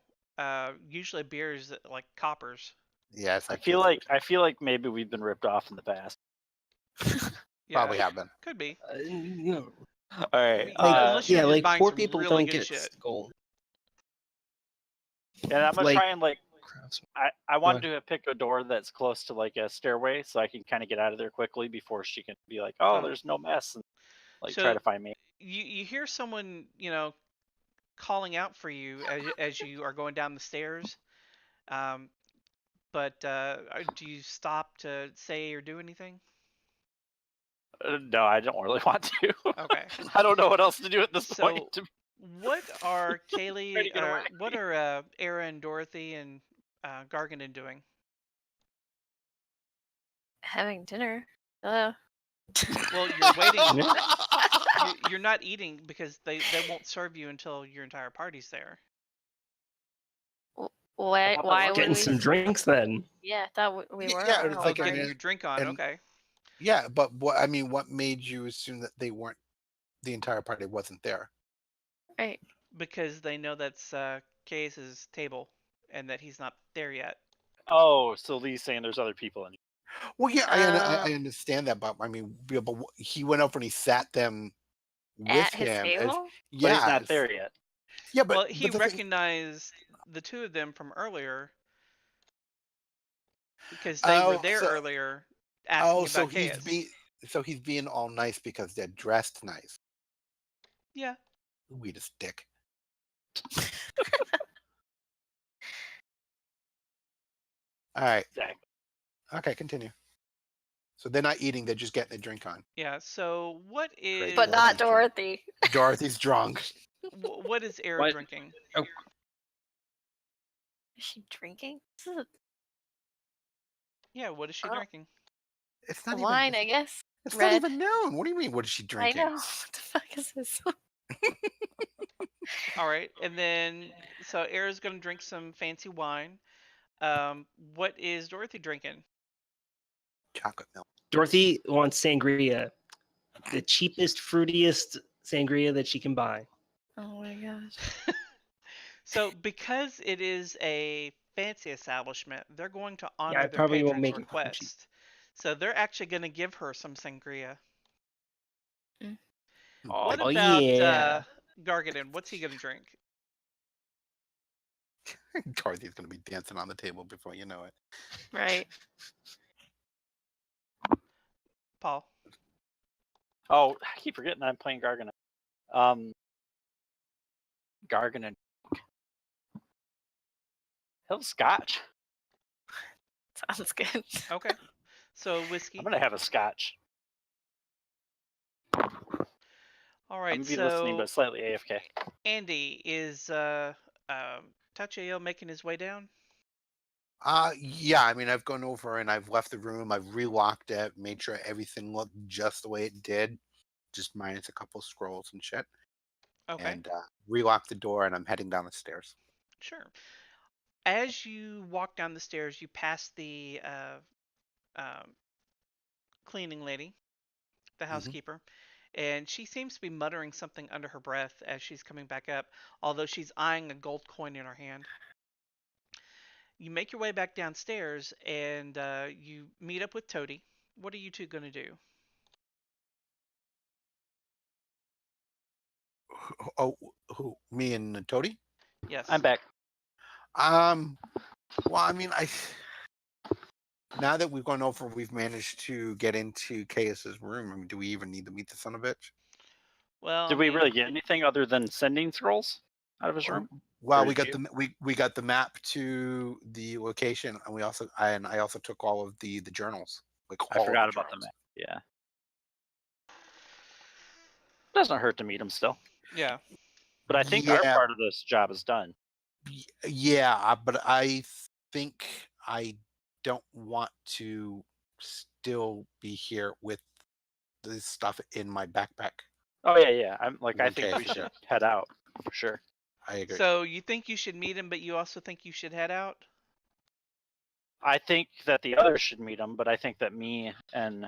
C: usually beer is like coppers.
B: Yeah,
D: I feel like maybe we've been ripped off in the past.
B: Probably have been.
C: Could be.
D: All right.
C: Unless you're
E: yeah,
C: just
E: like
C: buying
E: poor
C: some
E: people
C: really
E: don't
C: good
E: get
C: shit.
E: gold.
D: and I'm gonna
E: like-
D: try and
E: Craftsman.
D: I wanted to pick a door that's close to like a stairway, so I can kind of get out of there quickly before she can be like, "Oh,
C: So-
D: there's no mess," and like
C: so-
D: try to find me.
C: You hear someone, calling out for you as you are going down the stairs. But do you stop to say or do anything?
D: No, I don't really want to.
C: Okay.
D: I don't know what else to do at this
C: So-
D: point.
C: What are Cali,
D: Trying to get away.
C: what are Aera and Dorothy and Gargenyn doing?
A: Having dinner. Hello.
C: Well, you're waiting.
E: Yeah.
C: You're not eating because they won't serve you until your entire party's there.
A: Why?
D: thought that
A: Why
D: was-
A: would
E: Getting
A: we?
E: some drinks then.
A: Yeah, I thought we were.
B: Yeah, it's
C: Oh,
B: like,
C: getting
B: I-
C: your drink on.
B: and-
C: Okay.
B: Yeah, but what made you assume that they weren't? The entire party wasn't there.
A: Right.
C: Because they know that's Case's table and that he's not there yet.
D: Oh, so Lee's saying there's other people in here.
B: Well, yeah, I
A: Oh.
B: understand that, but I mean, yeah, but he went over and he sat them with
A: At his
B: him.
A: table.
D: But he's not there yet.
B: Yeah, but
C: Well, he
B: but the thing-
C: recognized the two of them from earlier because they were
B: Oh,
C: there
B: so-
C: earlier asking
B: so
C: about Case.
B: he's being all nice because they're dressed nice.
C: Yeah.
B: We just dick. All right.
D: Exactly.
B: Okay, continue. So they're not eating; they're just getting a drink on.
C: Yeah. So what is?
A: But not Dorothy.
B: Dorothy's drunk.
C: What is Aera
E: What?
C: drinking?
A: Is she drinking? This is
C: Yeah. What is she
A: Oh.
C: drinking?
B: It's
A: a
B: not
A: wine,
B: even.
A: I guess.
B: It's
A: red.
B: not even known. What do you mean? What is she drinking?
A: I know. What the fuck is this?
C: All right. And then so Aera's gonna drink some fancy wine. What is Dorothy drinking?
B: Chocolate milk.
E: Dorothy wants sangria, the cheapest, fruitiest sangria that she can buy.
A: Oh my gosh.
C: So because it is a fancy establishment, they're going to honor
E: I
C: their
E: probably won't
C: patron's
E: make it cheap.
C: request. So they're actually going to give her some sangria. What
E: Oh,
C: about
E: yeah.
C: Gargenyn? What's he going to drink?
B: Dorothy's gonna be dancing on the table before you know it.
A: Right.
C: Paul?
D: Oh, I keep forgetting I'm playing Gargenyn. Gargenyn. He'll scotch.
A: Sounds good.
C: Okay. So whiskey.
D: I'm gonna have a scotch.
C: All
D: I'm
C: right.
D: gonna be listening,
C: So
D: but slightly AFK.
C: Andy, is Tachiel making his way down?
B: Yeah, I mean, I've gone over and I've left the room. I've relocked it, made sure everything looked just the way it did, just minus a couple scrolls and shit.
C: Okay.
B: And relocked the door, and I'm heading down the stairs.
C: Sure. As you walk down the stairs, you pass the cleaning lady, the housekeeper, and she seems to be muttering something under her breath as she's coming back up, although she's eyeing a gold coin in her hand. You make your way back downstairs, and you meet up with Toty. What are you two going to do?
B: Oh, who? Me and Toty?
C: Yes.
D: I'm back.
B: Well, I mean, now that we've gone over, we've managed to get into Chaos's room. I mean, do we even need to meet the son of a bitch?
C: Well,
D: Did we really get anything other than sending scrolls out of his room?
B: Well,
D: Or
B: we
D: did
B: got
D: you?
B: we got the map to the location, and I also took all of the journals. Like
D: I
B: all of
D: forgot about the
B: journals.
D: map. Yeah. Doesn't hurt to meet him still.
C: Yeah.
D: But I think our
B: Yeah.
D: part of this job is done.
B: Yeah, but I think I don't want to still be here with this stuff in my backpack.
D: Oh yeah. I think
B: Okay,
D: we should
B: yeah.
D: head out for sure.
B: I agree.
C: So you think you should meet him, but you also think you should head out?
D: I think that the others should meet him, but I think that me and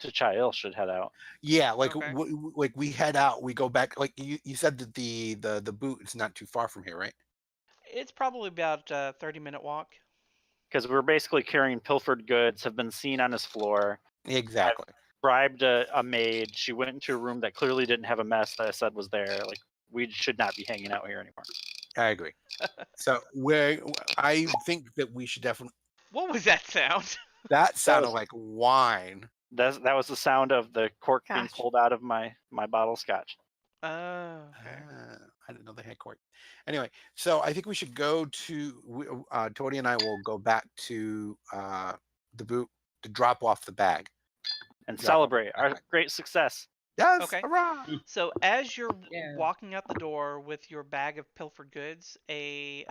D: T'Chael should head out.
B: Yeah, like
C: Okay.
B: like we head out, we go back. Like you said that the boot is not too far from here, right?
C: It's probably about a 30-minute walk.
D: Because we're basically carrying pilfered goods, have been seen on his floor.
B: Exactly.
D: bribed a maid. She went into a room that clearly didn't have a mess that I said was there. Like, we should not be hanging out here anymore.
B: I agree. So I think that we should definitely.
C: What was that sound?
B: That sounded
D: was-
B: like wine.
D: That was the sound of the cork being
A: Gosh.
D: pulled out of my bottle of scotch.
C: Oh, okay.
B: I didn't know they had cork. Anyway, so I think we should go to. Toty and I will go back to the boot to drop off the bag.
D: And
B: Drop
D: celebrate
B: off the
D: our
B: bag.
D: great success.
B: Yes.
C: Okay.
B: Hurrah!
C: So as you're
E: Yeah.
C: walking out the door with your bag of pilfered goods, a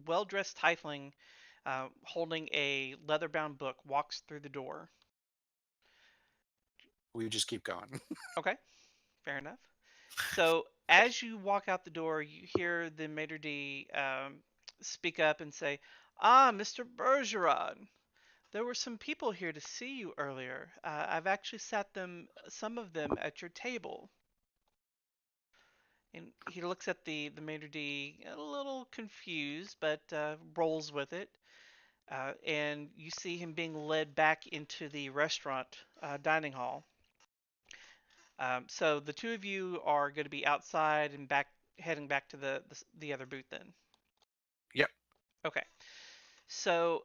C: well-dressed tiefling holding a leather-bound book walks through the door.
B: We just keep going.
C: Okay, fair enough. So as you walk out the door, you hear the maitre d' speak up and say, "Ah, Mr. Bergeron, there were some people here to see you earlier. I've actually sat some of them at your table." And he looks at the maitre d' a little confused, but rolls with it. And you see him being led back into the restaurant dining hall. So the two of you are going to be outside and heading back to the other booth then.
B: Yep.
C: Okay. So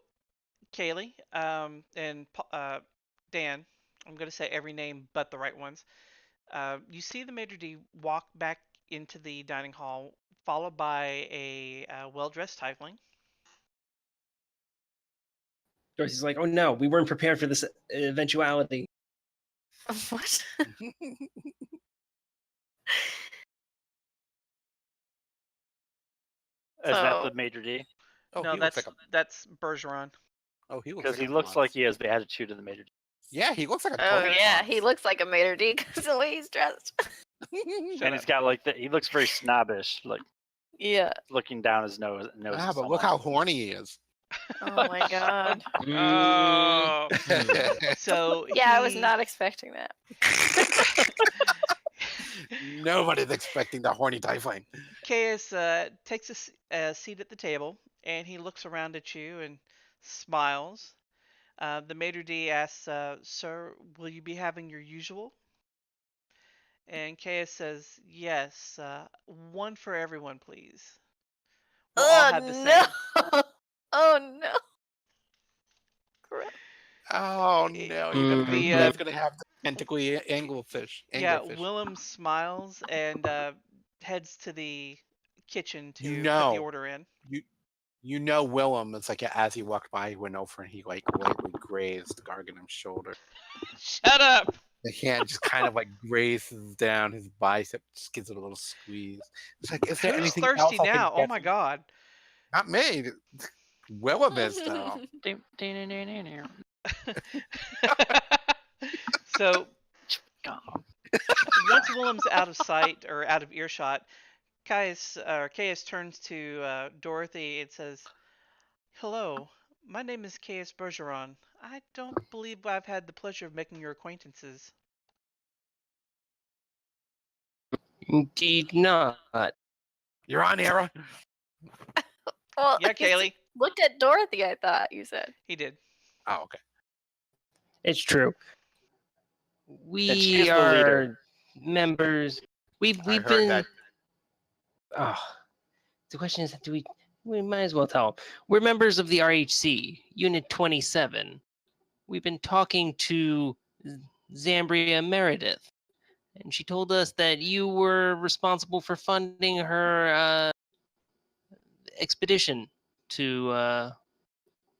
C: Kaylee and Dan, I'm going to say every name but the right ones. You see the maitre d' walk back into the dining hall, followed by a well-dressed tiefling.
E: Dorothy's like, "Oh no, we weren't prepared for this eventuality."
A: What?
D: Is that
A: So-
D: the maitre d'?
B: Oh,
C: No,
B: he looks
C: that's
B: like a.
C: that's Bergeron.
B: Oh, he looks.
D: Because
B: like
D: he
B: a
D: looks like
B: boss.
D: he has the attitude of the maitre d'.
B: Yeah, he looks like a.
A: Oh
B: total
A: yeah,
B: boss.
A: he looks like a maitre d' because the way he's dressed.
C: Shut
D: And he's
C: up.
D: got like he looks very snobbish, like
A: Yeah.
D: looking down his nose.
B: Ah,
D: at
B: but look
D: someone.
B: how horny he is.
A: Oh my god.
C: Oh.
E: Mm.
C: So
A: Yeah, I was
C: he-
A: not expecting that.
B: Nobody's expecting the horny tiefling.
C: Caius takes a seat at the table, and he looks around at you and smiles. The maitre d' asks, "Sir, will you be having your usual?" And Caius says, "Yes, one for everyone, please. We'll all have the
A: no.
C: same."
A: Oh no. Crap.
B: Oh no! You're gonna,
C: The,
B: Will's gonna have the tentacly anglerfish.
C: Yeah,
B: Anglerfish.
C: Willem smiles and heads to the kitchen to
B: You
C: put the
B: know.
C: order in.
B: You know Willem. It's like as he walked by, he went over and he like lightly grazed Gargenyn's shoulder.
C: Shut up!
B: The hand just kind of like grazes down his bicep, just gives it a little squeeze. It's like, is there
C: Who's
B: anything
C: thirsty
B: else I can
C: now? Oh
B: get
C: my
B: from-
C: god.
B: Not me. Willem is though.
C: So once Willem's out of sight or out of earshot, Caius turns to Dorothy and says, "Hello, my name is Caius Bergeron. I don't believe I've had the pleasure of making your acquaintances."
E: Indeed not.
B: You're on, Aera.
A: Well,
C: Yeah,
A: he
C: Kaylee,
A: looked at Dorothy, I thought you said.
C: he did.
B: Oh, okay.
E: It's true.
D: she's
E: We
D: the
E: are
D: leader.
E: members. We've
B: I heard
E: been.
B: that.
E: Oh, the question is, do we? We might as well tell 'em. We're members of the RHC, Unit 27. We've been talking to Zambria Meredith, and she told us that you were responsible for funding her expedition to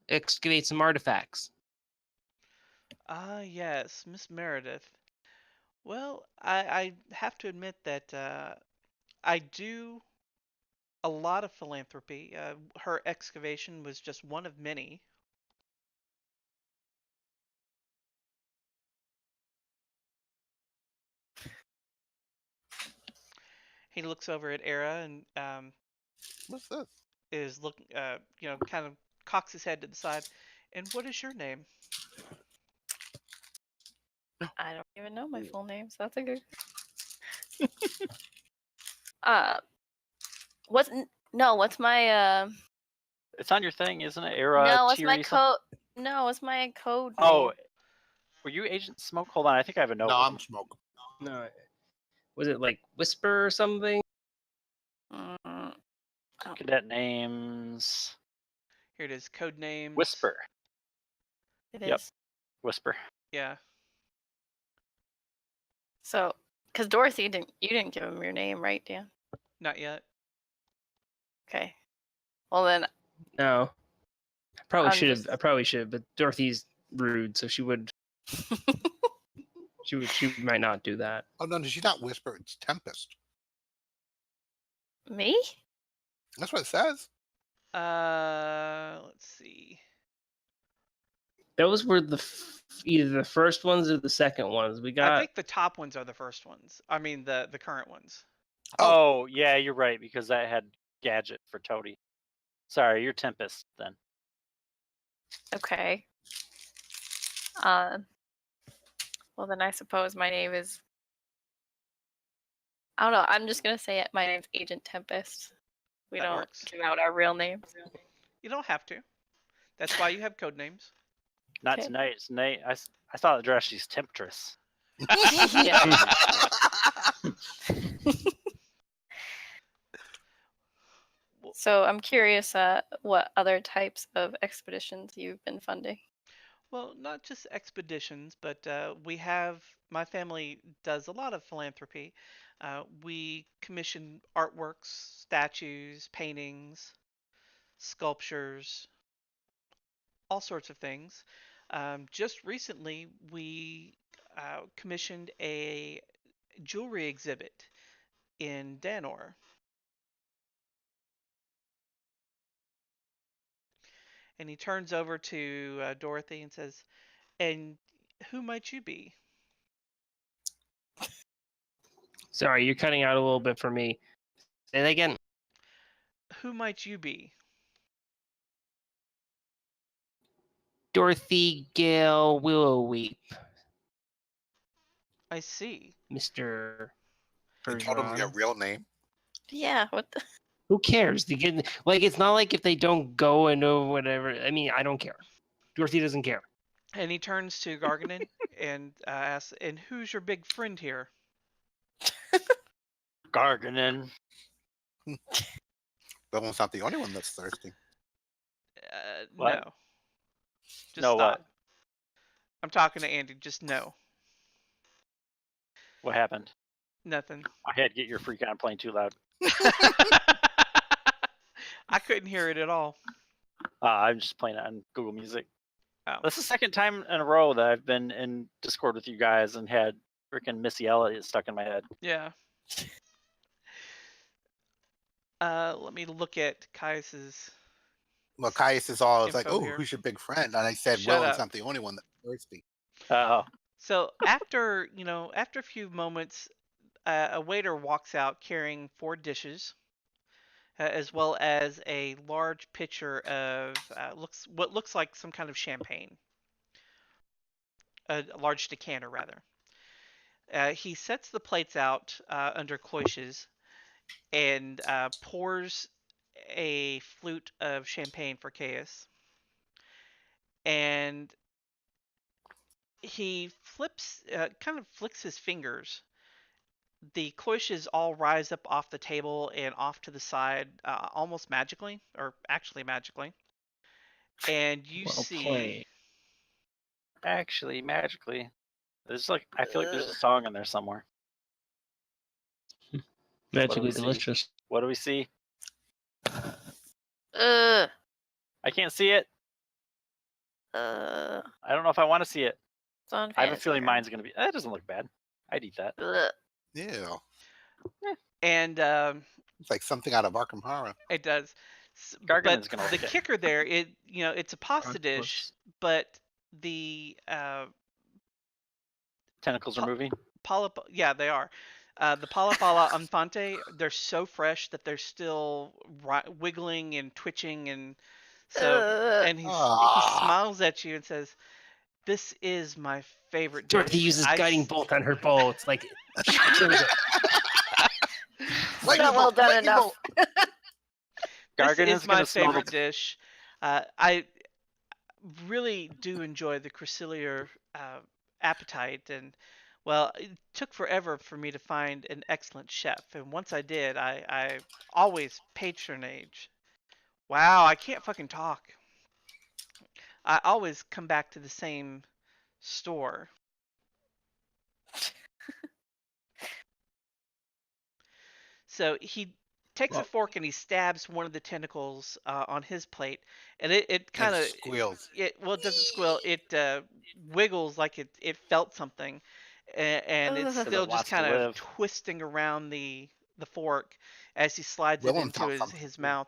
E: excavate some artifacts.
C: Ah, yes, Miss Meredith. Well, I have to admit that I do a lot of philanthropy. Her excavation was just one of many. He looks over at Aera and
B: What's this?
C: is looking, kind of cocks his head to the side. "And what is your name?"
A: I don't even know my
B: Ooh.
A: full name, so that's a good. What's my
D: It's on your thing, isn't it? Era
A: no, what's my
D: Tiri
A: code? No, what's my code?
D: Oh,
A: name?
D: Were you Agent Smoke? Hold on, I think I have a note.
B: No,
D: with
B: I'm
D: him.
B: smoke.
E: No, was it like Whisper or something?
A: Mm,
D: Cadet names.
C: Here it is. Code names.
D: Whisper.
A: it
D: Yep.
A: is.
D: Whisper.
C: Yeah.
A: So, because Dorothy you didn't give him your name, right, Dan?
C: Not yet.
A: Okay. Well then,
E: No. I probably
A: I'm
E: should have.
A: just-
E: I probably should, but Dorothy's rude, so she would. She might not do that.
B: Oh no, she's not Whisper. It's Tempest.
A: me?
B: That's what it says.
C: Let's see.
E: Those were either the first ones or the second ones. We
C: I
E: got.
C: think the top ones are the first ones. I mean, the current ones.
D: Oh, yeah, you're right, because that had Gadget for Toty. Sorry, you're Tempest then.
A: Okay. Well then, I suppose my name is. I don't know. I'm just gonna say it. My name's Agent Tempest. We
C: That
A: don't
C: works.
A: give out our real names.
C: You don't have to. That's why you have code names.
D: Not
A: Okay.
D: tonight. Tonight, I saw the dress. She's Temptress.
A: Yeah. So I'm curious, what other types of expeditions you've been funding?
C: Well, not just expeditions, but my family does a lot of philanthropy. We commission artworks, statues, paintings, sculptures, all sorts of things. Just recently, we commissioned a jewelry exhibit in Danor. And he turns over to Dorothy and says, "And who might you be?"
E: Sorry, you're cutting out a little bit for me. Say that again.
C: Who might you be?
E: Dorothy Gale Willowweep,
C: I see.
E: Mr.
B: You told him your
E: Bergeron.
B: real name.
A: Yeah. What the?
E: Who cares? Like, it's not like if they don't go and know whatever. I mean, I don't care. Dorothy doesn't care.
C: And he turns to Gargenyn and asks, "And who's your big friend here?"
D: Gargenyn.
B: That one's not the only one that's thirsty.
D: What?
C: No. Just
D: No,
C: stop.
D: what?
C: I'm talking to Andy. Just no.
D: What happened?
C: Nothing.
D: I had to get your freak on playing too loud.
C: I couldn't hear it at all.
D: I'm just playing it on Google Music.
C: Oh.
D: That's the second time in a row that I've been in Discord with you guys and had freaking Missy Elliott stuck in my head.
C: Yeah. Let me look at Caius's.
B: Well, Caius is all, it's like,
C: Info
B: oh,
C: here.
B: who's your big friend? And I said,
C: Shut
B: Will's
C: up.
B: not the only one that's thirsty.
D: Oh,
C: So after a few moments, a waiter walks out carrying 4 dishes, as well as a large pitcher of what looks like some kind of champagne, a large decanter rather. He sets the plates out under cloches and pours a flute of champagne for Caius. And he kind of flicks his fingers. The cloches all rise up off the table and off to the side, almost magically, or actually magically. And you
E: Well
C: see.
E: played.
D: actually, magically. I feel like there's a song in there somewhere.
E: Magically
D: we see?
E: delicious.
D: What do we see?
A: Uh.
D: I can't see it.
A: Uh.
D: I don't know if I want to see it.
A: It's on
D: I have a
A: Fantasy
D: feeling
A: Ground.
D: mine's going to be... That doesn't look bad. I'd eat that.
A: Ugh.
B: Yeah.
C: And
B: It's like something out of Arkham Horror.
C: it does.
D: Gargenyn's
C: But
D: gonna
C: the
D: like it.
C: kicker there, it's a pasta
E: Of
C: dish,
E: course.
C: but the
D: Tentacles are moving.
C: yeah, they are. The Palapala Infante, they're so fresh that they're still wiggling and twitching, and so and he smiles at you and says, "This is my favorite dish."
E: Dorothy uses guiding bolt on her bow. It's like
A: Not well done enough.
C: This
D: Gargenyn's
C: is my
D: gonna smell
C: favorite
D: the...
C: dish. I really do enjoy the Cresselia appetite, and well, it took forever for me to find an excellent chef, and once I did, I always patronage. Wow, I can't fucking talk. I always come back to the same store. So he takes a
B: Well-
C: fork and he stabs one of the tentacles on his plate, and it kind of
B: squeals.
C: it doesn't squeal. It wiggles like it felt something, and it's
A: Ugh.
C: still
D: it
C: just
D: wants to
C: kind of
D: live.
C: twisting around the fork as he slides it
B: Willem
C: into
B: felt something
C: his
B: too.
C: mouth.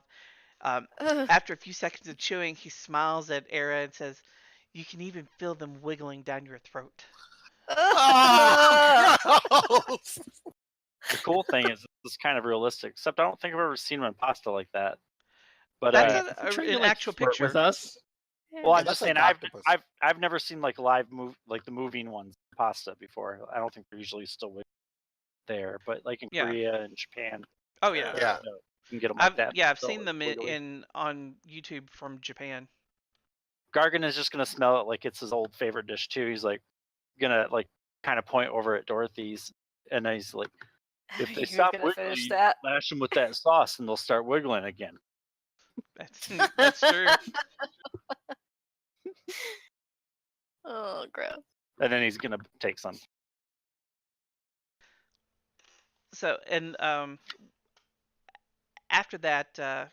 A: Ugh.
C: After a few seconds of chewing, he smiles at Aera and says, "You can even feel them wiggling down your throat."
B: Oh, gross!
D: The cool thing is it's kind of realistic, except I don't think I've ever seen one pasta like that. But
C: That's
E: Wait, are you trying to,
C: an
E: like,
C: actual
E: flirt
C: picture.
E: with us?
D: well,
B: Yeah,
D: I'm
B: that's
D: just saying
B: like octopus.
D: I've never seen like live move like the moving ones pasta before. I don't think they're usually still there, but like in
C: Yeah.
D: Korea and Japan,
C: Oh yeah.
B: Yeah.
D: you can get them like that.
C: I've
D: So,
C: seen them
D: wiggly.
C: in on YouTube from Japan.
D: Gargenyn is just gonna smell it like it's his old favorite dish too. He's like gonna like kind of point over at Dorothy's, and then he's like, if they
A: You're
D: stop
A: gonna
D: wiggling,
A: finish
D: you
A: that.
D: lash them with that sauce, and they'll start wiggling again.
C: That's true.
A: Oh, gross.
D: And then he's gonna take some.
C: So and after that,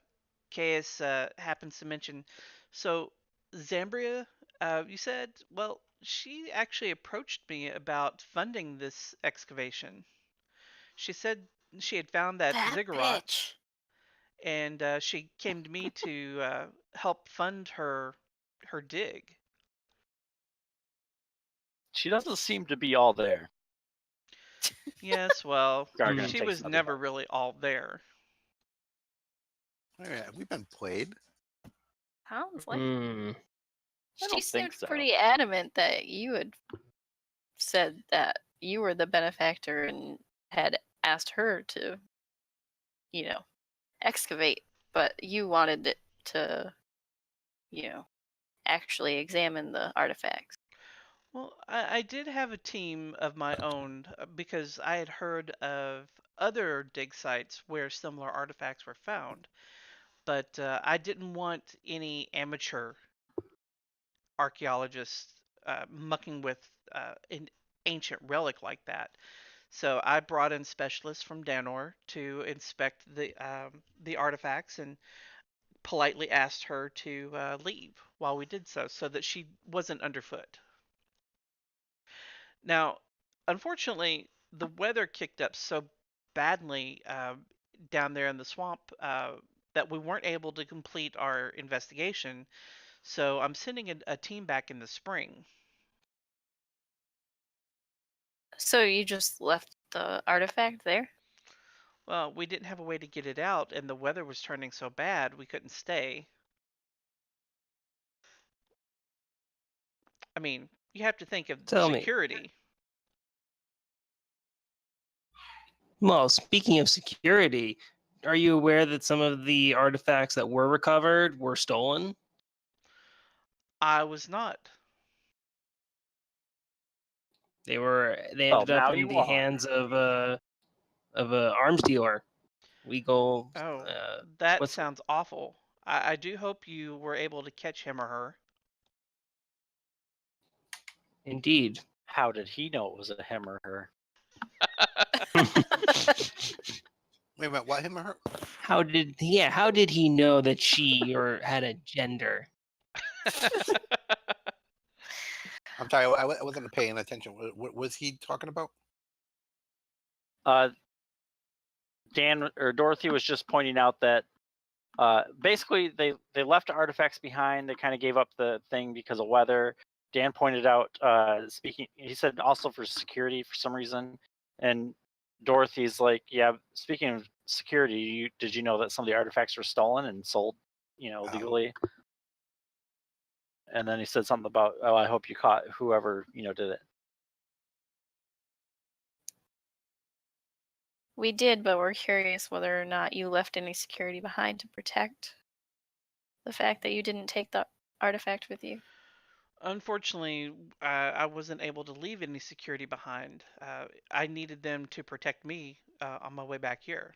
C: Caius happens to mention, so Zambria, you said, well, she actually approached me about funding this excavation. She said she had found that
A: That
C: ziggurat,
A: bitch.
C: and she came to me to help fund her dig.
D: She doesn't seem to be all there.
C: Yes, well,
D: Gargenyn
C: she
D: takes
C: was
D: another
C: never
D: bite.
C: really all there.
B: Yeah, we've been played.
A: Sounds like
E: Hmm.
D: I
A: she
D: don't
A: seemed
D: think so.
A: pretty adamant that you had said that you were the benefactor and had asked her to, excavate, but you wanted it to, actually examine the artifacts.
C: Well, I did have a team of my own because I had heard of other dig sites where similar artifacts were found, but I didn't want any amateur archaeologists mucking with an ancient relic like that. So I brought in specialists from Danor to inspect the artifacts and politely asked her to leave while we did so that she wasn't underfoot. Now, unfortunately, the weather kicked up so badly down there in the swamp that we weren't able to complete our investigation. So I'm sending a team back in the spring.
A: So you just left the artifact there?
C: Well, we didn't have a way to get it out, and the weather was turning so bad we couldn't stay. I mean, you have to think of
E: Tell me.
C: security.
E: Well, speaking of security, are you aware that some of the artifacts that were recovered were stolen?
C: I was not.
E: They
D: Well,
E: ended up
D: now
E: in
D: you
E: the
D: are.
E: hands of a arms dealer. Legal.
C: Oh, that
E: what's
C: sounds awful. I do hope you were able to catch him or her.
E: Indeed.
D: How did he know it was a him or her?
B: Wait a minute, what, him or her?
E: How did he know that she or had a gender?
B: I'm sorry, I wasn't paying attention. What was he talking about?
D: Dan or Dorothy was just pointing out that basically they left artifacts behind. They kind of gave up the thing because of weather. Dan pointed out, he said also for security for some reason, and Dorothy's like, yeah, speaking of security, did you know that some of the artifacts were stolen and sold, legally? And then he said something about, oh, I hope you caught whoever, did it.
A: We did, but we're curious whether or not you left any security behind to protect the fact that you didn't take the artifact with you.
C: Unfortunately, I wasn't able to leave any security behind. I needed them to protect me on my way back here.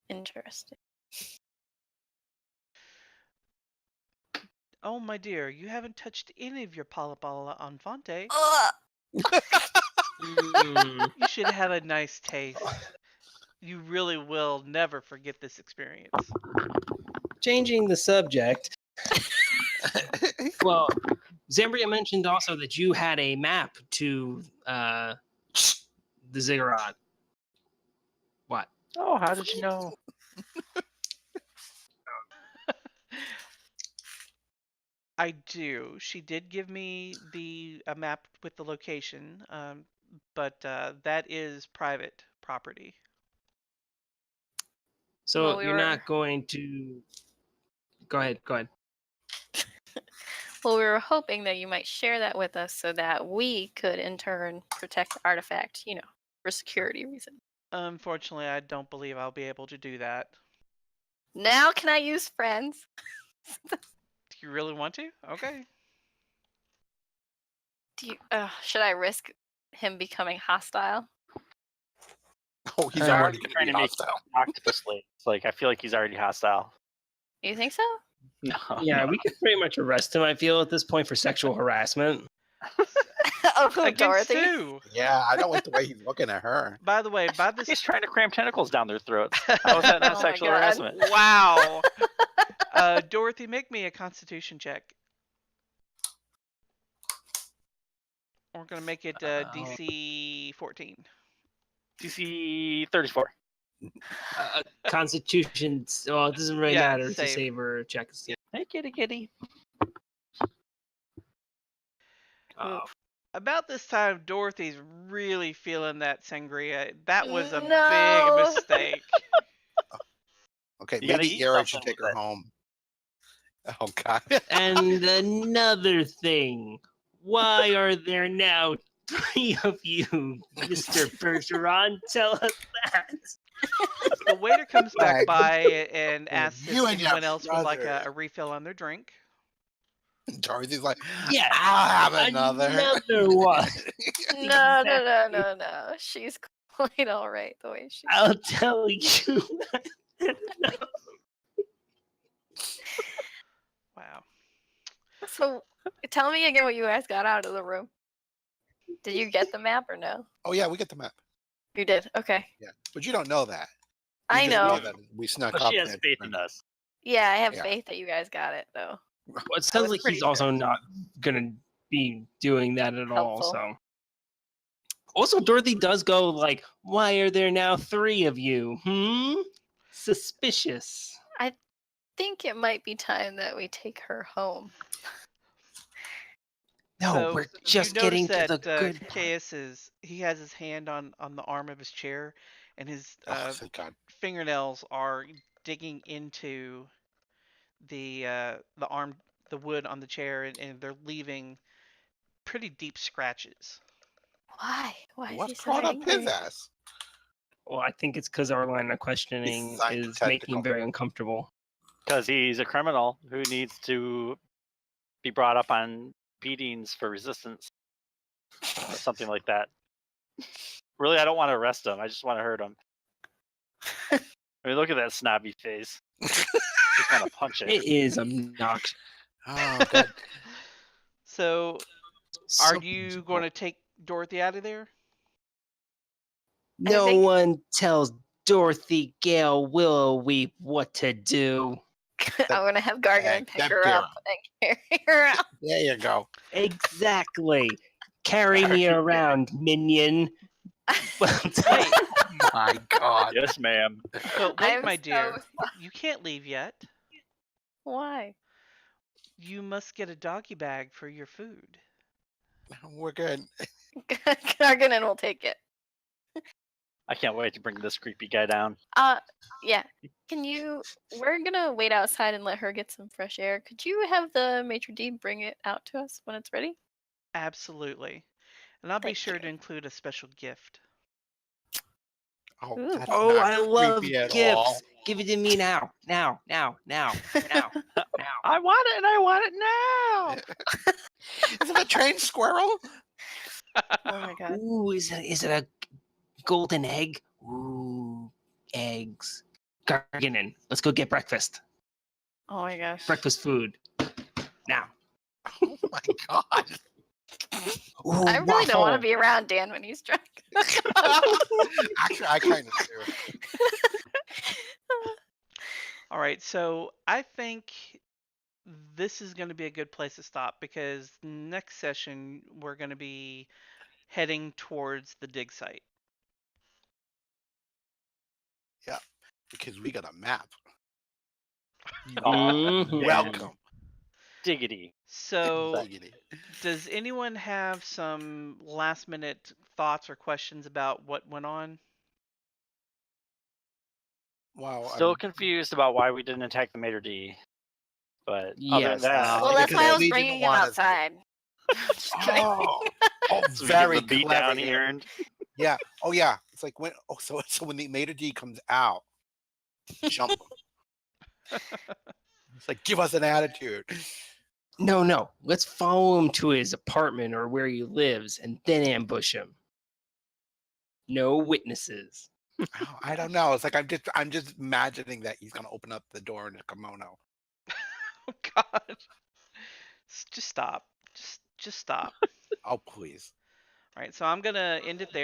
A: Interesting.
C: Oh, my dear, you haven't touched any of your Palapala Enfante.
A: Ugh.
E: Mm.
C: You should have a nice taste. You really will never forget this experience.
E: Changing the subject. Well, Zambria mentioned also that you had a map to the ziggurat. What?
D: Oh, how did you know?
C: I do. She did give me a map with the location, but that is private property.
E: So
A: Well, we
E: you're
A: were-
E: not going to. Go ahead. Go ahead.
A: Well, we were hoping that you might share that with us so that we could in turn protect the artifact, for security reasons.
C: Unfortunately, I don't believe I'll be able to do that.
A: Now can I use friends?
C: Do you really want to? Okay.
A: Should I risk him becoming hostile?
B: Oh, he's
E: Uh,
B: already
D: trying
B: going to
D: to
B: be
D: make
B: hostile.
D: octopus legs. Like, I feel like he's already hostile.
A: You think so?
D: No.
E: Yeah, we could pretty much arrest him, I feel, at this point for sexual harassment.
A: Oh, who,
C: Against
A: Dorothy?
C: who?
B: Yeah, I don't like the way he's looking at her.
C: By the way, by this.
D: He's trying to cram tentacles down their throats. How is that not
A: Oh my
D: sexual
A: God.
D: harassment?
C: Wow. Dorothy, make me a Constitution check. We're gonna make it DC 14.
D: DC 34.
E: Constitution. Well, it doesn't really
C: Yeah,
E: matter to
C: save.
E: save or check. Yeah.
D: Hey, kitty.
C: About this time, Dorothy's really feeling that sangria. That was a
A: No.
C: big mistake.
B: Okay,
D: You gotta
B: maybe
D: eat
B: Aera should
D: something
B: take
D: with
B: her
D: it.
B: home. Oh, God.
E: And another thing. Why are there now 3 of you, Mr. Bergeron? Tell us that.
C: The waiter comes back
B: Right.
C: by and asks
B: You
C: if
B: and your
C: anyone else would like
B: brother.
C: a refill on their drink.
B: Dorothy's like,
E: Yeah,
B: I'll have another.
E: Another one.
A: No. She's quite all right the way she.
E: I'll tell you.
C: Wow.
A: So, tell me again what you guys got out of the room. Did you get the map or no?
B: Oh, yeah, we get the map.
A: You did. Okay.
B: Yeah, but you don't know that.
A: I
B: You just
A: know.
B: that we snuck
D: But
B: up.
D: she has
B: and-
D: faith in us.
A: Yeah, I have
B: Yeah.
A: faith that you guys got it though.
E: Well, it sounds
A: was
E: like
A: pretty
E: he's also
A: sure.
E: not going to be doing that at all.
A: Helpful.
E: So, also, Dorothy does go like, "Why are there now 3 of you? Suspicious."
A: I think it might be time that we take her home.
E: No,
C: So,
E: we're
C: you
E: just
C: notice
E: getting to
C: that
E: the good part.
C: Caius he has his hand on the arm of his chair, and his
B: Oh, thank God.
C: fingernails are digging into the wood on the chair, and they're leaving pretty deep scratches.
A: Why? Why is he
B: What's
A: so
B: brought up
A: angry?
B: his ass?
E: Well, I think it's because our line of questioning
B: Besides
E: is
B: the
E: making him
B: tentacle.
E: very uncomfortable.
D: Because he's a criminal who needs to be brought up on beatings for resistance. Something like that. Really, I don't want to arrest him. I just want to hurt him. I mean, look at that snobby face. Just want to punch it.
E: It is obnoxious.
B: Oh, God.
C: So, are
E: So
C: you
E: miserable.
C: going to take Dorothy out of there?
E: No
A: think-
E: one tells Dorothy Gale Willowweep what to do.
A: I'm gonna have Gargenyn pick
B: That
A: her up and carry her out.
B: There you go.
E: Exactly. Carry me
D: Gargenyn.
E: around, minion. Well done.
C: Wait,
B: My God.
D: Yes, ma'am.
C: but wait,
A: I'm
C: my
A: so
C: dear, you can't leave yet.
A: Why?
C: You must get a doggy bag for your food.
B: We're good.
A: Gargenyn will take it.
D: I can't wait to bring this creepy guy down.
A: Yeah. We're gonna wait outside and let her get some fresh air. Could you have the maitre d' bring it out to us when it's ready?
C: Absolutely. And I'll be
A: Thank
C: sure
A: you.
C: to include a special gift.
B: Oh,
A: Ooh.
B: that's
E: Oh,
B: not
E: I love
B: creepy at
E: gifts.
B: all.
E: Give it to me now. Now.
D: I want it and I want it now.
B: Is it a trained squirrel?
A: Oh my god.
E: Ooh, is it a golden egg? Ooh, eggs. Gargenyn, let's go get breakfast.
A: Oh my gosh.
E: Breakfast food. Now.
B: Oh my god.
E: Ooh,
A: I really don't want to
E: waffle.
A: be around Dan when he's drunk.
B: Actually, I kind of do.
C: All right, so I think this is going to be a good place to stop because next session we're going to be heading towards the dig site.
B: Because we got a map.
E: Mhm.
B: Welcome.
D: Diggity.
C: So,
B: Diggity.
C: does anyone have some last minute thoughts or questions about what went on?
B: Wow.
D: Still confused about why we didn't attack the Mater D. But other
E: Yes.
D: than that,
A: Well,
B: Yeah,
A: that's why I was
B: because we
A: bringing
B: didn't
A: him
B: want us to-
A: outside. Just kidding.
B: Oh,
D: so we get
B: very
D: the beat
B: clever
D: down
B: here.
D: here. And
B: Yeah. Oh, yeah. It's like when. Oh, so when the Mater D comes out, jump him. It's like give us an attitude.
E: No. Let's follow him to his apartment or where he lives and then ambush him. No witnesses.
B: Oh, I don't know. It's like I'm just imagining that he's gonna open up the door in a kimono.
C: Oh God! Just stop. Just stop.
B: Oh, please.
C: All right, so I'm gonna end it there.